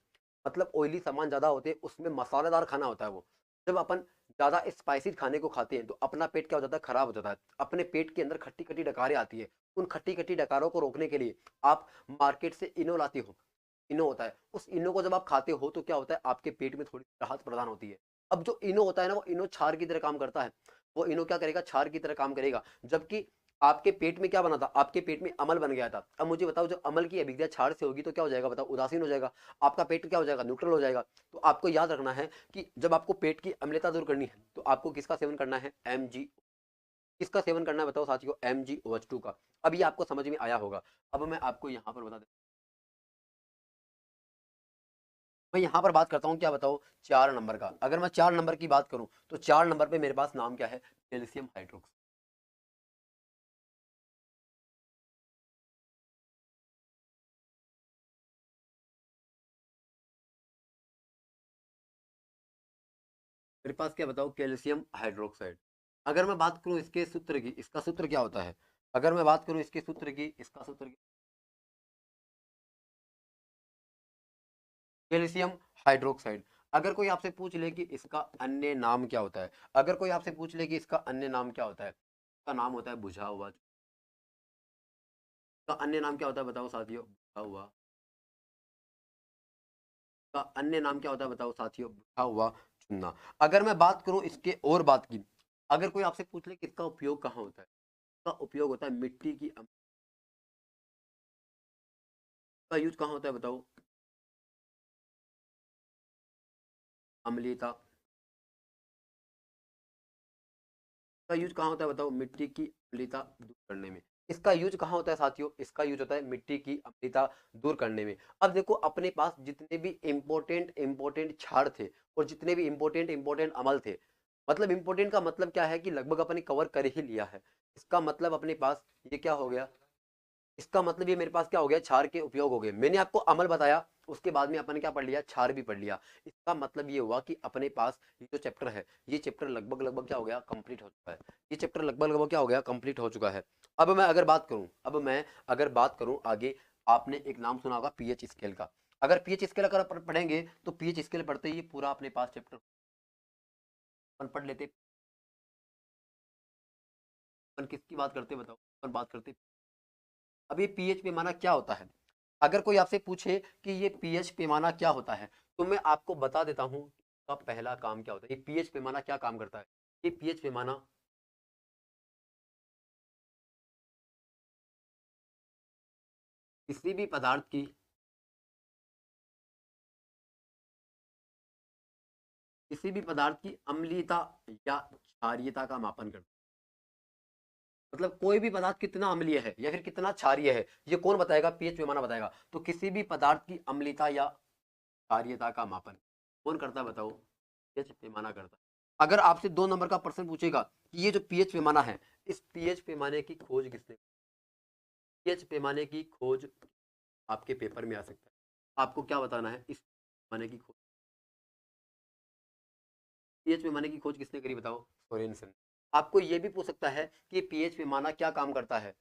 मतलब ऑयली सामान ज्यादा होते हैं, उसमें मसालेदार खाना होता है वो। जब अपन ज्यादा स्पाइसी खाने को खाते हैं, तो अपना पेट क्या हो जाता है, खराब हो जाता है, अपने पेट के अंदर खट्टी खट्टी डकारें आती है। उन खट्टी खट्टी डकारों को रोकने के लिए आप मार्केट से इनो लाते हो, इनो होता है, उस इनो को जब आप खाते हो, तो क्या होता है, आपके पेट में थोड़ी राहत प्रदान होती है। अब जो इनो होता है ना, वो इनो क्षार की तरह काम करता है, वो इनो क्या करेगा, क्षार की तरह काम करेगा। जबकि आपके पेट में क्या बना था, आपके पेट में अमल बन गया था। अब मुझे बताओ, जो अमल की अभिक्रिया क्षार से होगी, तो क्या हो जाएगा बताओ, उदासीन हो जाएगा, आपका पेट क्या हो जाएगा, न्यूट्रल हो जाएगा। तो आपको याद रखना है कि जब आपको पेट की अम्लता दूर करनी है, तो आपको किसका सेवन करना है, MG, किसका सेवन करना है बताओ साथियों, MgOH2 का। अब ये आपको समझ में आया होगा। अब मैं आपको यहाँ पर बता देता हूँ, मैं यहाँ पर बात करता हूँ, क्या बताओ, 4 नंबर का। अगर मैं 4 नंबर की बात करूँ, तो 4 नंबर पे मेरे पास नाम क्या है, कैल्शियम हाइड्रोक्साइड। मेरे पास क्या बताओ, कैल्शियम हाइड्रोक्साइड। अगर मैं बात करूँ इसके सूत्र की, इसका सूत्र क्या होता है, अगर मैं बात करूँ इसके सूत्र की, इसका सूत्र कैल्शियम हाइड्रोक्साइड। अगर कोई आपसे पूछ ले कि इसका अन्य नाम क्या होता है, अगर कोई आपसे पूछ ले कि इसका अन्य नाम क्या होता है, इसका नाम होता है बुझा हुआ। इसका अन्य नाम क्या होता है बताओ साथियों, बुझा हुआ। इसका अन्य नाम क्या होता है बताओ साथियों, बुझा हुआ चूना। अगर मैं बात करूं इसके और बात की, अगर कोई आपसे पूछ ले कि इसका उपयोग कहाँ होता है, इसका उपयोग होता है मिट्टी की का यूज कहाँ होता है बताओ, अम्लीयता का यूज कहाँ होता है बताओ, मिट्टी की अम्लीयता दूर करने में। इसका यूज कहाँ होता है साथियों, इसका यूज होता है मिट्टी की अम्लीयता दूर करने में। अब देखो, अपने पास जितने भी इंपॉर्टेंट इंपॉर्टेंट क्षार थे, और जितने भी इंपॉर्टेंट इंपॉर्टेंट अमल थे, मतलब इंपॉर्टेंट का मतलब क्या है कि लगभग अपने कवर कर ही लिया है। इसका मतलब अपने पास ये क्या हो गया, इसका मतलब ये मेरे पास क्या हो गया, क्षार के उपयोग हो गए। मैंने आपको अमल बताया, उसके बाद में अपन ने क्या पढ़ लिया, क्षार भी पढ़ लिया। इसका मतलब ये हुआ कि अपने पास ये जो चैप्टर है, ये चैप्टर लगभग लगभग क्या हो गया, कंप्लीट हो चुका है। ये चैप्टर लगभग लगभग क्या हो गया, कंप्लीट हो चुका है। अब मैं अगर बात करूं, अब मैं अगर बात करूं आगे, आपने एक नाम सुना होगा पीएच स्केल का। अगर पीएच स्केल अगर अपन पढ़ेंगे, तो पीएच स्केल पढ़ते ही पूरा अपने पास चैप्टर अपन पढ़ लेते। अपन किसकी बात करते बताओ, अपन बात करते। अब ये पीएच पैमाना क्या होता है, अगर कोई आपसे पूछे कि ये पीएच पैमाना क्या होता है, तो मैं आपको बता देता हूं इसका पहला काम क्या होता है, ये पीएच पैमाना क्या काम करता है। ये पीएच पैमाना किसी भी पदार्थ की, किसी भी पदार्थ की अम्लीयता या क्षारीयता का मापन करता है। मतलब कोई भी पदार्थ कितना अम्लीय है या फिर कितना क्षारीय है, ये कौन बताएगा, पीएच पैमाना बताएगा। तो किसी भी पदार्थ की अम्लीयता या क्षारीयता का मापन कौन करता है बताओ, पीएच पैमाना करता है। अगर आपसे 2 नंबर का प्रश्न पूछेगा कि ये जो पीएच पैमाना है, इस पीएच पैमाने की खोज किसने, पीएच पैमाने की खोज आपके पेपर में आ सकता है। आपको क्या बताना है, इस पैमाने की खोज, पीएच पैमाने की खोज किसने करी बताओ, सोरेनसन। आपको ये भी पूछ सकता है कि पीएच पैमाना क्या काम करता है,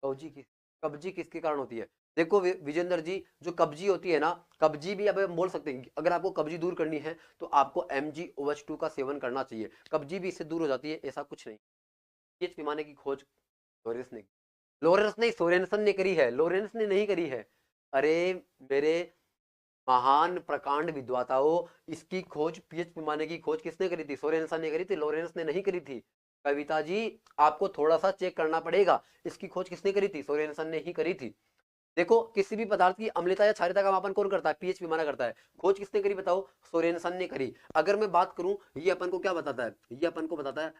कब्जी किस कब्जी किसके कारण होती है? देखो विजेंद्र जी, जो कब्जी होती है ना, कब्जी भी अब हम बोल सकते हैं, अगर आपको कब्जी दूर करनी है तो आपको MgOH2 का सेवन करना चाहिए, कब्जी भी इससे दूर हो जाती है, ऐसा कुछ नहीं। पीएच पैमाने की खोज लोरेंस ने लोरेंस नहीं, सोरेनसन ने करी है, लोरेंस ने नहीं करी है। अरे मेरे महान प्रकांड विद्वाताओं, इसकी खोज पीएच पैमाने की खोज किसने करी थी? सोरेनसन ने करी थी, लोरेंस ने नहीं करी थी। कविता जी, आपको थोड़ा सा चेक करना पड़ेगा, इसकी खोज किसने करी थी? सोरेनसन ने ही करी थी। देखो, किसी भी पदार्थ की अम्लता या क्षारीयता का मापन कौन करता है? पीएच पैमाना करता है। खोज किसने करी बताओ? सोरेनसन ने करी। अगर मैं बात करूं, ये अपन को क्या बताता है? ये अपन को बताता है,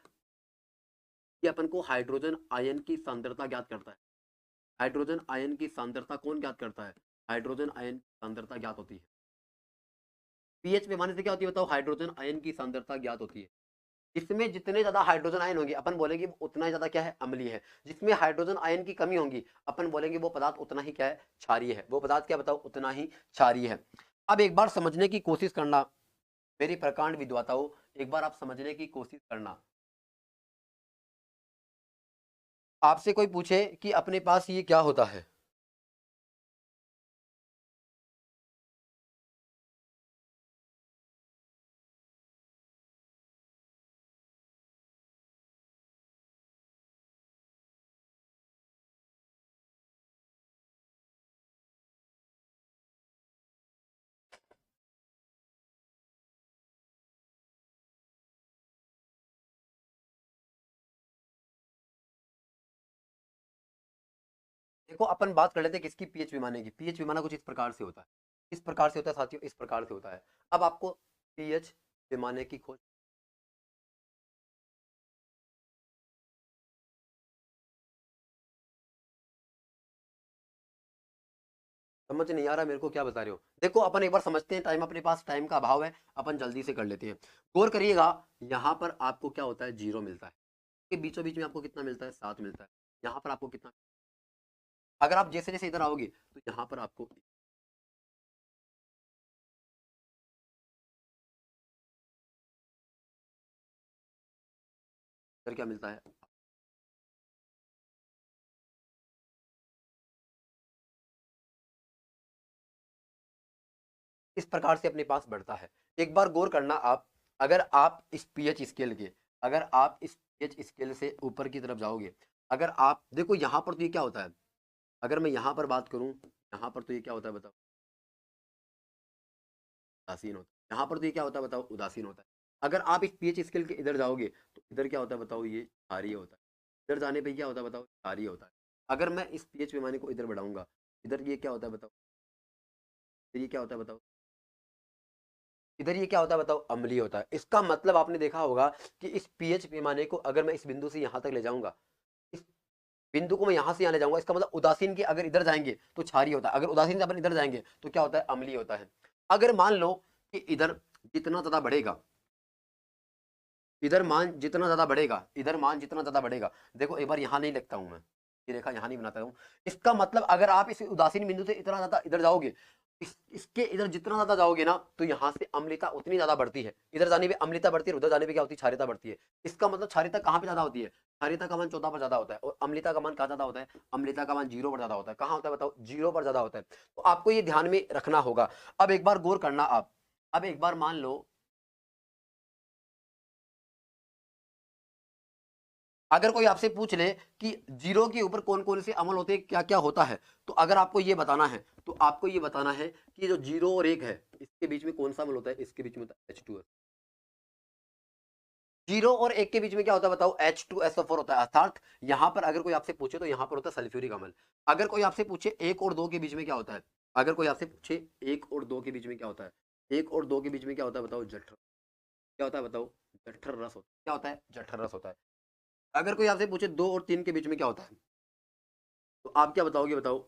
ये अपन को हाइड्रोजन आयन की सांद्रता ज्ञात करता है। हाइड्रोजन आयन की सांद्रता कौन ज्ञात करता है? हाइड्रोजन आयन की सांद्रता ज्ञात होती है। पीएच पैमाने से क्या होती है बताओ? हाइड्रोजन आयन की सांद्रता ज्ञात होती है। इसमें जितने ज्यादा हाइड्रोजन आयन होंगे, अपन बोलेंगे उतना ही ज्यादा क्या है? अम्लीय है। जिसमें हाइड्रोजन आयन की कमी होगी, अपन बोलेंगे वो पदार्थ उतना ही क्या है? क्षारीय है। वो पदार्थ क्या बताओ? उतना ही क्षारीय है। अब एक बार समझने की कोशिश करना मेरी प्रकांड विद्वाताओं, एक बार आप समझने की कोशिश करना। आपसे कोई पूछे कि अपने पास ये क्या होता है? देखो, अपन बात कर लेते हैं किसकी? पीएच पैमाने की। पीएच पैमाना कुछ इस प्रकार से होता है, इस प्रकार से होता है साथियों, इस प्रकार से होता है। अब आपको पीएच पैमाने की खोज, समझ नहीं आ रहा मेरे को क्या बता रहे हो? देखो, अपन एक बार समझते हैं, टाइम अपने पास, टाइम का अभाव है, अपन जल्दी से कर लेते हैं। गौर करिएगा, यहाँ पर आपको क्या होता है? 0 मिलता है। के बीचों बीच में आपको कितना मिलता है? 7 मिलता है। यहाँ पर आपको कितना? अगर आप जैसे जैसे इधर आओगे तो यहाँ पर आपको इधर क्या मिलता है? इस प्रकार से अपने पास बढ़ता है। एक बार गौर करना आप, अगर आप इस पीएच स्केल के, अगर आप इस पीएच स्केल से ऊपर की तरफ जाओगे, अगर आप देखो यहाँ पर तो ये क्या होता है? अगर मैं यहाँ पर बात करूँ, यहाँ पर तो ये क्या होता है बताओ? उदासीन होता है। यहाँ पर तो ये क्या होता है बताओ? उदासीन होता है। अगर आप इस पीएच स्केल के इधर जाओगे तो इधर क्या होता है बताओ? ये क्षारीय होता है। इधर जाने पे क्या होता है बताओ? क्षारीय होता है। अगर मैं इस पीएच पैमाने को इधर बढ़ाऊंगा, इधर ये क्या होता है बताओ? इधर ये क्या होता है बताओ? इधर ये क्या होता है बताओ? अम्लीय होता है। इसका मतलब आपने देखा होगा कि इस पीएच पैमाने को अगर मैं इस बिंदु से यहाँ तक ले जाऊंगा, इस बिंदु को मैं यहाँ से यहाँ ले जाऊंगा, इसका मतलब उदासीन के अगर इधर जाएंगे तो क्षारीय होता है, अगर उदासीन से अपन इधर जाएंगे तो क्या होता है? अम्लीय होता है। अगर मान लो कि इधर जितना ज्यादा बढ़ेगा, इधर मान जितना ज्यादा बढ़ेगा, इधर मान जितना ज्यादा बढ़ेगा, देखो एक बार यहाँ नहीं लिखता हूं मैं, ये रेखा यहाँ नहीं बनाता हूँ। इसका मतलब अगर आप इस उदासीन बिंदु से इतना ज्यादा इधर जाओगे, इसके इधर जितना ज्यादा जाओगे ना, तो यहाँ से अम्लता उतनी ज्यादा बढ़ती है। इधर जाने पे अम्लता बढ़ती है, उधर जाने पे क्या होती है? क्षारीयता बढ़ती है। इसका मतलब क्षारीयता कहाँ पे ज्यादा होती है? क्षारीयता का मान 14 पर ज्यादा होता है, और अम्लता का मान कहाँ ज्यादा होता है? अम्लता का मान 0 पर ज्यादा होता है। कहाँ होता है बताओ? 0 पर ज्यादा होता है। तो आपको ये ध्यान में रखना होगा। अब एक बार गौर करना आप, अब एक बार मान लो, अगर कोई आपसे पूछ ले कि 0 के ऊपर कौन कौन से अमल होते हैं, क्या क्या होता है, तो अगर आपको ये बताना है, तो आपको ये बताना है कि जो 0 और 1 है, इसके बीच में कौन सा अमल होता है? इसके बीच में होता है H2S। 0 और 1 के बीच में क्या होता है बताओ? H2SO4 होता है। अर्थात यहां पर अगर कोई आपसे पूछे तो यहां पर होता है सल्फ्यूरिक अम्ल। अगर कोई आपसे पूछे 1 और 2 के बीच में क्या होता है, अगर कोई आपसे पूछे 1 और 2 के बीच में क्या होता है, 1 और 2 के बीच में क्या होता है बताओ? जठर। क्या होता है बताओ? जठर रस होता है। क्या होता है? जठर रस होता है। अगर कोई आपसे पूछे 2 और 3 के बीच में क्या होता है, तो आप क्या बताओगे बताओ?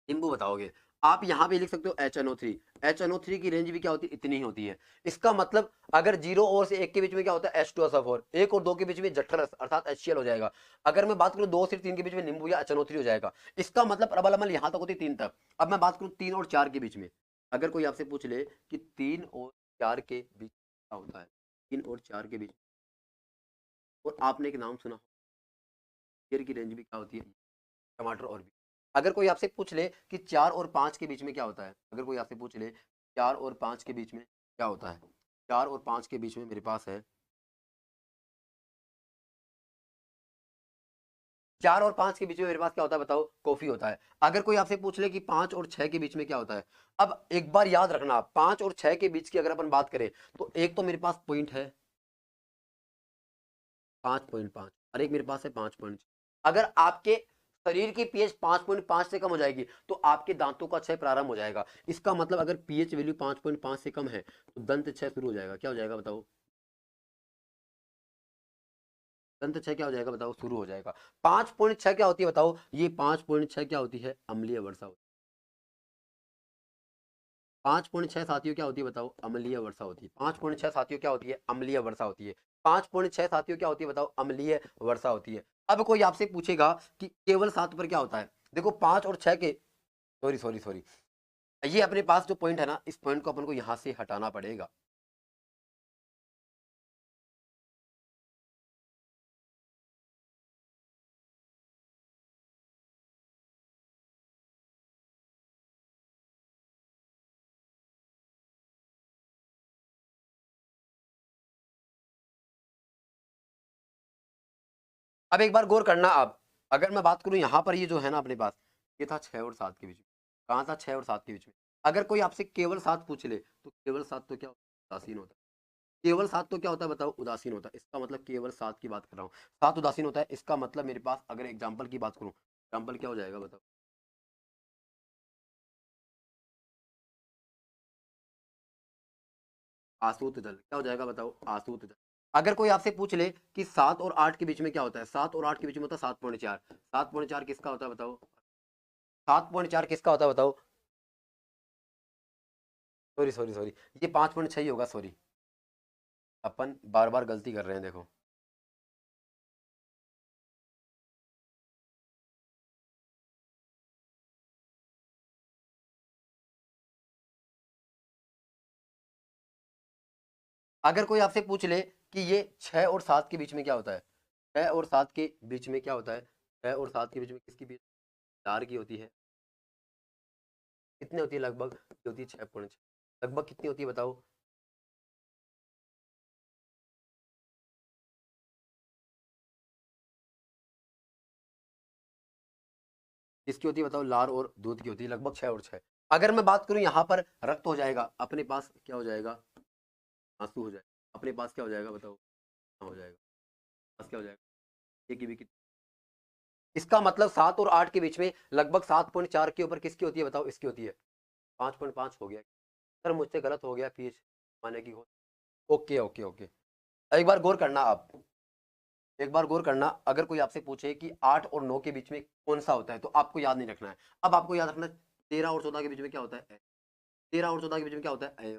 नींबू बताओगे। आप यहाँ पे लिख सकते हो HNO3। HNO3 की रेंज भी क्या होती है? इतनी ही होती है। इसका मतलब अगर 0 और से 1 के बीच में क्या होता है? H2SO4। 1 और 2 के बीच में जठर अर्थात HCl हो जाएगा। अगर मैं बात करूँ 2 से 3 के बीच में नींबू या HNO3 हो जाएगा। इसका मतलब प्रबल अम्ल यहाँ तक होती है 3 तक। अब मैं बात करूँ 3 और 4 के बीच में, अगर कोई आपसे पूछ ले कि 3 और 4 के बीच क्या होता है, 3 और 4 के बीच, और आपने एक नाम सुना, ईयर की रेंज भी क्या होती है, टमाटर और भी। अगर कोई आपसे पूछ ले कि 4 और 5 के बीच में क्या होता है, अगर कोई आपसे पूछ ले 4 और 5 के बीच में क्या होता है, 4 और 5 के बीच में मेरे पास है, 4 और 5 के बीच में मेरे पास क्या होता है बताओ, कॉफी होता है। अगर कोई आपसे पूछ ले कि 5 और 6 के बीच में क्या होता है, अब एक बार याद रखना, 5 और 6 के बीच की अगर अपन बात करें तो एक तो मेरे पास पॉइंट है 5.5 और एक मेरे पास है 5.6। अगर आपके शरीर की पीएच 5.5 से कम हो जाएगी तो आपके दांतों का क्षय प्रारंभ हो जाएगा। इसका मतलब अगर पीएच वैल्यू 5.5 से कम है तो दंत क्षय शुरू हो जाएगा। क्या हो जाएगा बताओ, दंत क्षय क्या हो जाएगा बताओ, शुरू हो जाएगा। 5.6 क्या होती है बताओ, ये 5.6 क्या होती है, अम्लीय वर्षा होती है। 5.6 साथियों क्या होती है बताओ, अम्लीय वर्षा होती है। 5.6 साथियों क्या होती है, अम्लीय वर्षा होती है। 5.6 साथियों क्या होती है बताओ, अम्लीय वर्षा होती है। अब कोई आपसे पूछेगा कि केवल 7 पर क्या होता है, देखो 5 और 6 के, सॉरी सॉरी सॉरी, ये अपने पास जो पॉइंट है ना, इस पॉइंट को अपन को यहां से हटाना पड़ेगा। अब एक बार गौर करना। अब अगर मैं बात करूं यहां पर, ये जो है ना अपने पास, ये था 6 और 7 के बीच में। कहां था, 6 और 7 के बीच में। अगर कोई आपसे केवल 7 पूछ ले तो केवल 7 तो क्या उदासीन होता है, केवल 7 तो क्या होता है बताओ, उदासीन होता है। इसका मतलब केवल 7 की बात कर रहा हूँ, 7 उदासीन होता है। इसका मतलब मेरे पास अगर एग्जाम्पल की बात करूं, एग्जाम्पल क्या हो जाएगा बताओ, आसूत जल। क्या हो जाएगा बताओ, आसूत जल। अगर कोई आपसे पूछ ले कि 7 और 8 के बीच में क्या होता है, 7 और 8 के बीच में होता है 7.4। 7.4 किसका होता है बताओ, 7.4 किसका होता है बताओ, सॉरी सॉरी सॉरी, ये 5.6 ही होगा, सॉरी। अपन बार बार गलती कर रहे हैं देखो। अगर कोई आपसे पूछ ले कि ये 6 और 7 के बीच में क्या होता है, 6 और 7 के बीच में क्या होता है, 6 और 7 के बीच में किसकी बीच, चार की होती है। कितनी होती है लगभग, ये होती है 6.6। लगभग कितनी होती है बताओ, किसकी होती है बताओ, लार और दूध की होती है, लगभग 6 और 6। अगर मैं बात करूं यहाँ पर रक्त हो जाएगा, अपने पास क्या हो जाएगा, आंसू हो जाएगा। अपने पास क्या हो जाएगा बताओ, हाँ हो जाएगा। पास क्या हो जाएगा, ये की भी कितनी, इसका मतलब 7 और 8 के बीच में लगभग 7.4 के ऊपर किसकी होती है बताओ, इसकी होती है। 5.5 हो गया सर, मुझसे गलत हो गया, पीएच माने की हो। Okay okay okay. एक बार गौर करना आप, एक बार गौर करना। अगर कोई आपसे पूछे कि 8 और 9 के बीच में कौन सा होता है तो आपको याद नहीं रखना है। अब आपको याद रखना है 13 और 14 के बीच में क्या होता है, 13 और 14 के बीच में क्या होता है,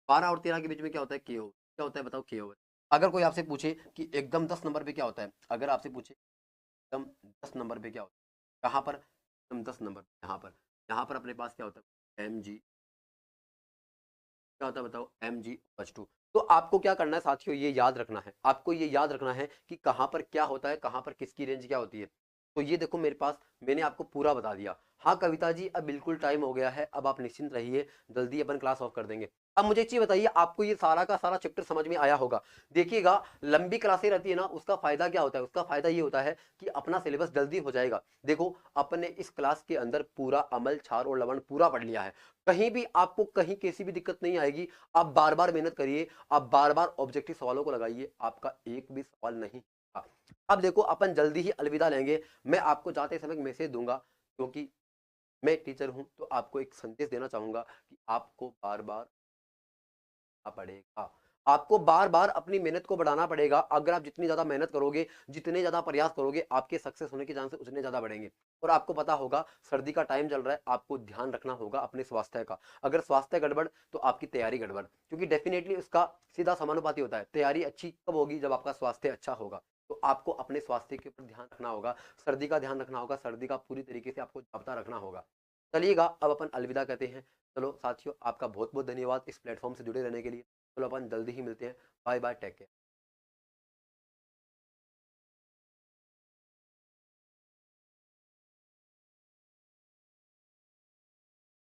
12 और 13 के बीच में क्या होता है, के ओ। क्या होता है बताओ, के ओ। अगर कोई आपसे पूछे कि एकदम 10 नंबर पे क्या होता है, अगर आपसे पूछे एकदम 10 नंबर पे क्या होता है, कहाँ पर एकदम 10 नंबर, यहाँ पर, यहाँ पर अपने पास क्या होता है, एम जी, क्या होता है बताओ, एम जी एच टू। तो आपको क्या करना है साथियों, ये याद रखना है, आपको ये याद रखना है कि कहाँ पर क्या होता है, कहाँ पर किसकी रेंज क्या होती है। तो ये देखो मेरे पास, मैंने आपको पूरा बता दिया। हाँ कविता जी, अब बिल्कुल टाइम हो गया है, अब आप निश्चिंत रहिए, जल्दी अपन क्लास ऑफ कर देंगे। अब मुझे एक चीज बताइए, आपको ये सारा का सारा चैप्टर समझ में आया होगा। देखिएगा, लंबी क्लासें रहती है ना, उसका फायदा क्या होता है, उसका फायदा ये होता है कि अपना सिलेबस जल्दी हो जाएगा। देखो, अपने इस क्लास के अंदर पूरा अमल, क्षार और लवण पूरा पढ़ लिया है। कहीं भी आपको कहीं कैसी भी दिक्कत नहीं आएगी। आप बार बार मेहनत करिए, आप बार बार ऑब्जेक्टिव सवालों को लगाइए, आपका एक भी सवाल नहीं था। अब देखो, अपन जल्दी ही अलविदा लेंगे। मैं आपको जाते समय मैसेज दूंगा, क्योंकि मैं टीचर हूं तो आपको एक संदेश देना चाहूंगा कि आपको बार बार पड़ेगा, आपको बार बार अपनी मेहनत को बढ़ाना पड़ेगा। अगर आप जितनी ज्यादा मेहनत करोगे, जितने ज्यादा प्रयास करोगे, आपके सक्सेस होने के चांसेस उतने ज्यादा बढ़ेंगे। और आपको पता होगा, सर्दी का टाइम चल रहा है, आपको ध्यान रखना होगा अपने स्वास्थ्य का। अगर स्वास्थ्य गड़बड़ तो आपकी तैयारी गड़बड़, क्योंकि डेफिनेटली उसका सीधा समानुपाती होता है। तैयारी अच्छी कब होगी, जब आपका स्वास्थ्य अच्छा होगा। तो आपको अपने स्वास्थ्य के ऊपर ध्यान रखना होगा, सर्दी का ध्यान रखना होगा, सर्दी का पूरी तरीके से आपको जाब्ता रखना होगा। चलिएगा, अब अपन अलविदा कहते हैं। चलो साथियों, आपका बहुत बहुत धन्यवाद इस प्लेटफॉर्म से जुड़े रहने के लिए। चलो अपन जल्दी ही मिलते हैं। Bye bye, take care.